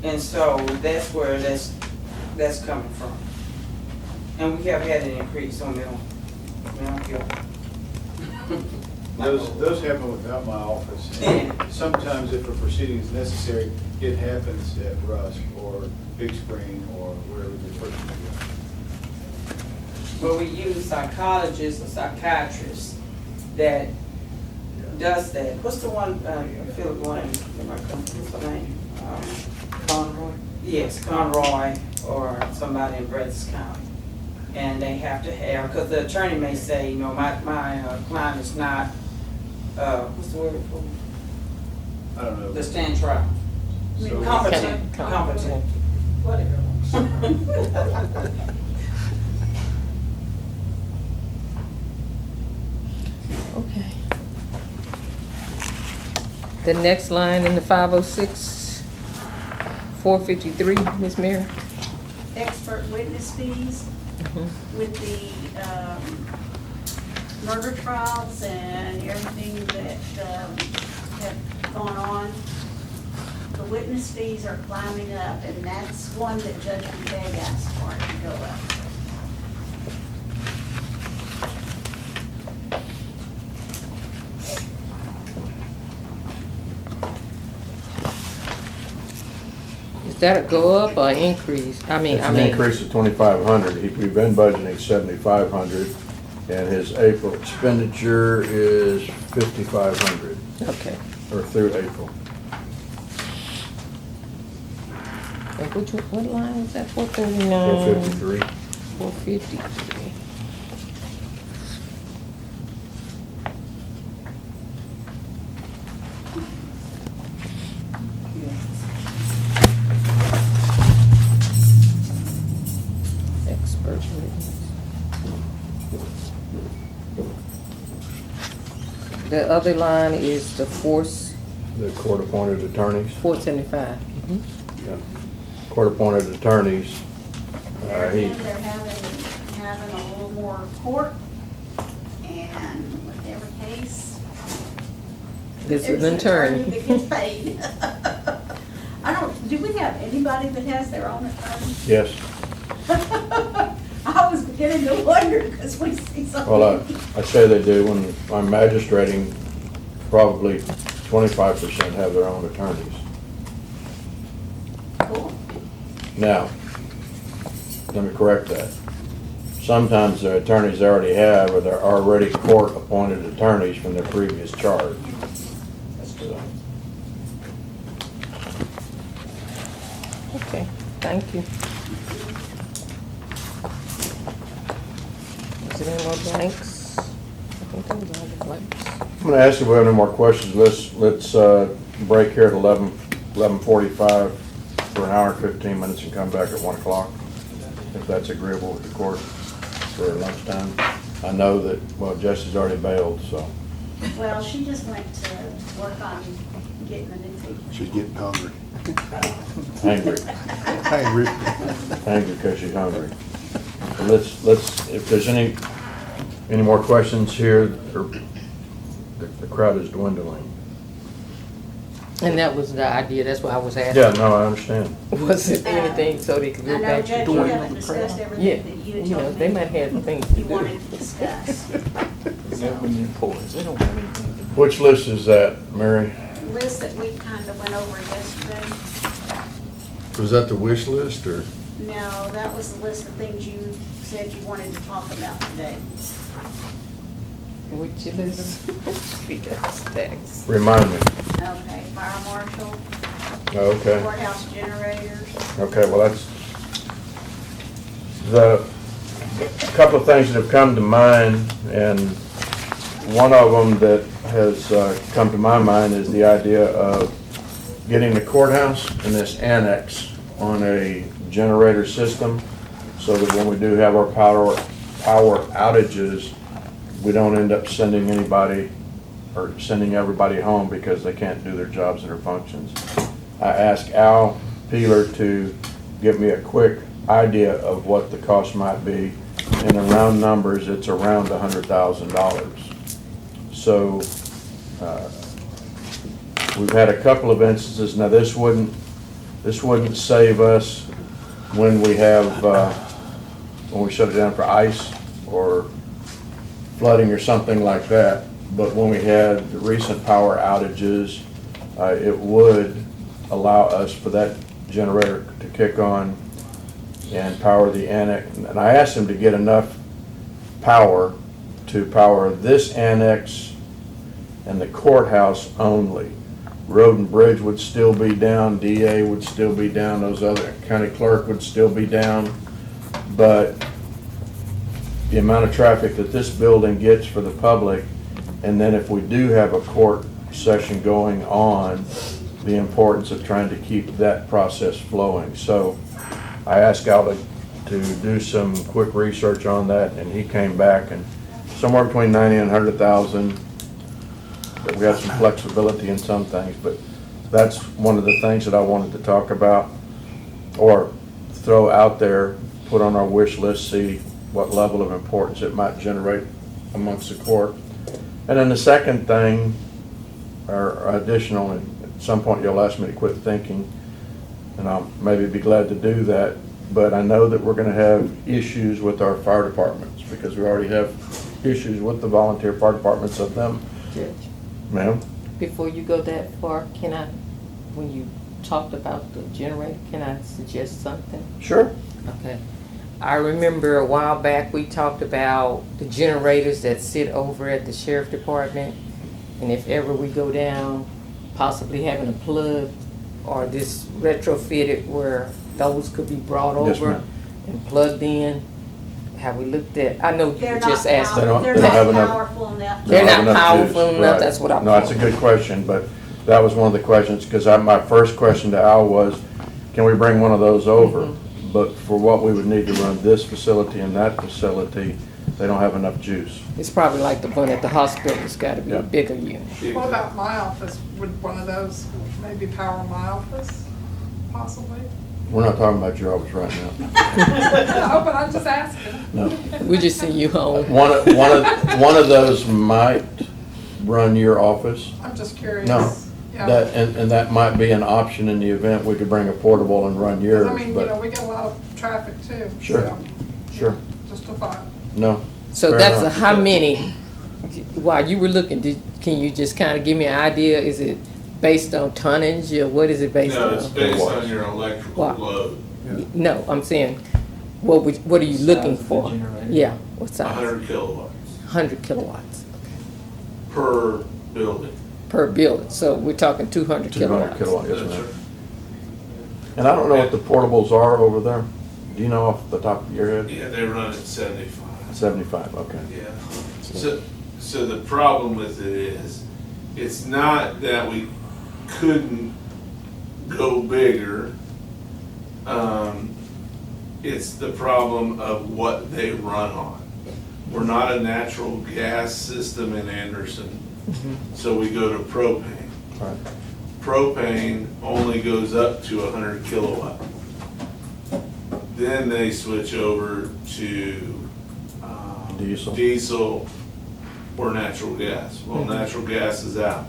And so that's where that's coming from. And we have had an increase on mental health. Those happen without my office. And sometimes if a proceeding is necessary, it happens at Rusk or Big Spring or wherever the person is. But we use psychologists or psychiatrists that does that. What's the one, Philip, one in my company, what's the name? Conroy? Yes, Conroy or somebody in Brazos County. And they have to have, because the attorney may say, my client is not, what's the word for? I don't know. The stand trial. So- Competent, whatever. Okay. The next line in the 506, 453, Ms. Mary? expert witness fees with the murder trials and everything that have gone on. The witness fees are climbing up, and that's one that Judge McKay asked for it to go up. Is that a go up or increase? It's an increase of 2,500. We've been budgeting 7,500, and his April expenditure is 5,500. Okay. Or through April. And what line is that, 439? 453. 453. Expert witness. The other line is the force, The court-appointed attorneys. 475. Yeah. Court-appointed attorneys. They're He, having a little more court, and with every case, This is there's an attorney. that gets paid. Do we have anybody that has their own attorney? yes. I was beginning to wonder, because we see so Well, many. I say they do. When I'm magistrating, probably 25% have their own attorneys. Cool. Now, let me correct that. Sometimes the attorneys they already have, or they're already court-appointed attorneys from their previous charge. So, Okay, thank you. Is there any more blanks? I think those are the blanks. I'm gonna ask if we have any more questions. Let's break here at 11:45 for an hour and 15 minutes and come back at 1 o'clock, if that's agreeable with the court for lunchtime. I know that, well, Jesse's already bailed, so. Well, she just went to work on getting the new feet. She's getting hungry. Angry. Angry because she's hungry. And let's, if there's any more questions here, or the crowd is dwindling. And that was the idea, that's why I was asking. Yeah, no, I understand. Was it anything so they could I go know, back to Judge, you doing haven't the discussed crowd? everything Yeah, that you had you know, told they me might have things to you do. wanted to discuss. Government employees, they don't have anything to do. Which list is that, Mary? List that we kind of went over yesterday. Was that the wish list, or? No, that was the list of things you said you wanted to talk about today. Which is, that's tax. Remind me. Okay, fire marshal, Okay. courthouse generators. Okay, well, that's, a couple of things that have come to mind, and one of them that has come to my mind is the idea of getting the courthouse and this annex on a generator system, so that when we do have our power outages, we don't end up sending anybody, or sending everybody home because they can't do their jobs and their functions. I asked Al Peeler to give me a quick idea of what the cost might be. In the round numbers, it's around $100,000. So, we've had a couple of instances. Now, this wouldn't save us when we have, when we shut it down for ice or flooding or something like that. But when we had the recent power outages, it would allow us for that generator to kick on and power the annex. And I asked him to get enough power to power this annex and the courthouse only. Road and Bridge would still be down, DA would still be down, those other, county clerk would still be down. But the amount of traffic that this building gets for the public, and then if we do have a court session going on, the importance of trying to keep that process flowing. So I asked Al to do some quick research on that, and he came back, and somewhere between 90 and 100,000. But we have some flexibility in some things, but that's one of the things that I wanted to talk about, or throw out there, put on our wish list, see what level of importance it might generate amongst the court. And then the second thing, or additional, and at some point you'll ask me to quit thinking, and I'll maybe be glad to do that, but I know that we're gonna have issues with our fire departments, because we already have issues with the volunteer fire departments of them. Judge, Ma'am? before you go that far, can I, when you talked about the generator, can I suggest something? Sure. Okay. I remember a while back, we talked about the generators that sit over at the sheriff department. And if ever we go down, possibly having a plug or this retrofitted where those could be brought Yes, over ma'am. and plugged in. Have we looked at, I know you They're were not just asking. powerful, they're they don't have not enough- powerful enough. They're Don't have not enough powerful juice, enough, right. that's what I'm. No, it's a good question, but that was one of the questions, because my first question to Al was, can we bring one of those over? Mm-hmm. But for what we would need to run this facility and that facility, they don't have enough juice. It's probably like the one at the hospital, it's gotta be Yeah. a bigger unit. What about my office? Would one of those maybe power my office, possibly? We're not talking about your office right now. No, but I'm just asking. No. We just send you home. One of those might run your office. I'm just curious. No, Yeah. that, and that might be an option in the event we could bring a portable and run 'Cause yours, I mean, you know, but, we get a lot of traffic too. Sure. so, sure, Just a thought. no. So Fair that's enough. how many, while you were looking, can you just kind of give me an idea? Is it based on tonnage or what is it based No, on? it's based on your electrical What? load. No, I'm saying, what are you looking Size of the for? generator. Yeah, what size? 100 kilowatts 100 kilowatts per building. per building, so we're talking 200 200 kilowatts. kilowatt, yes, That's ma'am. right. And I don't know what the portables are over there. Do you know off the top of your head? Yeah, they run at 75. 75, okay. Yeah. So the problem with it is, it's not that we couldn't go bigger. It's the problem of what they run on. We're not a natural gas system in Anderson, so we go to propane. Right. Propane only goes up to 100 kilowatt. Then they switch over to Diesel. diesel or natural gas. Well, natural gas is out.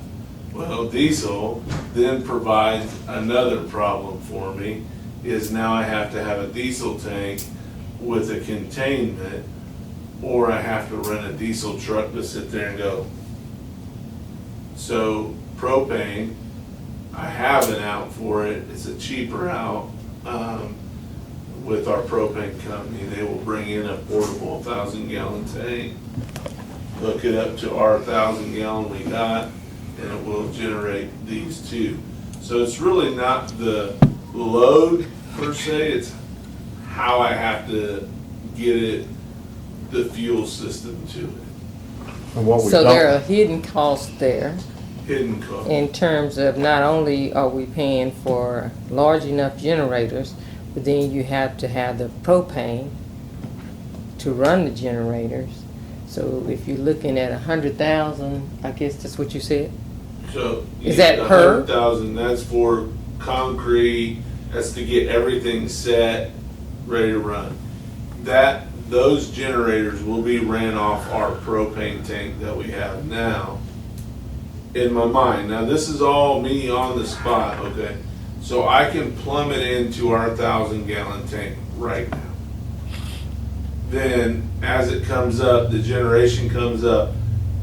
Well, diesel then provides another problem for me, is now I have to have a diesel tank with a containment, or I have to rent a diesel truck to sit there and go. So propane, I have an out for it, it's a cheaper out, with our propane company. They will bring in a portable 1,000-gallon tank, hook it up to our 1,000-gallon we got, and it will generate these two. So it's really not the load per se, it's how I have to get it, the fuel system to it. And what we So there are don't, hidden costs there Hidden cost. in terms of not only are we paying for large enough generators, but then you have to have the propane to run the generators. So if you're looking at 100,000, I guess that's what you said? So. Is that per? 100,000, that's for concrete, that's to get everything set, ready to run. Those generators will be ran off our propane tank that we have now, in my mind. Now, this is all me on the spot, okay? So I can plumb it into our 1,000-gallon tank right now. Then, as it comes up, the generation comes up,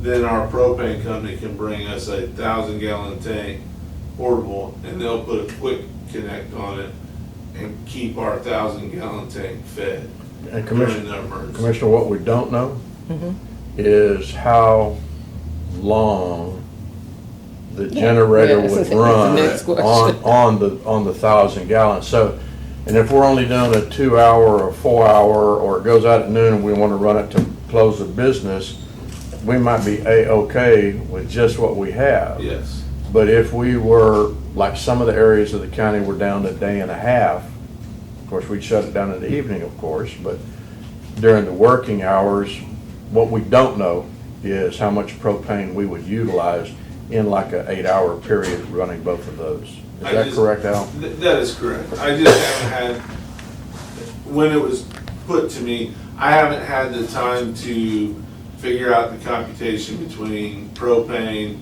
then our propane company can bring us a 1,000-gallon tank portable, and they'll put a quick connect on it and keep our 1,000-gallon tank fed. and during the emergency. Commissioner, what we don't know Mm-hmm. is how long the generator Yeah, would that's the run next question. on the 1,000 gallons. So, and if we're only doing a 2-hour or 4-hour, or it goes out at noon and we want to run it to close the business, we might be A-okay with just what we have. Yes. But if we were, like some of the areas of the county were down to a day and a half, of course, we'd shut it down in the evening, of course, but during the working hours, what we don't know is how much propane we would utilize in like a 8-hour period running both of those. Is that correct, Al? That is correct. I just haven't had when it was put to me, I haven't had the time to figure out the computation between propane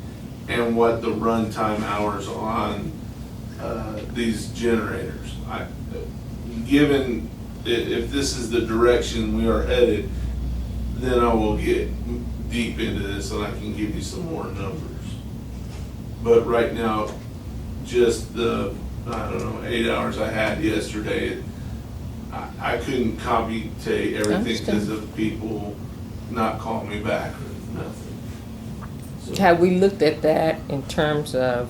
and what the runtime hours on these generators. Given if this is the direction we are headed, then I will get deep into this and I can give you some more numbers. But right now, just the, 8 hours I had yesterday, I couldn't computate everything because of people not calling me back or nothing. So- Have we looked at that in terms of,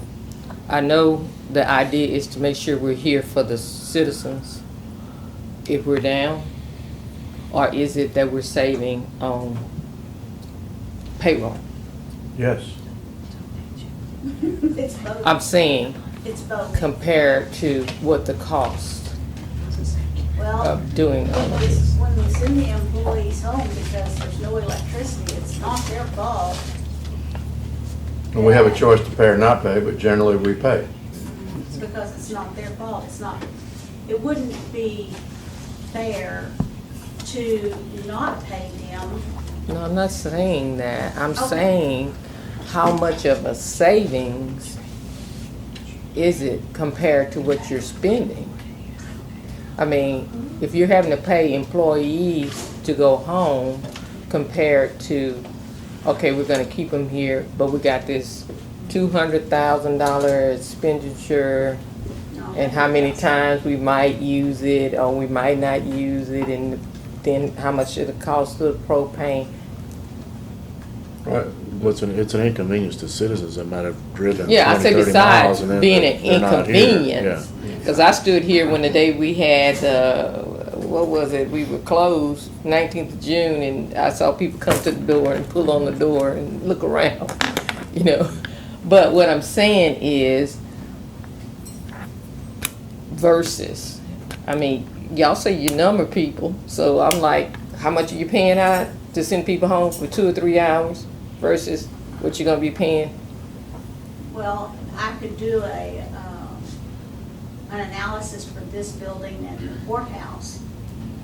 I know the idea is to make sure we're here for the citizens if we're down, or is it that we're saving on payroll? Yes. It's both. I'm saying It's both. compared to what the cost Well, of doing all of this. when we send the employees home because there's no electricity, it's not their fault. And we have a choice to pay or not pay, but generally we pay. It's because it's not their fault. It's not, it wouldn't be fair to not pay them. No, I'm not saying that. I'm Okay. saying how much of a savings is it compared to what you're spending? I mean, if you're having to pay employees to go home compared to, okay, we're gonna keep them here, but we got this $200,000 expenditure, and how many times we might use it or we might not use it, and then how much it cost of the propane. Right. It's an inconvenience to citizens that might have driven Yeah, I 20, say 30 miles besides and then being an they're not here. inconvenience. Because I stood here when the day we had, what was it, we were closed, 19th of June, and I saw people come to the door and pull on the door and look around, you know. But what I'm saying is versus, I mean, y'all say you number people, so I'm like, how much are you paying out to send people home for 2 or 3 hours versus what you're gonna be paying? Well, I could do an analysis for this building and the courthouse,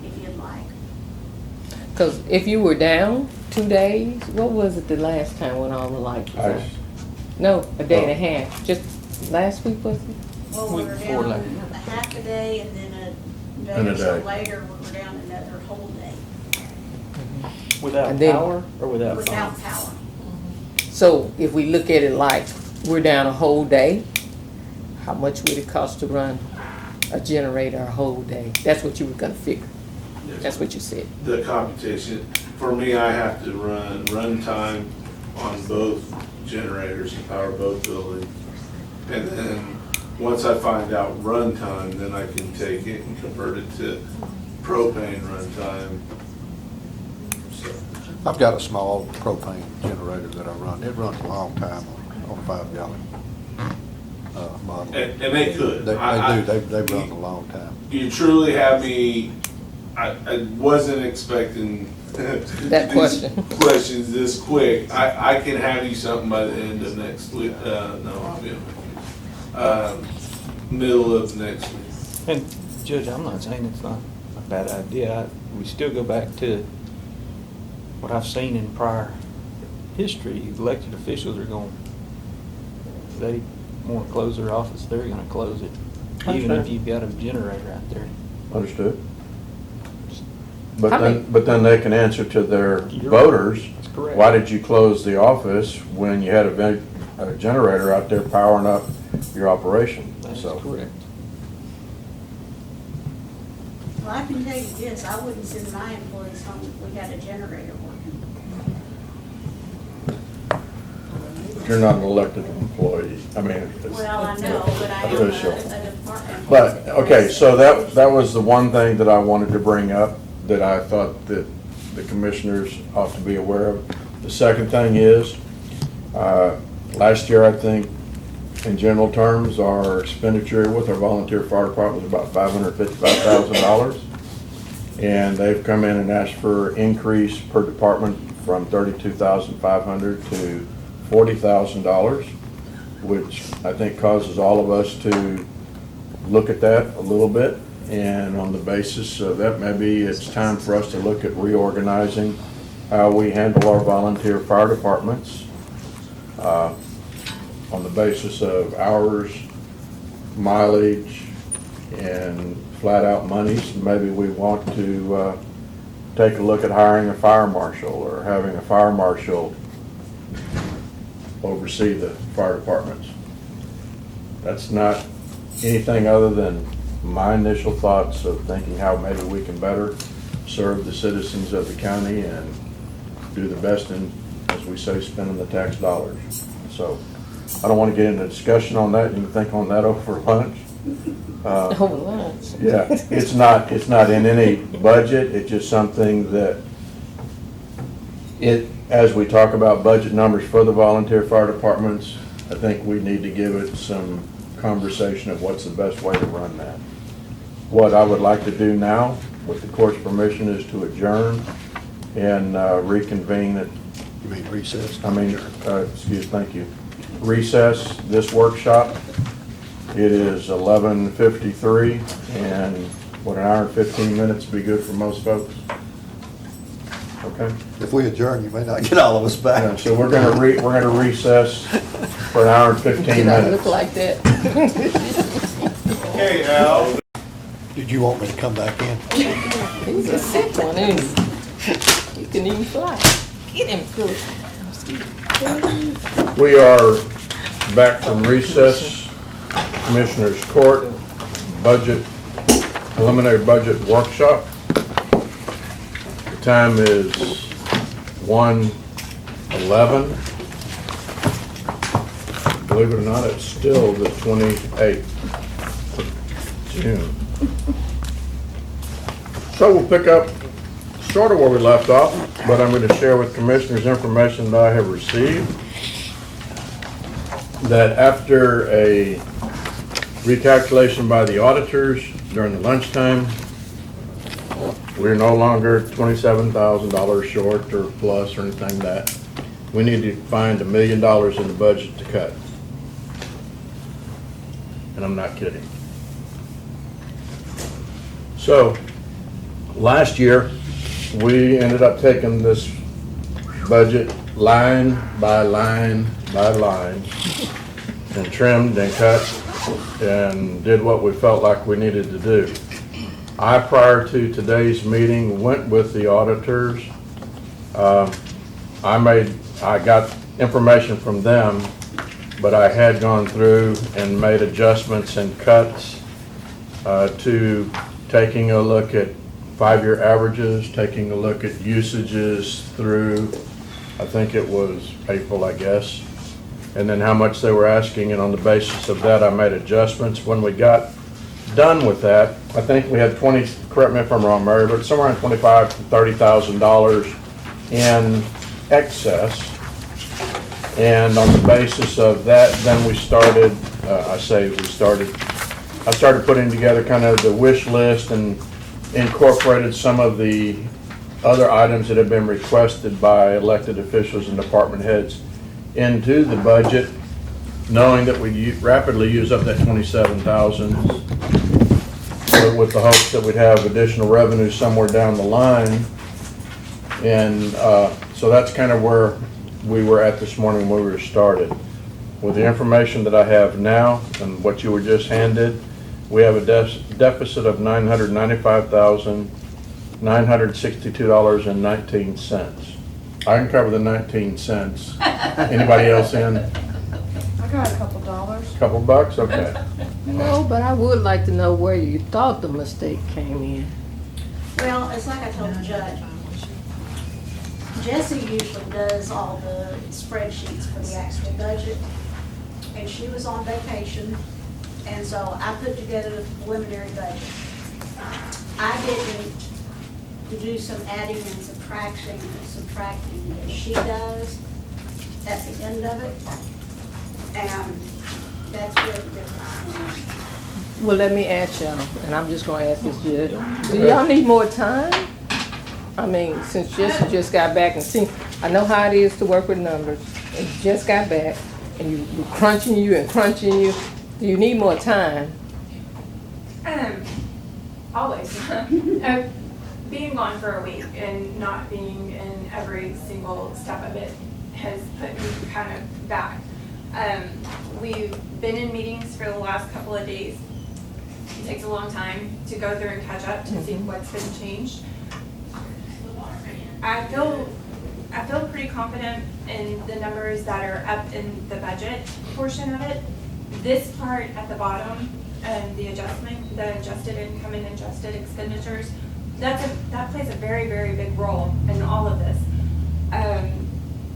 if you'd like. Because if you were down 2 days, what was it the last time when all the lights was on? Ice. No, a day and a half. Just last week, was it? Well, we were Week before down last. a half a day, and then a And day a or so day. later, we were down another whole day Without And then- power or without phone? without power. So if we look at it like we're down a whole day, how much would it cost to run a generator a whole day? That's what you were gonna figure. That's what you said. The computation, for me, I have to run runtime on both generators and power both buildings. And then, once I find out runtime, then I can take it and convert it to propane runtime. So, I've got a small propane generator that I run. It runs a long time on a 5-gallon model. And they could. They I- do, they run a long time. You truly have me, I wasn't expecting That these question. questions this quick. I can have you something by the end of next week, no, I'll be, middle of next week. And Judge, I'm not saying it's not a bad idea. We still go back to what I've seen in prior history. Elected officials are going, if they want to close their office, they're going to close it, even if Understand. you've got a generator out there. Understood. How But then they can answer to their You're- voters, That's correct. why did you close the office when you had a generator out there powering up your operation? That's So, correct. Well, I can tell you this, I wouldn't send my employees home if we had a generator working. you're not an elected employee, I mean. it's- Well, I know, but I am Official. a department. But, okay, so that was the one thing that I wanted to bring up, that I thought that the commissioners ought to be aware of. The second thing is, last year, I think, in general terms, our expenditure with our volunteer fire department was about $555,000. And they've come in and asked for increase per department from $32,500 to $40,000, which I think causes all of us to look at that a little bit And on the basis of that, maybe it's time for us to look at reorganizing how we handle our volunteer fire departments. On the basis of hours, mileage, and flat-out monies. Maybe we want to take a look at hiring a fire marshal or having a fire marshal oversee the fire departments. That's not anything other than my initial thoughts of thinking how maybe we can better serve the citizens of the county and do the best in, as we say, spending the tax dollars. So I don't want to get into a discussion on that. You can think on that over lunch. Over lunch. Yeah, it's not in any budget. It's just something that as we talk about budget numbers for the volunteer fire departments, I think we need to give it some conversation of what's the best way to run that. What I would like to do now, with the court's permission, is to adjourn and reconvene at. You mean recess? Thank you. Recess this workshop. It is 11:53, and an hour and 15 minutes be good for most folks? Okay? If we adjourn, you may not get all of us back. Yeah, so we're gonna recess for an hour and 15 Did I minutes. look like that? Okay, Al. Did you want me to come back in? He's a sick one, isn't he? He can even fly. Get him, Philip. We are back from recess. Commissioners Court preliminary budget workshop. The time is 1:11. Believe it or not, it's still the 28th of June. So we'll pick up sort of where we left off, but I'm going to share with commissioners information that I have received. That after a recalculation by the auditors during the lunchtime, we're no longer $27,000 short or plus or anything like that. We need to find $1 million in the budget to cut. And I'm not kidding. So, last year, we ended up taking this budget line by line by line and trimmed and cut and did what we felt like we needed to do. I, prior to today's meeting, went with the auditors. I got information from them, but I had gone through and made adjustments and cuts to taking a look at 5-year averages, taking a look at usages through, I think it was April, I guess, and then how much they were asking, and on the basis of that, I made adjustments. When we got done with that, I think we had correct me if I'm wrong, Mary, but somewhere around $25,000 to $30,000 in excess. And on the basis of that, then we started, I started putting together kind of the wish list and incorporated some of the other items that have been requested by elected officials and department heads into the budget, knowing that we rapidly use up that $27,000 with the hopes that we'd have additional revenue somewhere down the line. And so that's kind of where we were at this morning when we were started. With the information that I have now and what you were just handed, we have a deficit of $995,962.19. I can cover the 19 cents. Anybody else in? I got a couple dollars. Couple bucks? Okay. No, but I would like to know where you thought the mistake came in. Well, it's like I told the judge. Jessie usually does all the spreadsheets for the actual budget, and she was on vacation, and so I put together the preliminary budget. I didn't do some adding and subtracting that she does at the end of it, and that's really different. Well, let me ask y'all, and I'm just gonna ask this, Judge. Do y'all need more time? I mean, since Jesse just got back and see, I know how it is to work with numbers, and you just got back, and you crunching you. Do you need more time? always. Being gone for a week and not being in every single step of it has put me kind of back. We've been in meetings for the last couple of days. It takes a long time to go through and catch up to see what's been changed. I feel pretty confident in the numbers that are up in the budget portion of it. This part at the bottom, the adjustment, the adjusted income and adjusted expenditures, that plays a very, very big role in all of this.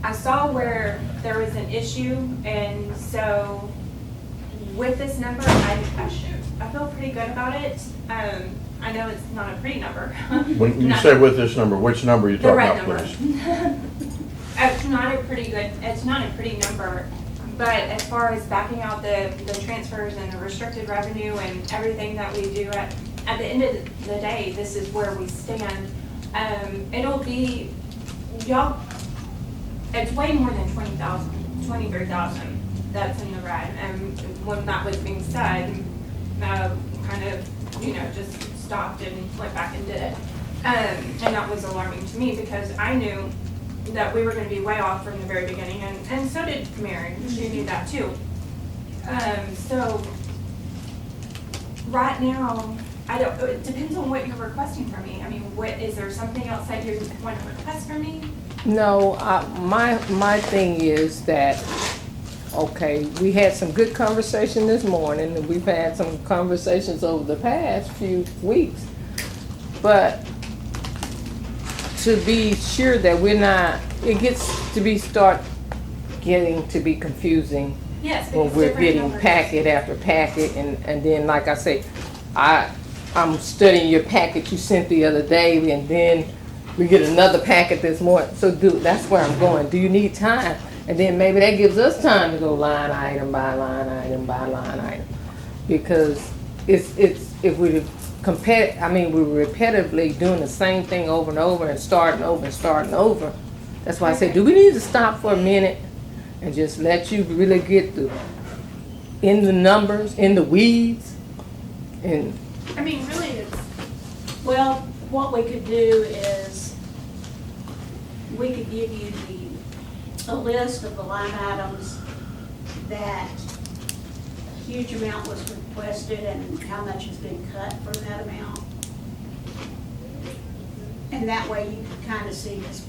I saw where there was an issue, and so with this number, I feel pretty good about it. I know it's not a pretty number. When you say with this number, which number are you The talking red about, number. please? It's not a pretty number, but as far as backing out the transfers and the restricted revenue and everything that we do, at the end of the day, this is where we stand. It'll be, y'all, it's way more than 23,000 that's in the red. And when that was being said, kind of, just stopped and went back and did it. And that was alarming to me because I knew that we were gonna be way off from the very beginning, and so did Mary, she knew that too. So, right now, it depends on what you're requesting from me. I mean, is there something else that you want to request from me? No, my thing is that, okay, we had some good conversation this morning, and we've had some conversations over the past few weeks. But to be sure that we're not, it gets to be getting to be confusing. Yes, when because we're different getting numbers. packet after packet, and then, like I say, I'm studying your packet you sent the other day, and then we get another packet this morning. So that's where I'm going. Do you need time? And then maybe that gives us time to go line item by line item by line item. Because if we compare, we're repetitively doing the same thing over and over and starting over. That's why I say, do we need to stop for a minute and just let you really get in the numbers, in the weeds? And Really, well, what we could do is, we could give you a list of the line items that a huge amount was requested and how much has been cut from that amount. And that way you could kind of see, because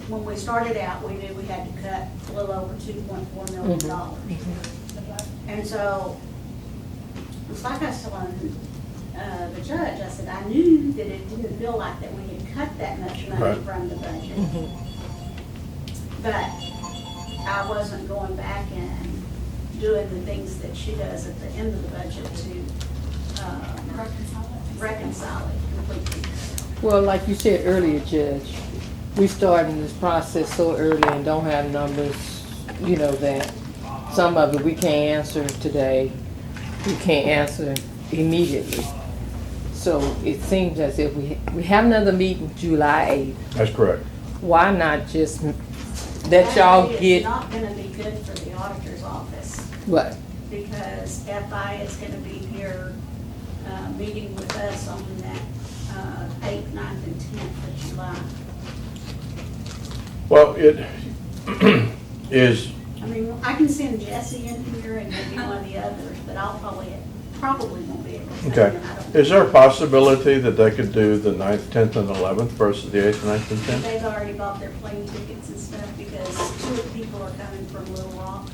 when we started out, we knew we had to cut a little over $2.4 million. And so, it's like I was telling the judge, I said, I knew that it didn't feel like that we had cut that much money Right. from the budget. But I wasn't going back and doing the things that she does at the end of the budget to reconcile it completely. well, like you said earlier, Judge, we started this process so early and don't have numbers, that some of it we can't answer today, we can't answer immediately. So it seems as if we have another meeting July 8th. That's correct. Why not just let y'all It's get, not gonna be good for the auditor's office, what? because FI is gonna be here, meeting with us on that, 8th, 9th, and 10th of July. Well, it is, I can send Jesse in here and maybe one of the others, but I'll probably won't be able to. send okay. them. I don't- Is there a possibility that they could do the 9th, 10th, and 11th versus the 8th, 9th, and 10th? They've already bought their plane tickets and stuff because 2 of the people are coming from Little Rock.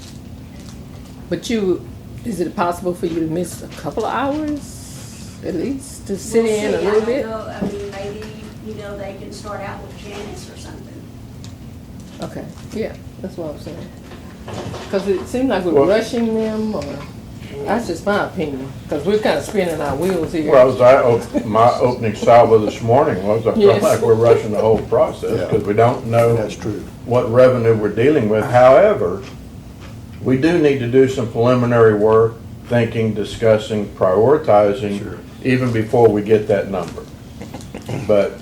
But is it possible for you to miss a couple of hours at least to sit We'll in see. a I little don't bit? know. Maybe, they can start out with Janice or something. Okay, yeah, that's what I'm saying. Because it seemed like we're Well- rushing them, or, that's just my opinion, because we're kind of spinning our wheels here. Well, my opening salvo this morning was, I felt Yes. like we're rushing the whole process, Yeah. because we don't know That's true. what revenue we're dealing with. However, we do need to do some preliminary work, thinking, discussing, prioritizing, Sure. even before we get that number. But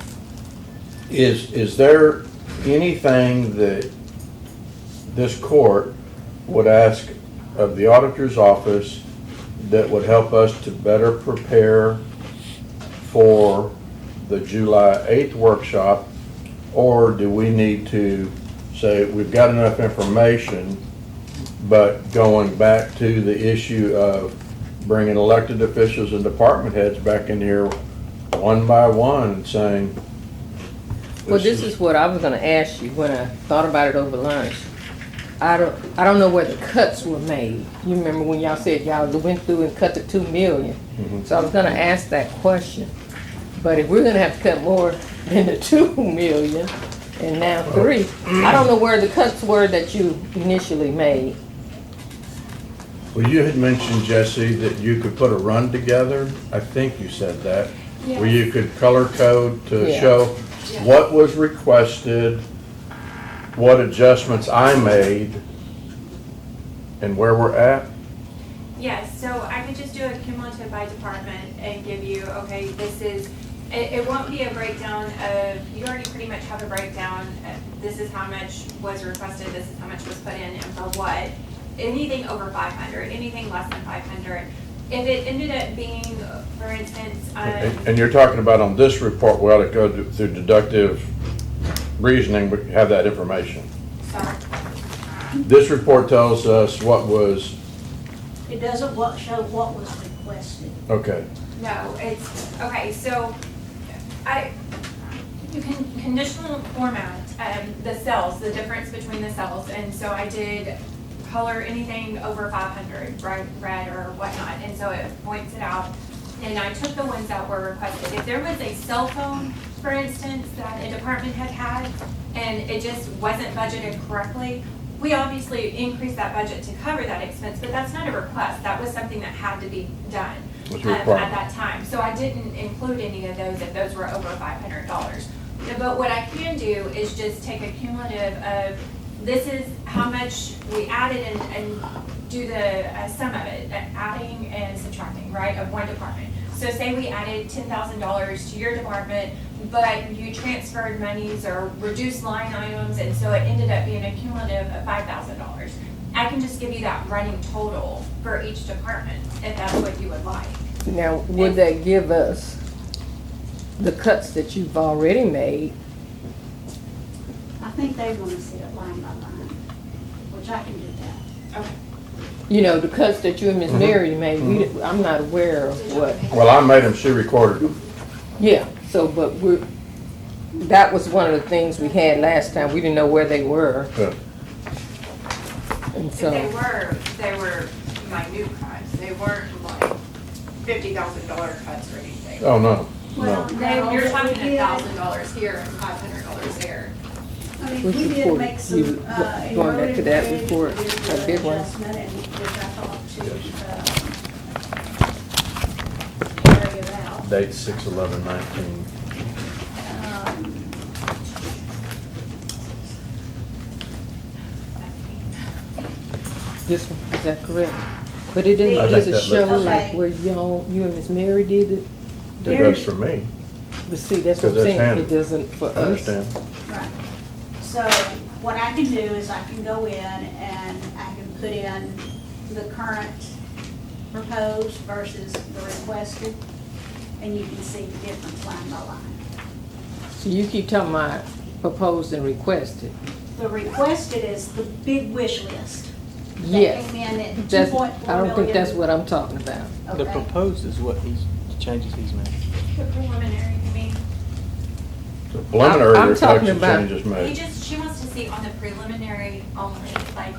is there anything that this court would ask of the auditor's office that would help us to better prepare for the July 8th workshop? Or do we need to say, we've got enough information, but going back to the issue of bringing elected officials and department heads back in here one by one and saying. Well, this is what I was gonna ask you when I thought about it over lunch. I don't know where the cuts were made. You remember when y'all said y'all went through and cut the 2 million? So I was gonna ask that question. But if we're gonna have to cut more than the 2 million and now 3, I don't know where the cuts were that you initially made. Well, you had mentioned, Jesse, that you could put a run together. I think you said that. Where you could color code to Yeah. show what was requested, what adjustments I made, and where we're at. Yes, so I could just do a cumulative by department and give you, okay, this is, it won't be a breakdown of, you already pretty much have a breakdown. This is how much was requested, this is how much was put in, and for what. Anything over 500, anything less than 500. If it ended up being, for instance, And you're talking about on this report, we ought to go through deductive reasoning, but have that information. sorry, This report tells us what was, It doesn't show what was requested. okay. no, it's, okay, so you can conditional format the cells, the difference between the cells, and so I did color anything over 500, red or whatnot, and so it points it out. And I took the ones that were requested. If there was a cell phone, for instance, that a department had, and it just wasn't budgeted correctly, we obviously increased that budget to cover that expense, but that's not a request. That was something that had to be done What's at your requirement? that time. So I didn't include any of those if those were over $500. But what I can do is just take a cumulative of, this is how much we added and do the sum of it, adding and subtracting, right, of one department. So say we added $10,000 to your department, but you transferred monies or reduced line items, and so it ended up being a cumulative of $5,000. I can just give you that running total for each department, if that's what you would like. Now, would that give us the cuts that you've already made? I think they want to see it line by line, which I can do that. Okay. You know, the cuts that you and Miss Mary made, I'm not aware of what. Well, I made them, she recorded them. Yeah, so, but that was one of the things we had last time. We didn't know where they were. Yeah. And If so, they were minute cuts, they weren't like $50,000 cuts or anything. Oh, no, Well, no. You're no, talking we did- $1,000 here and $500 there. I mean, Which we did report? make some, You- in going back to that road report, bridge, we a did big an one. adjustment, and which I talked to, carry it out. Date 6/11/19. Um, this one, is that correct? But it I didn't, think does it that show looks- like Okay. where you and Miss Mary did it? That goes for me. But see, that's what I'm Because that's saying, handy. it doesn't for I us. understand. Right. So what I can do is I can go in and I can put in the current proposed versus the requested, and you can see the difference line by line. So you keep talking about proposed and requested. The requested is the big wish list. that Yes. Came in at That's, 2.4 I don't think million. that's what I'm talking about. The Okay. proposed is what he's, the changes he's made. The preliminary, you mean? The preliminary, I'm there's talking actually about- changes made. She wants to see on the preliminary only, like,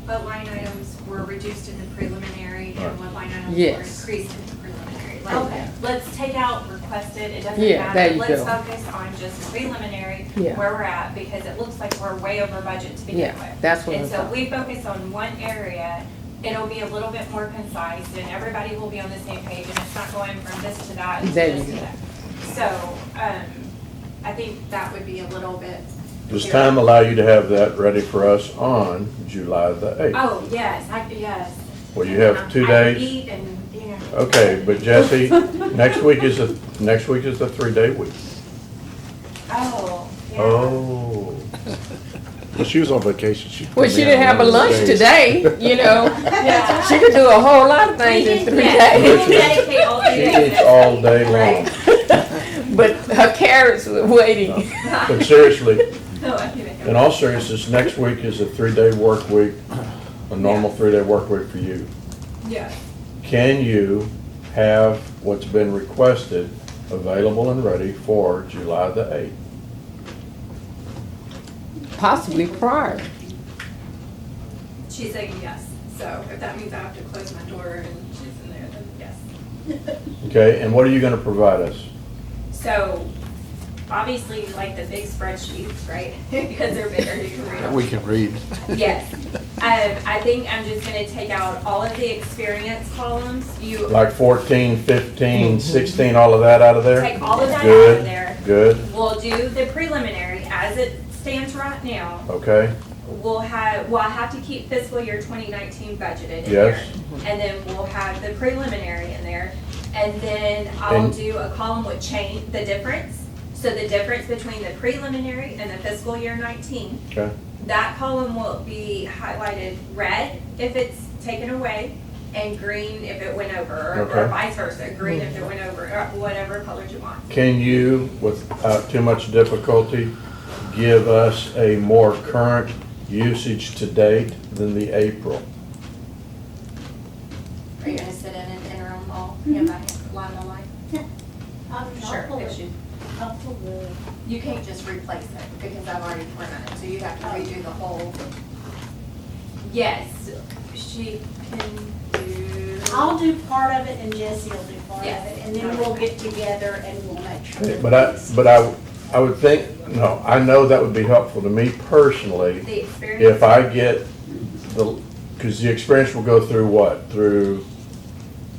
what line items were reduced in the preliminary and what line items were Yes. increased in the preliminary. Like, Okay. let's take out requested, it doesn't Yeah, there matter. you Let's go. focus on just preliminary, Yeah. where we're at, because it looks like we're way over budget to begin Yeah, with. that's what I'm And so talking. we focus on one area, it'll be a little bit more concise, and everybody will be on the same page, and it's not going from this to that, it's There you just to go. that. So, I think that would be a little bit. Does clearer. time allow you to have that ready for us on July the 8th? Oh, yes, yes. Well, you have 2 I days. eat and, you know. Okay, but Jesse, next week is the 3-day week. Oh, yeah. Oh. Well, she was on vacation. Well, she didn't have a lunch today, you know. Yeah. She could do a whole lot of things in 3 Yeah, we days. will dedicate all She 3 days eats next all week, day long. right? But her carrots were waiting. But seriously, No, I can make it. in all seriousness, next week is a 3-day work week, a normal 3-day work week for you. Yeah. Can you have what's been requested available and ready for July the 8th? Possibly prior. She's saying yes, so if that means I have to close my door and she's in there, then yes. Okay, and what are you gonna provide us? So, obviously, like the big spreadsheets, right? Because they're bigger, you can read them. We can read. Yes. I think I'm just gonna take out all of the experience columns. You Like 14, 15, 16, all of that out of there? take all of that out Good, of there. good, We'll do the preliminary as it stands right now. okay, We'll have, I have to keep fiscal year 2019 budgeted in Yes. there. And then we'll have the preliminary in there. And then I'll And- do a column with change, the difference. So the difference between the preliminary and the fiscal year 19. okay. That column will be highlighted red if it's taken away and green if it went over, or Okay. vice versa, green if it went over, or whatever colors you want. Can you, without too much difficulty, give us a more current usage to date than the April? Are you gonna sit in an interim while you have that line on line? Sure, if you, you can't just replace it because I've already printed it, so you have to redo the whole. Yes, she can do. I'll do part of it and Jesse will do part of Yes. it, and then we'll get together and we'll make sure. But I would think, no, I know that would be helpful to me personally. The experience. If I get the, because the experience will go through what? Through,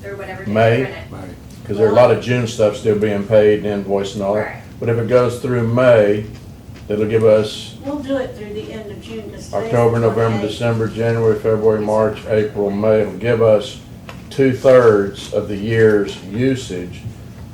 Or whatever. May? you print it. because there's a lot of June stuff still being paid and invoiced and all Right. that. But if it goes through May, it'll give us We'll do it through the end of June, because today's October, the November, 28th. December, January, February, March, April, May. It'll give us 2/3 of the year's usage.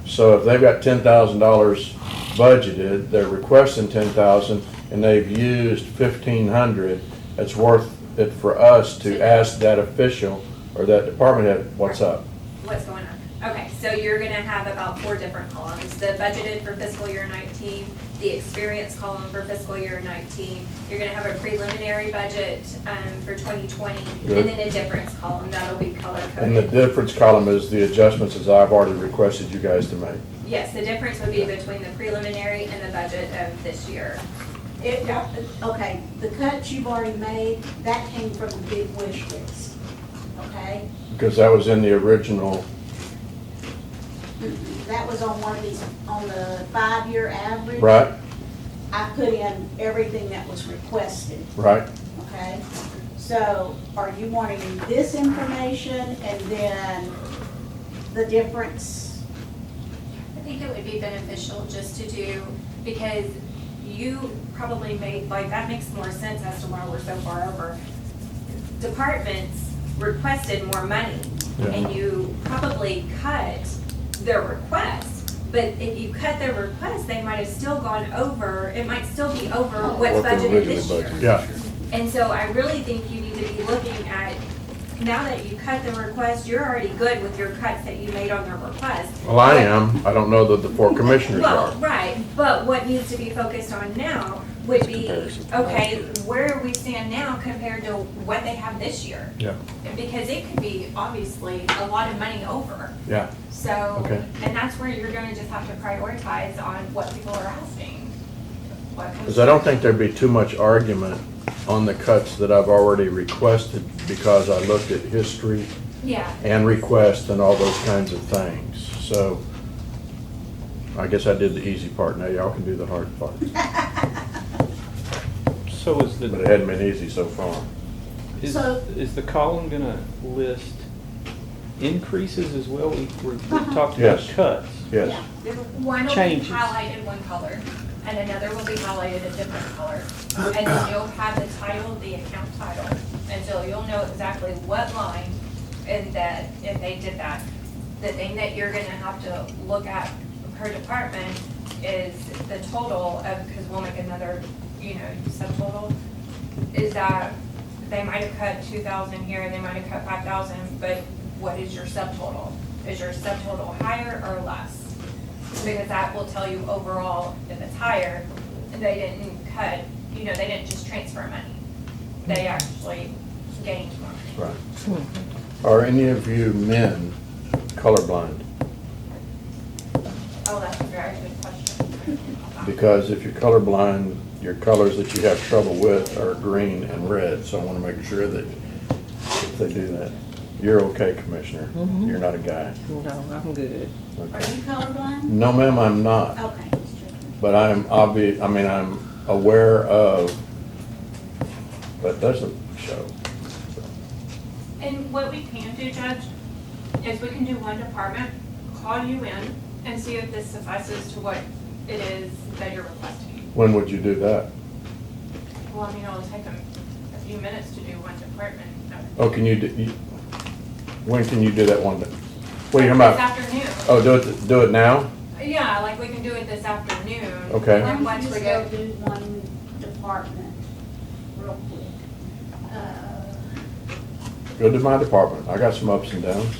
So if they've got $10,000 budgeted, they're requesting 10,000, and they've used 1,500, it's worth it for us to ask that official or that department head, what's up? What's going on? Okay, so you're gonna have about 4 different columns. The budgeted for fiscal year 19, the experience column for fiscal year 19. You're gonna have a preliminary budget for 2020, Good. and then a difference column, that'll be color And the coded. difference column is the adjustments as I've already requested you guys to make. Yes, the difference would be between the preliminary and the budget of this year. Okay, the cuts you've already made, that came from the big wish list, okay? Because that was in the original, That was on one of these, on the 5-year average. right, I put in everything that was requested, right? okay? So are you wanting this information and then the difference? I think it would be beneficial just to do, because you probably made, like, that makes more sense as to why we're so far over. Departments requested more money, and you probably cut their request. But if you cut their request, they might have still gone over, it might still be over what's What they budgeted originally this year. budgeted. Yeah. And so I really think you need to be looking at, now that you cut the request, you're already good with your cuts that you made on their request. Well, I am. I don't know that the 4 commissioners Well, are. right, but what needs to be focused on now would be, okay, where we stand now compared to what they have this year? Yeah. Because it could be obviously a lot of money over. Yeah. So, Okay. and that's where you're gonna just have to prioritize on what people are asking. What comes- Because I don't think there'd be too much argument on the cuts that I've already requested because I looked at history Yeah. and request and all those kinds of things. So I guess I did the easy part. Now y'all can do the hard part. So is But it the, hadn't been easy so far. So- is the column gonna list increases as well? We talked about Yes. cuts. Yes. One will be Changes. highlighted one color, and another will be highlighted a different color. And then you'll have the title, the account title, and so you'll know exactly what line, and that, if they did that. The thing that you're gonna have to look at per department is the total of, because we'll make another, subtotal, is that they might have cut 2,000 here, they might have cut 5,000, but what is your subtotal? Is your subtotal higher or less? because that will tell you overall if it's higher. They didn't cut, they didn't just transfer money. They actually gained money. Right. Are any of you men colorblind? Oh, that's a very good question. Because if you're colorblind, your colors that you have trouble with are green and red, so I want to make sure that if they do that, you're okay, Commissioner. You're not a guy. No, I'm good. Are Okay. you colorblind? No, ma'am, I'm not. Okay. But I'm I'm aware of, but it doesn't show. And what we can do, Judge, is we can do one department, call you in, and see if this suffices to what it is that you're requesting. When would you do that? Well, I mean, it'll take them a few minutes to do one department. Oh, can when can you do that one? What are you talking about? This afternoon. Oh, do it now? Yeah, like we can do it this afternoon. Okay. And then once we Just go, go do one department real quick. Go to my department. I got some ups and downs.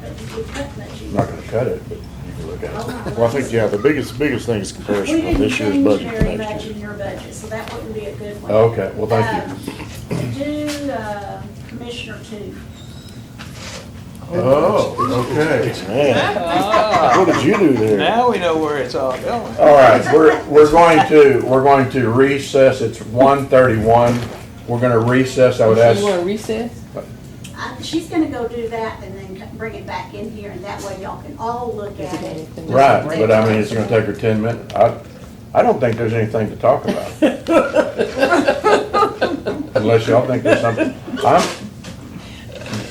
But you could cut much. I'm not gonna cut it, but you can look at it. Well, I think, yeah, the biggest thing is We comparison of didn't this year's change budget to very next much year. in your budget, so that wouldn't be a good one. Okay, well, thank you. Do Commissioner 2. Oh, okay. Man, what did you do there? Now we know where it's all going. All right, we're going to recess. It's 1:31. We're gonna recess. I would ask. You want to recess? She's gonna go do that and then bring it back in here, and that way y'all can all look at it. Right, but I mean, it's gonna take her 10 minutes. I don't think there's anything to talk about. Unless y'all think there's something.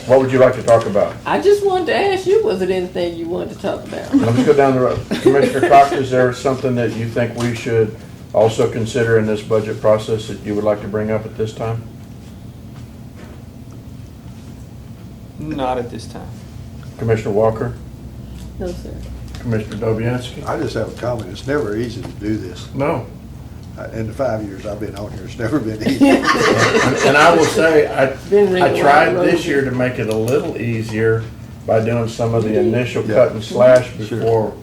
What would you like to talk about? I just wanted to ask you, was it anything you wanted to talk about? Let's go down the road. Commissioner Cox, is there something that you think we should also consider in this budget process that you would like to bring up at this time? Not at this time. Commissioner Walker? No, sir. Commissioner Dobianski? I just have a comment. It's never easy to do this. No. In the 5 years I've been on here, it's never been easy. And I will say, I Been tried real this year to make it a little easier by doing some of the initial cut and slash before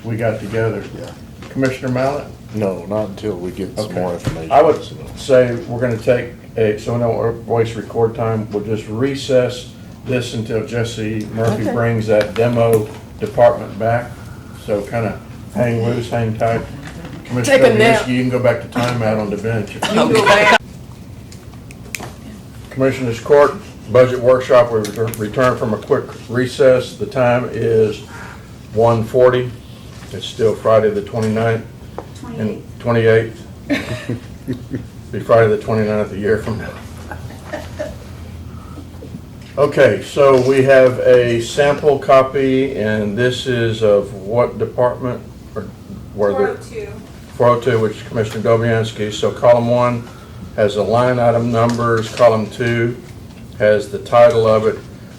we got together. Yeah. Commissioner Mallett? No, not until we get some Okay. more information. I would say we're gonna take so we don't waste record time, we'll just recess this until Jesse Murphy Okay. brings that demo department back. So kinda hang loose, hang tight. Commissioner Take a nap. Dobianski, you can go back to timeout on the bench. You can go back. Commissioners Court Budget Workshop, we return from a quick recess. The time is 1:40. It's still Friday the 29th and 28th. Be Friday the 29th a year from now. Okay, so we have a sample copy, and this is of what department? Or where the 402. 402, which is Commissioner Dobianski. So column 1 has the line item numbers, column 2 has the title of it.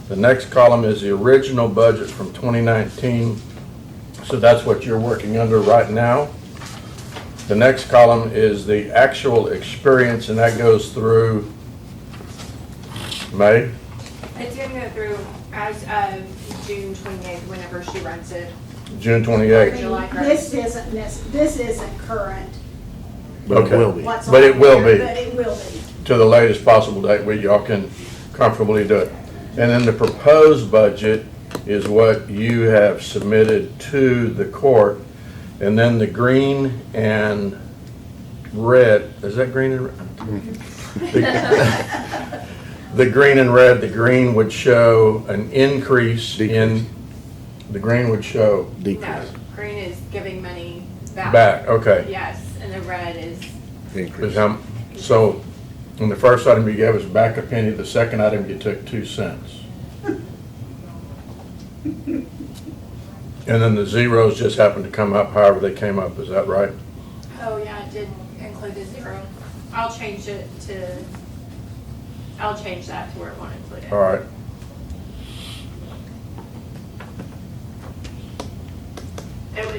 The next column is the original budget from 2019. So that's what you're working under right now. The next column is the actual experience, and that goes through May. It's gonna go through as of June 28th, whenever she runs it. June 28th. July This isn't current. But it Okay. will be. What's But on it will there, be. But it will be. To the latest possible date where y'all can comfortably do it. And then the proposed budget is what you have submitted to the court. And then the green and red, is that green and red? The green and red, the green would show an increase in, the green would show No, green is giving money back. back, okay. Yes, and the red is, So, in the first item you gave us back a penny, the second item you took 2 cents. And then the zeros just happened to come up however they came up, is that right? oh yeah, it did include the zero. I'll change that to where it won't include it. All right.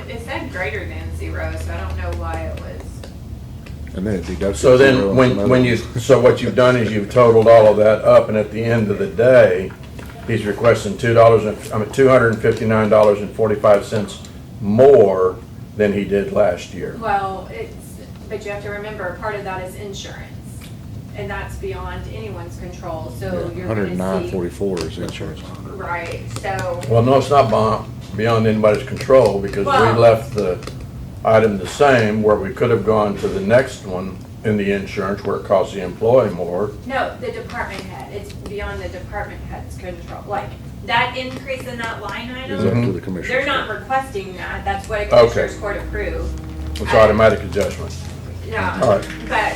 It said greater than zero, so I don't know why it was. And then it deducts. So zero then, and when some other- you, so what you've done is you've totaled all of that up, and at the end of the day, he's requesting $259.45 more than he did last year. Well, but you have to remember, part of that is insurance, and that's beyond anyone's control, so you're gonna see. $109.44 is insurance. Right, so, Well, no, it's not beyond anybody's control, because we Well- left the item the same, where we could have gone to the next one in the insurance, where it costs the employee more. no, the department head, it's beyond the department head's control, like, that increase in that line Is up item, to the commissioner. they're not requesting that, that's what a Okay. commissioner's court approved. It's automatic adjustment. Yeah, All right. but,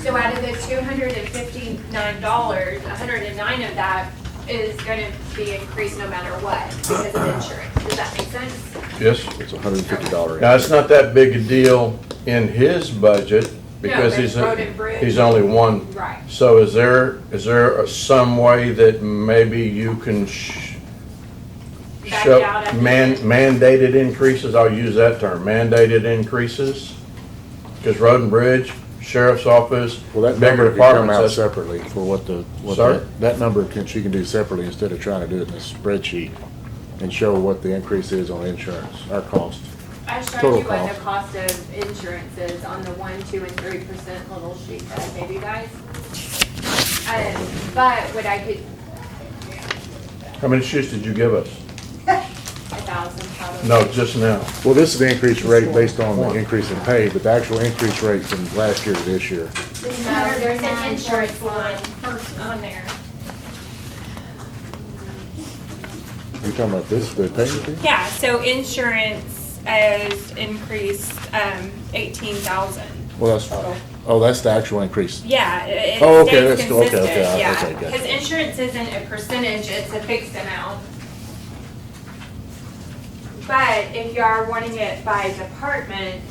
so out of the $259, 109 of that is gonna be increased no matter what, because of insurance, does that make sense? Yes? It's $150. Now, it's not that big a deal in his budget, because but road and bridge. he's only one. Right. So is there some way that maybe you can Back show out at the mandated increases? I'll use that term, mandated increases? Because road and bridge, sheriff's office, Well, that bigger number can come departments. out that's- separately for what Sir? that number she can do separately instead of trying to do it in a spreadsheet and show what the increase is on insurance, our cost. I showed Total you what the cost. cost of insurance is on the 1, 2, and 3% little sheet that I gave you guys. But what I could, How many sheets did you give us? 1,000 probably. No, just now. Well, this is the increase rate based on the increase in pay, but the actual increase rate from last year to this year. No, there's an insurance line on there. You talking about this, the pay increase? Yeah, so insurance has increased 18,000. Well, that's the actual increase. Yeah, it Oh, okay, stays that's cool. Okay, consistent, okay, yeah. okay, gotcha. Because insurance isn't a percentage, it's a fixed amount. But if you are wanting it by department,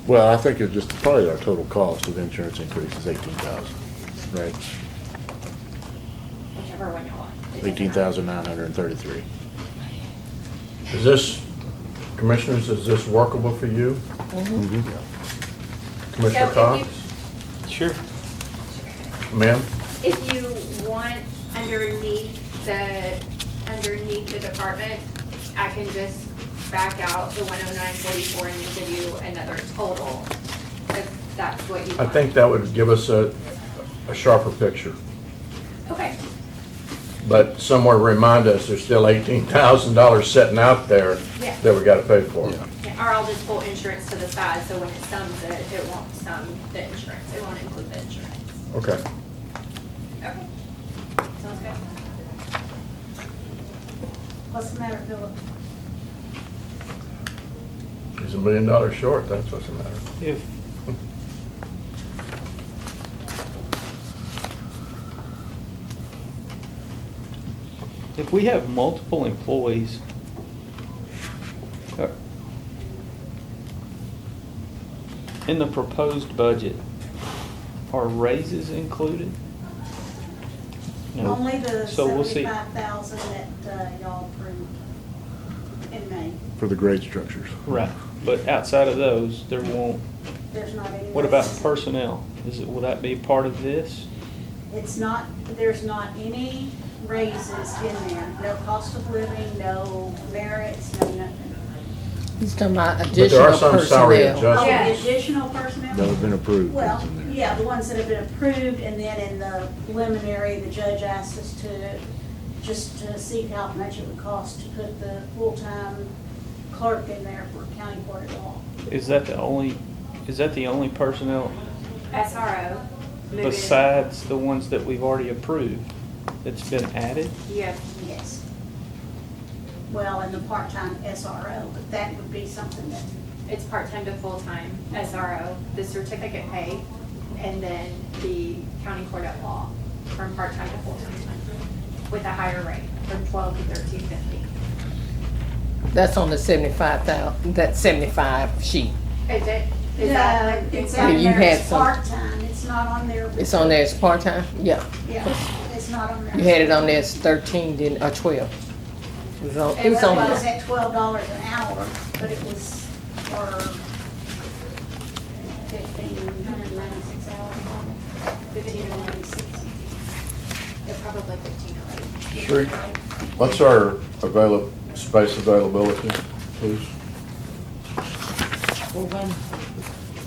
Well, I think it's just probably our total cost of insurance increase is 18,000, right? whichever one you want. 18,933. Is this, commissioners, is this workable for you? Commissioner So Cox? if Sure. Ma'am? If you want underneath the department, I can just back out the 109.44 and then give you another total, if that's what you I want. think that would give us a sharper picture. Okay, But somewhere remind us, there's still $18,000 sitting out there Yeah. that we gotta pay for. yeah, or I'll just pull insurance to the side, so when it sums it, it won't sum the insurance, it won't include the insurance. Okay. Okay, sounds good. What's the matter, Philip? He's $1 million short, that's what's the matter. If, if we have multiple employees, in the proposed budget, are raises included? No. Only the So we'll see. 75,000 that y'all approved in May. For the grade structures. Right, but outside of those, there won't, There's not any. what about raises. personnel? Will that be part of this? It's not, there's not any raises in there. No cost of living, no merits, no nothing. He's talking about there additional are some salary personnel. Oh, adjustments. the additional personnel? That have been approved. Well, is in there. yeah, the ones that have been approved, and then in the preliminary, the judge asked us to, just to see how much it would cost to put the full-time clerk in there for county court at law. Is that the only personnel SRO. moving- besides the ones that we've already approved that's been added? Yeah, Yes. Well, and the part-time SRO, but that would be something that, it's part-time to full-time SRO, the certificate pay, and then the county court at law from part-time to full-time with a higher rate from 12 to 13.50. That's on the 75,000, that 75 sheet. Is it? no, Is that? it's Yeah, on you there had as some- part-time, it's not on there. It's on there as part-time? Yeah. Yeah, it's not on there. You had it on there as 13, didn't, or 12? It was on, it was Well, on it was there. at $12 an hour, but it was for 1,596 hours, 1,596. They're probably 15 already. Sheree, what's our space availability, please? Well, when,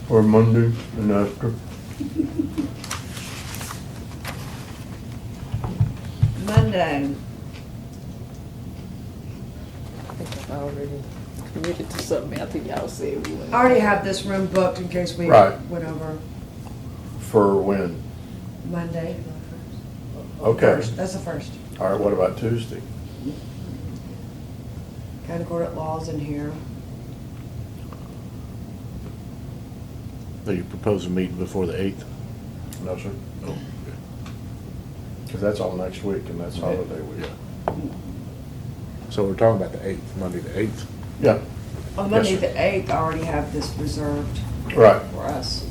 For Monday and after? Monday, I think I've already committed to something after y'all said we went. I already have this room booked in case we Right. went over For when? Monday. Okay. First, that's the first. All right, what about Tuesday? County Court at Law's in here. Are you proposing meeting before the 8th? No, sir. Oh, Because that's all next week and that's holiday week. So we're talking about the 8th, Monday the 8th? Yeah. On Yes, Monday, sir. the 8th, I already have this reserved Right. for us.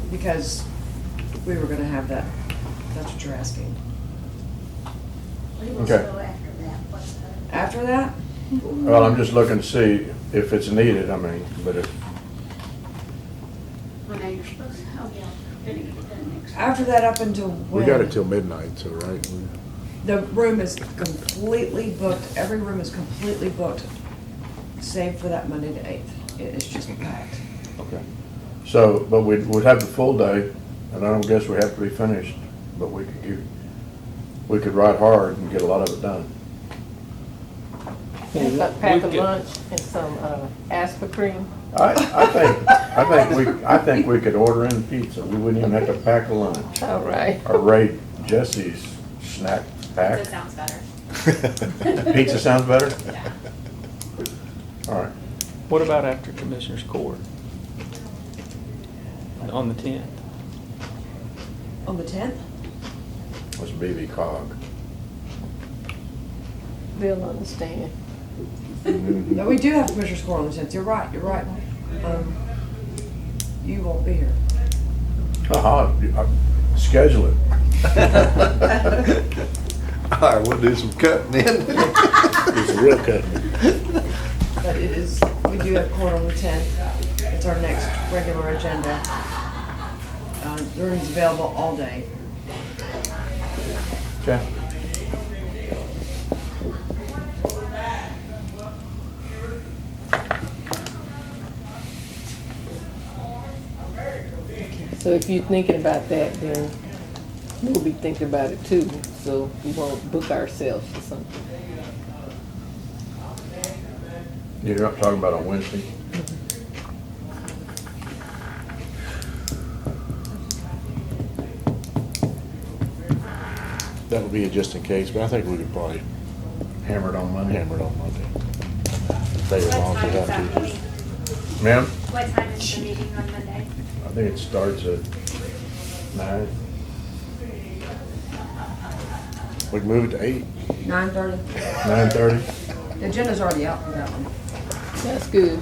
Because we were gonna have that, that's what you're asking. We will Okay. go after that. What's that? After that, Well, I'm just looking to see if it's needed, I mean, but if, I know you're supposed to, oh, yeah, gonna get it done next. after that up until We when? got it till midnight, so, right? The room is completely booked, every room is completely booked, save for that Monday the 8th. It is just packed. okay. So, but we'd have the full day, and I don't guess we have to be finished, but we could ride hard and get a lot of it done. Pack a We'll get- lunch and some aspirin. I think we could order in pizza. We wouldn't even have to pack a lunch. All right. Or raid Jesse's snack pack. That sounds better. Pizza sounds better? Yeah. All right. What about after Commissioners Court? On the 10th? On the 10th? Let's BB cog. They'll understand. No, we do have Commissioner's Court on the 10th. You're right, you're right. You won't be here. Schedule it. All right, we'll do some cutting in. It's a real cut. But it is, we do have court on the 10th. It's our next regular agenda. The room's available all day. Okay. So if you're thinking about that, then we'll be thinking about it too, so we won't book ourselves or something. You're not talking about on Wednesday? That would be a just in case, but I think we could probably Hammer it on Monday? hammer it on Monday. Stay as What long as time we is that have to. meeting? Ma'am? What time is the meeting on Monday? I think it starts at 9. We can move it to 8. 9:30. 9:30? The agenda's already out for that one. That's good.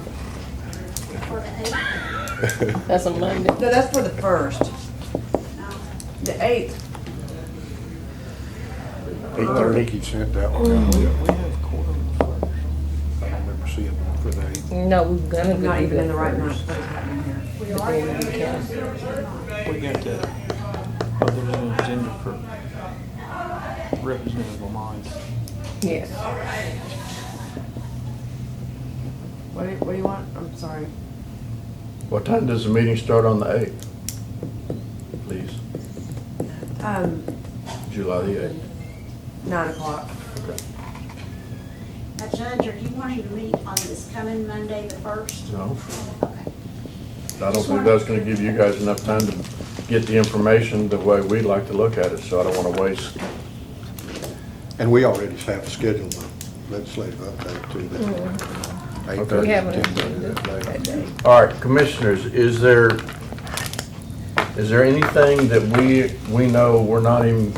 For the 8th. That's a Monday. No, that's for the 1st. The 8th. 8:30. Nikki sent that one out. We have court on the 1st. I don't remember seeing one for the 8th. No, we're gonna I'm do not even in that the right month. first. What is happening here? We But are then going we to can- We got that, oh, there's an agenda for Representative Lamont's. Yes. What do you want? I'm sorry. What time does the meeting start on the 8th? Please, July the 8th. 9 o'clock. Okay. Now, Judge, are you wanting to meet on this coming Monday, the 1st? No, Okay. I don't think that's gonna give you guys enough time to get the information the way we'd like to look at it, so I don't wanna waste. And we already have scheduled the legislative update too. Okay. 8:30 We have an to 10:30 agenda that that day. day. All right, commissioners, is there anything that we know we're not even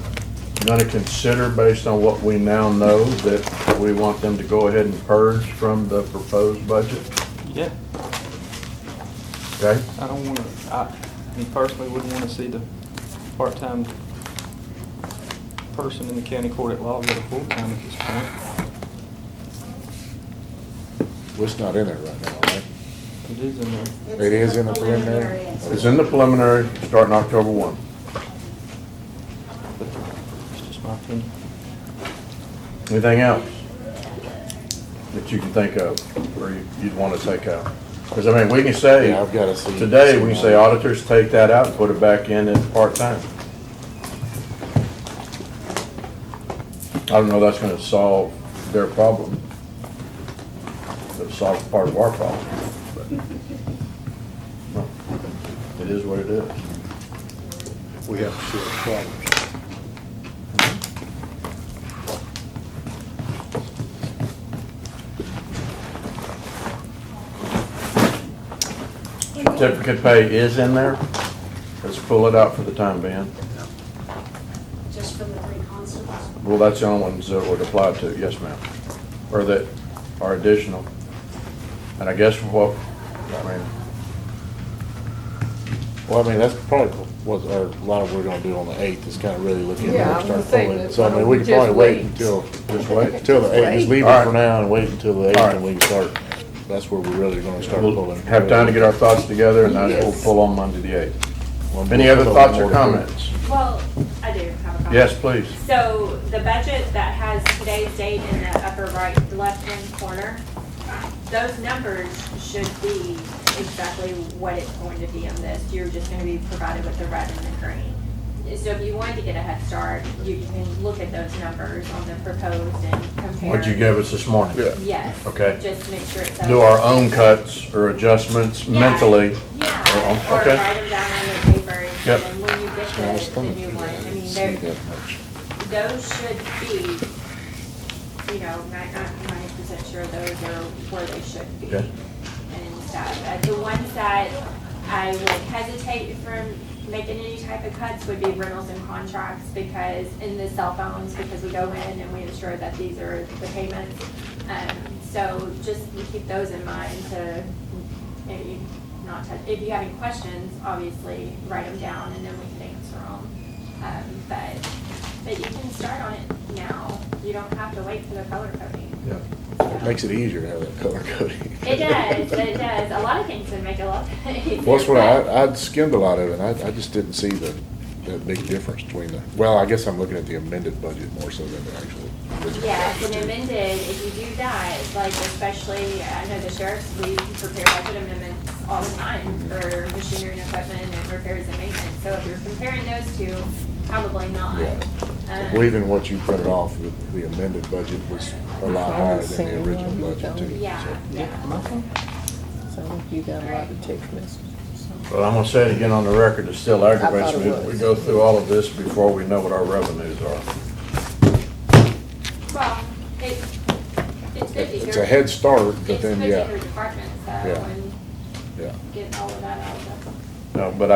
gonna consider based on what we now know that we want them to go ahead and purge from the proposed budget? Yeah, Okay? I don't wanna, me personally wouldn't wanna see the part-time person in the county court at law get a full-time at this point. Well, it's not in there right now, right? It is in there. It is in the preliminary? It's in the preliminary, starting October 1. opinion. Anything else that you can think of, or you'd want to take out? Because, I mean, we can say, Yeah, I've gotta see. today, we can say auditors take that out and put it back in at part-time. I don't know if that's gonna solve their problem. It'll solve part of our problem. But, no, it is what it is. We have to share problems. Certificate pay is in there. Let's pull it out for the time being. Just for the 3 constables. Well, that's the only ones that would apply to, yes, ma'am. Or that are additional. And I guess what, I mean, Well, I mean, that's probably what a lot of we're gonna do on the 8th, is kinda really look at it Yeah, I and was start saying pulling. that, So, I why mean, don't we we can probably just wait wait? until, just wait. until the 8th, just leave All it right. for now and wait until the 8th, All right. and we can start, that's where we're really gonna start we'll pulling. have time to get our thoughts together, and then we'll Yes. pull on Monday the 8th. We'll Any come other up thoughts with or more comments? Well, I do have a comment. Yes, please. So the budget that has today's date in the upper right, left-hand corner, those numbers should be exactly what it's going to be on this. You're just gonna be provided with the red and the green. So if you wanted to get a head start, you can look at those numbers on the proposed and compare. What'd you give us this morning? Yeah. Yes. Okay. Just make sure it's. Do our own cuts or adjustments Yeah. mentally. Yeah, or Okay. write them down on the paper, Yep. and when you get the new one, I mean, See they're, that much. those should be, you know, 90% sure those are where they should be. Okay. And stuff. The ones that I would hesitate from making any type of cuts would be rentals and contracts, because in the cell phones, because we go in and we ensure that these are the payments. So just keep those in mind to maybe not touch. If you have any questions, obviously write them down and then we can answer them. But you can start on it now. You don't have to wait for the color coding. Yeah. It makes it easier to have that color coding. It does, it does. A lot of things would make it a lot easier. Well, that's what but- I'd skimmed a lot of it, and I just didn't see that big difference between the, well, I guess I'm looking at the amended budget more so than the actual original. Yes, and amended, if you do that, like especially, I know the sheriffs, we prepare budget amendments all the time for machinery and equipment and repairs and maintenance. So if you're comparing those two, probably not. Yeah. Well, even what you printed off, the amended budget was a lot higher than the original budget too. Yeah, so. yeah. So you got a lot of text messages. Well, I'm gonna say it again on the record, it still aggravates thought me it that we was. go through all of this before we know what our revenues are. Well, it's good to hear. It's a head start, but It's then, good to yeah. hear departments though, Yeah. and Yeah. get all of that out of them. No, but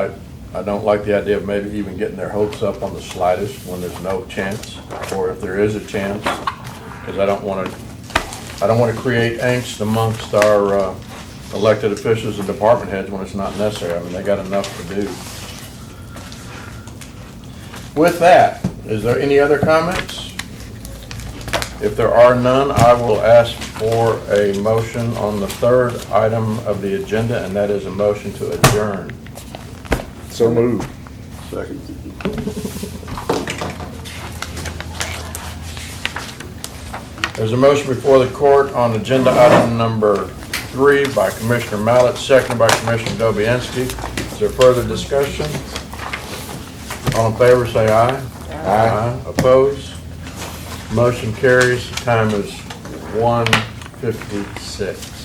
I don't like the idea of maybe even getting their hopes up on the slightest when there's no chance, or if there is a chance, because I don't wanna create angst amongst our, elected officials and department heads when it's not necessary. I mean, they got enough to do. With that, is there any other comments? If there are none, I will ask for a motion on the third item of the agenda, and that is a motion to adjourn. So moved. Second. There's a motion before the court on agenda item number 3 by Commissioner Mallett, seconded by Commissioner Dobianski. Is there further discussion? All in favor, say aye. Aye. Opposed? Motion carries. Time is 1:56.